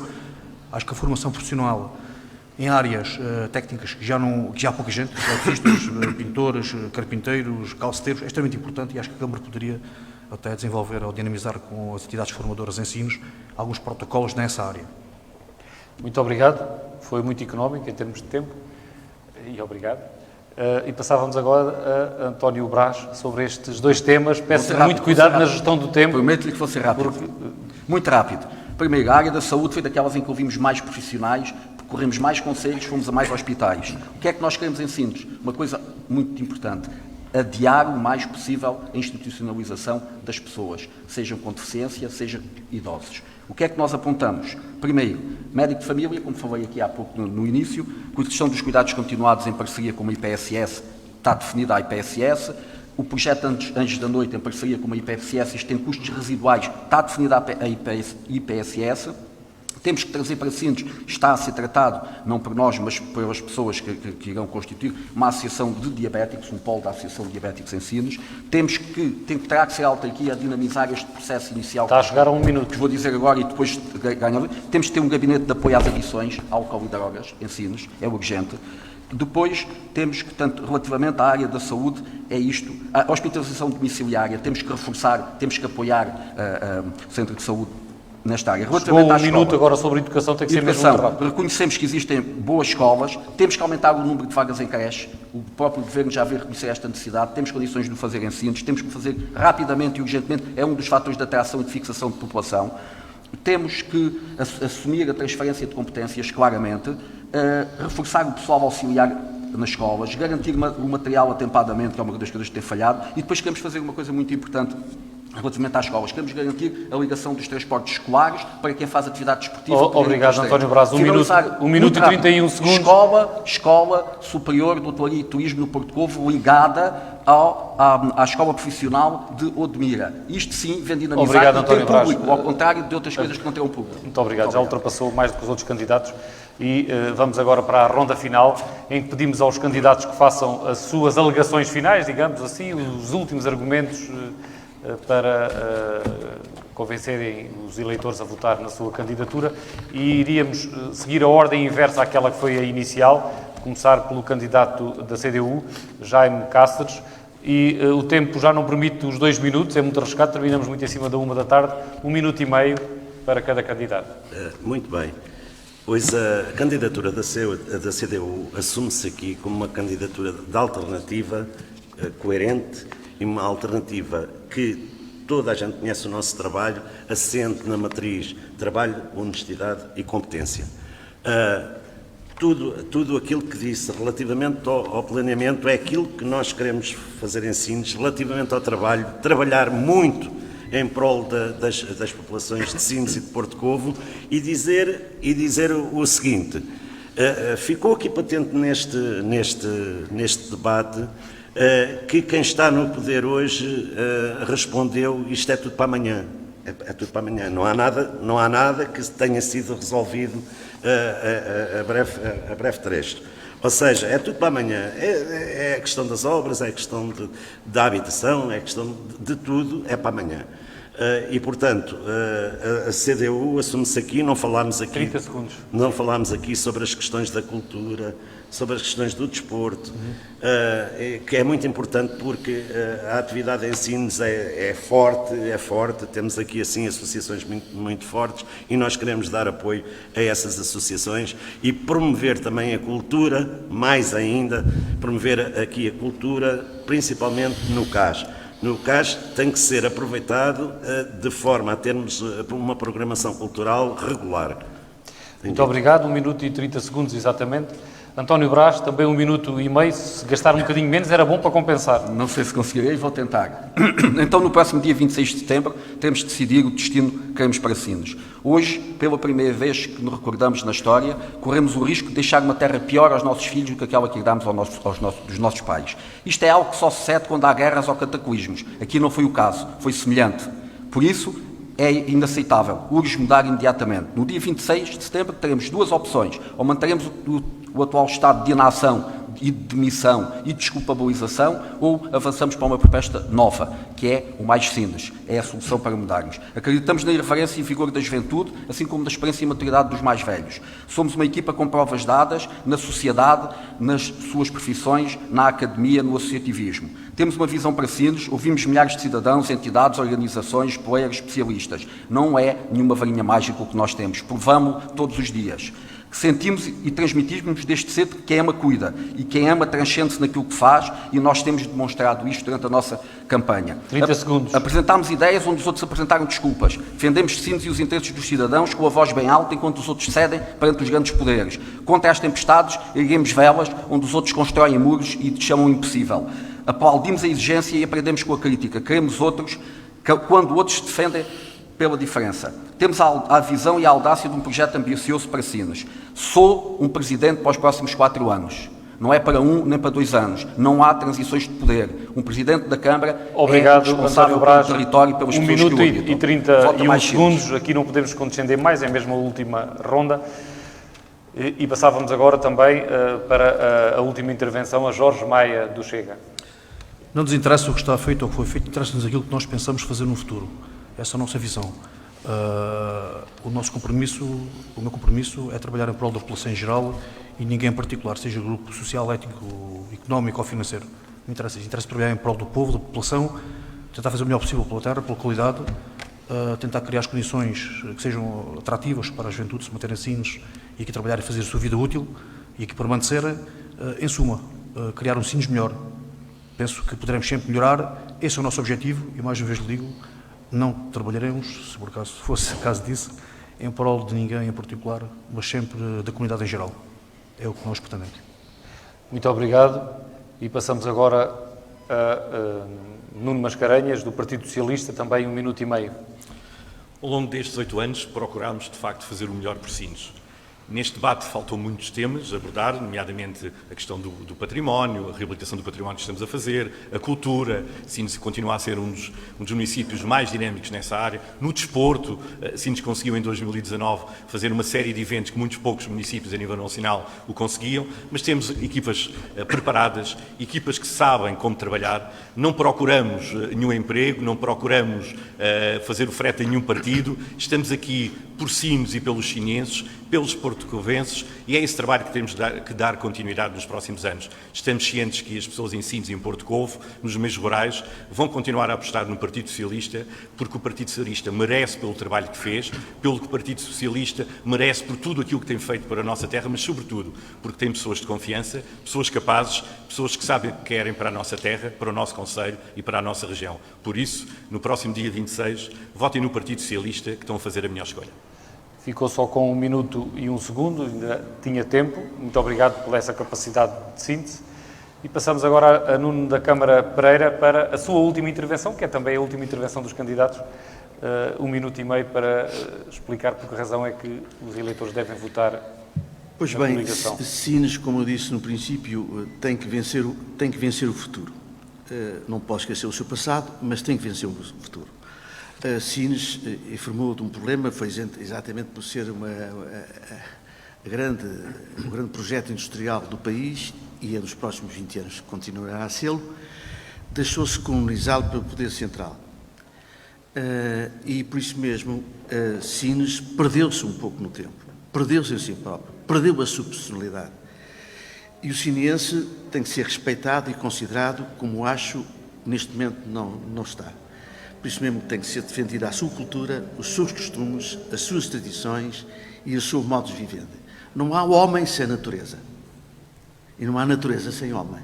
acho que a formação profissional em áreas técnicas que já há pouca gente, eletricistas, pintores, carpinteiros, calceteiros, é extremamente importante e acho que a Câmara poderia até desenvolver ou dinamizar com as entidades formadoras em Sines alguns protocolos nessa área. Muito obrigado, foi muito económico em termos de tempo, e obrigado. E passávamos agora a António Brás sobre estes dois temas. Peço muito cuidado na gestão do tempo. Prometo-lhe que vou ser rápido. Muito rápido. Primeiro, a área da saúde foi daquelas em que ouvimos mais profissionais, percorremos mais conselhos, fomos a mais hospitais. O que é que nós queremos em Sines? Uma coisa muito importante. Adiar o mais possível a institucionalização das pessoas, sejam com deficiência, sejam idosos. O que é que nós apontamos? Primeiro, médico de família, como falei aqui há pouco no início, com a questão dos cuidados continuados em parceria com a IPSS, está definida a IPSS, o projeto Anjos da Noite em parceria com a IPSS, isto tem custos residuais, está definida a IPSS. Temos que trazer para Sines, está a ser tratado, não por nós, mas pelas pessoas que irão constituir, uma associação de diabéticos, um polo da Associação de Diabéticos em Sines. Terá que ser a autarquia a dinamizar este processo inicial. Está a chegar a 1 minuto. Que vou dizer agora e depois ganhar. Temos que ter um gabinete de apoio às adições, álcool e drogas, em Sines, é urgente. Depois, temos que, tanto relativamente à área da saúde, é isto, a hospitalização domiciliária, temos que reforçar, temos que apoiar o centro de saúde nesta área. Chegou um minuto agora sobre educação, tem que ser mesmo muito rápido. Reconhecemos que existem boas escolas, temos que aumentar o número de vagas em creche, o próprio Governo já veio reconhecer esta necessidade, temos condições de o fazer em Sines, temos que fazer rapidamente e urgentemente, é um dos fatores de atração e de fixação de população. Temos que assumir a transferência de competências, claramente, reforçar o pessoal auxiliar nas escolas, garantir o material atempadamente, que é uma das coisas que tem falhado, e depois queremos fazer uma coisa muito importante relativamente às escolas. Queremos garantir a ligação dos transportes escolares para quem faz atividade desportiva. Obrigado, António Braz. Um minuto e 31 segundos. Escola Superior de Hotelaria e Turismo no Porto Covo, ligada à Escola Profissional de Odmira. Isto sim vem dinamizar. Obrigado, e tem António público, Braz. ao contrário de outras coisas que não têm um público. Muito obrigado. Já ultrapassou mais do que os outros candidatos e vamos agora para a ronda final, em que pedimos aos candidatos que façam as suas alegações finais, digamos assim, os últimos argumentos para convencerem os eleitores a votar na sua candidatura, e iríamos seguir a ordem inversa àquela que foi a inicial, começar pelo candidato da CDU, Jaime Cáceres, e o tempo já não permite os 2 minutos, é muito arriscado, terminamos muito em cima da 1 da tarde, 1 minuto e meio para cada candidato. Muito bem. Pois a candidatura da CDU assume-se aqui como uma candidatura de alternativa coerente e uma alternativa que toda a gente conhece o nosso trabalho, assente na matriz trabalho, honestidade e competência. Tudo aquilo que disse relativamente ao planeamento é aquilo que nós queremos fazer em Sines, relativamente ao trabalho, trabalhar muito em prol das populações de Sines e de Porto Covo e dizer o seguinte, ficou aqui patente neste debate que quem está no poder hoje respondeu isto é tudo para amanhã. É tudo para amanhã. Não há nada que tenha sido resolvido a breve trecho. Ou seja, é tudo para amanhã. É a questão das obras, é a questão da habitação, é a questão de tudo, é para amanhã. E, portanto, a CDU assume-se aqui, não falámos aqui... 30 segundos. Não falámos aqui sobre as questões da cultura, sobre as questões do desporto, que é muito importante porque a atividade em Sines é forte, temos aqui assim associações muito fortes e nós queremos dar apoio a essas associações e promover também a cultura, mais ainda, promover aqui a cultura, principalmente no CAS. No CAS tem que ser aproveitado de forma a termos uma programação cultural regular. Muito obrigado, 1 minuto e 30 segundos exatamente. António Braz, também 1 minuto e meio, se gastar um bocadinho menos era bom para compensar. Não sei se conseguirei, vou tentar. Então, no próximo dia 26 de setembro, temos de decidir o destino que queremos para Sines. Hoje, pela primeira vez que nos recordamos na história, corremos o risco de deixar uma terra pior aos nossos filhos do que aquela que herdamos dos nossos pais. Isto é algo que só sucede quando há guerras ou cataclismos. Aqui não foi o caso, foi semelhante. Por isso, é inaceitável, urge mudar imediatamente. No dia 26 de setembro teremos 2 opções, ou manteremos o atual estado de inação e de demissão e desculpabilização, ou avançamos para uma proposta nova, que é o Mais Sines, é a solução para mudarmos. Acreditamos na irreverência e vigor da juventude, assim como na experiência e maturidade dos mais velhos. Somos uma equipa com provas dadas na sociedade, nas suas profissões, na academia, no associativismo. Temos uma visão para Sines, ouvimos milhares de cidadãos, entidades, organizações, players, especialistas. Não é nenhuma varinha mágica o que nós temos, provamos-lo todos os dias. Sentimos e transmitimos desde cedo que quem ama cuida e quem ama transcende-se naquilo que faz e nós temos demonstrado isto durante a nossa campanha. 30 segundos. Apresentámos ideias onde os outros apresentaram desculpas. Defendemos Sines e os interesses dos cidadãos com a voz bem alta enquanto os outros cedem perante os grandes poderes. Contra as tempestades, erguemos velas onde os outros constroem muros e chamam impossível. Aplaudimos a exigência e aprendemos com a crítica. Queremos outros quando outros defendem pela diferença. Temos a visão e a audácia de um projeto ambicioso para Sines. Sou um presidente para os próximos 4 anos. Não é para 1 nem para 2 anos. Não há transições de poder. Um presidente da Câmara é responsável pelo território e pelas pessoas que o habitam. 1 minuto e 31 segundos. Aqui não podemos condescender mais, é mesmo a última ronda. E passávamos agora também para a última intervenção, a Jorge Maia, do Chega. Não nos interessa o que está feito ou o que foi feito, interessa-nos aquilo que nós pensamos fazer no futuro. Essa é a nossa visão. O meu compromisso é trabalhar em prol da população em geral e ninguém em particular, seja grupo social, étnico, económico ou financeiro. Não interessa. Interessa trabalhar em prol do povo, da população, tentar fazer o melhor possível pela terra, pela qualidade, tentar criar as condições que sejam atrativas para a juventude se manterem Sines e aqui trabalhar e fazer a sua vida útil e aqui permanecer. Em suma, criar um Sines melhor. Penso que poderemos sempre melhorar. Esse é o nosso objetivo e, mais uma vez lhe digo, não trabalharemos, se por acaso fosse caso disso, em prol de ninguém em particular, mas sempre da comunidade em geral. É o que nós pretendemos. Muito obrigado. E passamos agora a Nuno Mascarenhas, do Partido Socialista, também 1 minuto e meio. Ao longo destes 8 anos, procurámos, de facto, fazer o melhor por Sines. Neste debate faltam muitos temas a abordar, nomeadamente a questão do património, a reabilitação do património que estamos a fazer, a cultura. Sines continua a ser um dos municípios mais dinâmicos nessa área. No desporto, Sines conseguiu em 2019 fazer uma série de eventos que muitos poucos municípios a nível nacional o conseguiam, mas temos equipas preparadas, equipas que sabem como trabalhar. Não procuramos nenhum emprego, não procuramos fazer o frete a nenhum partido. Estamos aqui por Sines e pelos sinenses, pelos porto-covenses, e é esse trabalho que temos que dar continuidade nos próximos anos. Estamos cientes que as pessoas em Sines e em Porto Covo, nos meios rurais, vão continuar a apostar no Partido Socialista, porque o Partido Socialista merece pelo trabalho que fez, pelo que o Partido Socialista merece por tudo aquilo que tem feito para a nossa terra, mas sobretudo porque tem pessoas de confiança, pessoas capazes, pessoas que sabem o que querem para a nossa terra, para o nosso concelho e para a nossa região. Por isso, no próximo dia 26, votem no Partido Socialista, que estão a fazer a melhor escolha. Ficou só com 1 minuto e 1 segundo, ainda tinha tempo. Muito obrigado por essa capacidade de síntese. E passamos agora a Nuno da Câmara Pereira para a sua última intervenção, que é também a última intervenção dos candidatos. 1 minuto e meio para explicar por que razão é que os eleitores devem votar. Pois bem, Sines, como eu disse no princípio, tem que vencer o futuro. Não pode esquecer o seu passado, mas tem que vencer o futuro. Sines informou de um problema, foi exatamente por ser um grande projeto industrial do país, e nos próximos 20 anos continuará a sê-lo, deixou-se colonizá-lo pelo poder central. E por isso mesmo, Sines perdeu-se um pouco no tempo, perdeu-se em si próprio, perdeu a sua personalidade. E o sinense tem que ser respeitado e considerado como acho neste momento não está. Por isso mesmo tem que ser defendida a sua cultura, os seus costumes, as suas tradições e o seu modo de viver. Não há homem sem natureza. E não há natureza sem homem.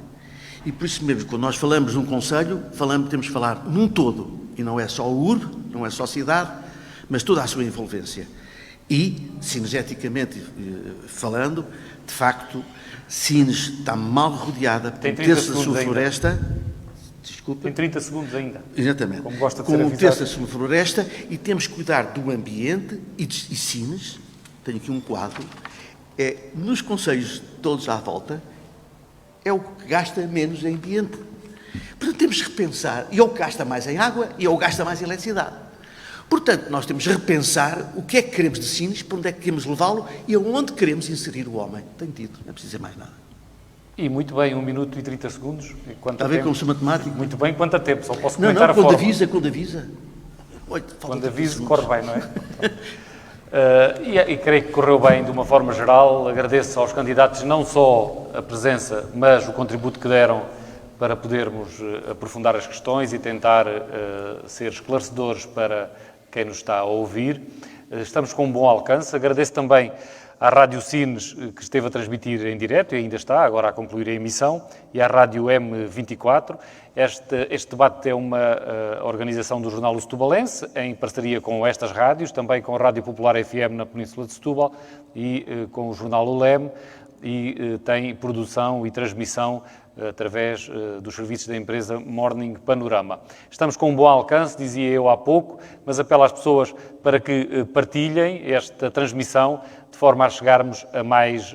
E por isso mesmo, quando nós falamos num concelho, temos que falar num todo. E não é só o urbe, não é só a cidade, mas toda a sua envolvência. E, sinergeticamente falando, de facto, Sines está mal rodeada por um terço da sua floresta. Desculpa. Tem 30 segundos ainda. Exatamente. Como gosta de com ser um avisado. terço da sua floresta, e temos que cuidar do ambiente e Sines, tenho aqui um quadro, nos concelhos todos à volta, é o que gasta menos em ambiente. Portanto, temos que repensar, e é o que gasta mais em água, e é o que gasta mais em eletricidade. Portanto, nós temos que repensar o que é que queremos de Sines, para onde é que queremos levá-lo e aonde queremos inserir o homem. Tenho dito, não é preciso dizer mais nada. E muito bem, 1 minuto e 30 segundos. Está a ver com o seu matemático? Muito bem, quanto a tempo? Só posso Não, comentar a forma. quando avisa. Quando avisa, corre bem, não é? E creio que correu bem de uma forma geral. Agradeço aos candidatos não só a presença, mas o contributo que deram para podermos aprofundar as questões e tentar ser esclarecedores para quem nos está a ouvir. Estamos com um bom alcance. Agradeço também à Rádio Sines, que esteve a transmitir em direto e ainda está, agora a concluir a emissão, e à Rádio M24. Este debate é uma organização do jornal O Setubalense, em parceria com estas rádios, também com a Rádio Popular FM na Península de Setúbal e com o jornal O Leme, e tem produção e transmissão através dos serviços da empresa Morning Panorama. Estamos com um bom alcance, dizia eu há pouco, mas apelo às pessoas para que partilhem esta transmissão de forma a chegarmos a mais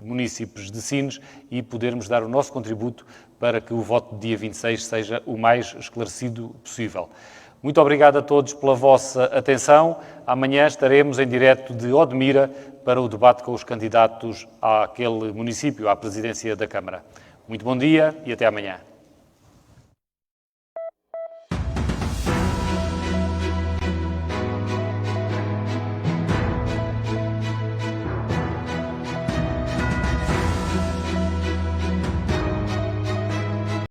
munícipes de Sines e podermos dar o nosso contributo para que o voto de dia 26 seja o mais esclarecido possível. Muito obrigado a todos pela vossa atenção. Amanhã estaremos em direto de Odmira para o debate com os candidatos àquele município, à presidência da Câmara. Muito bom dia e até amanhã.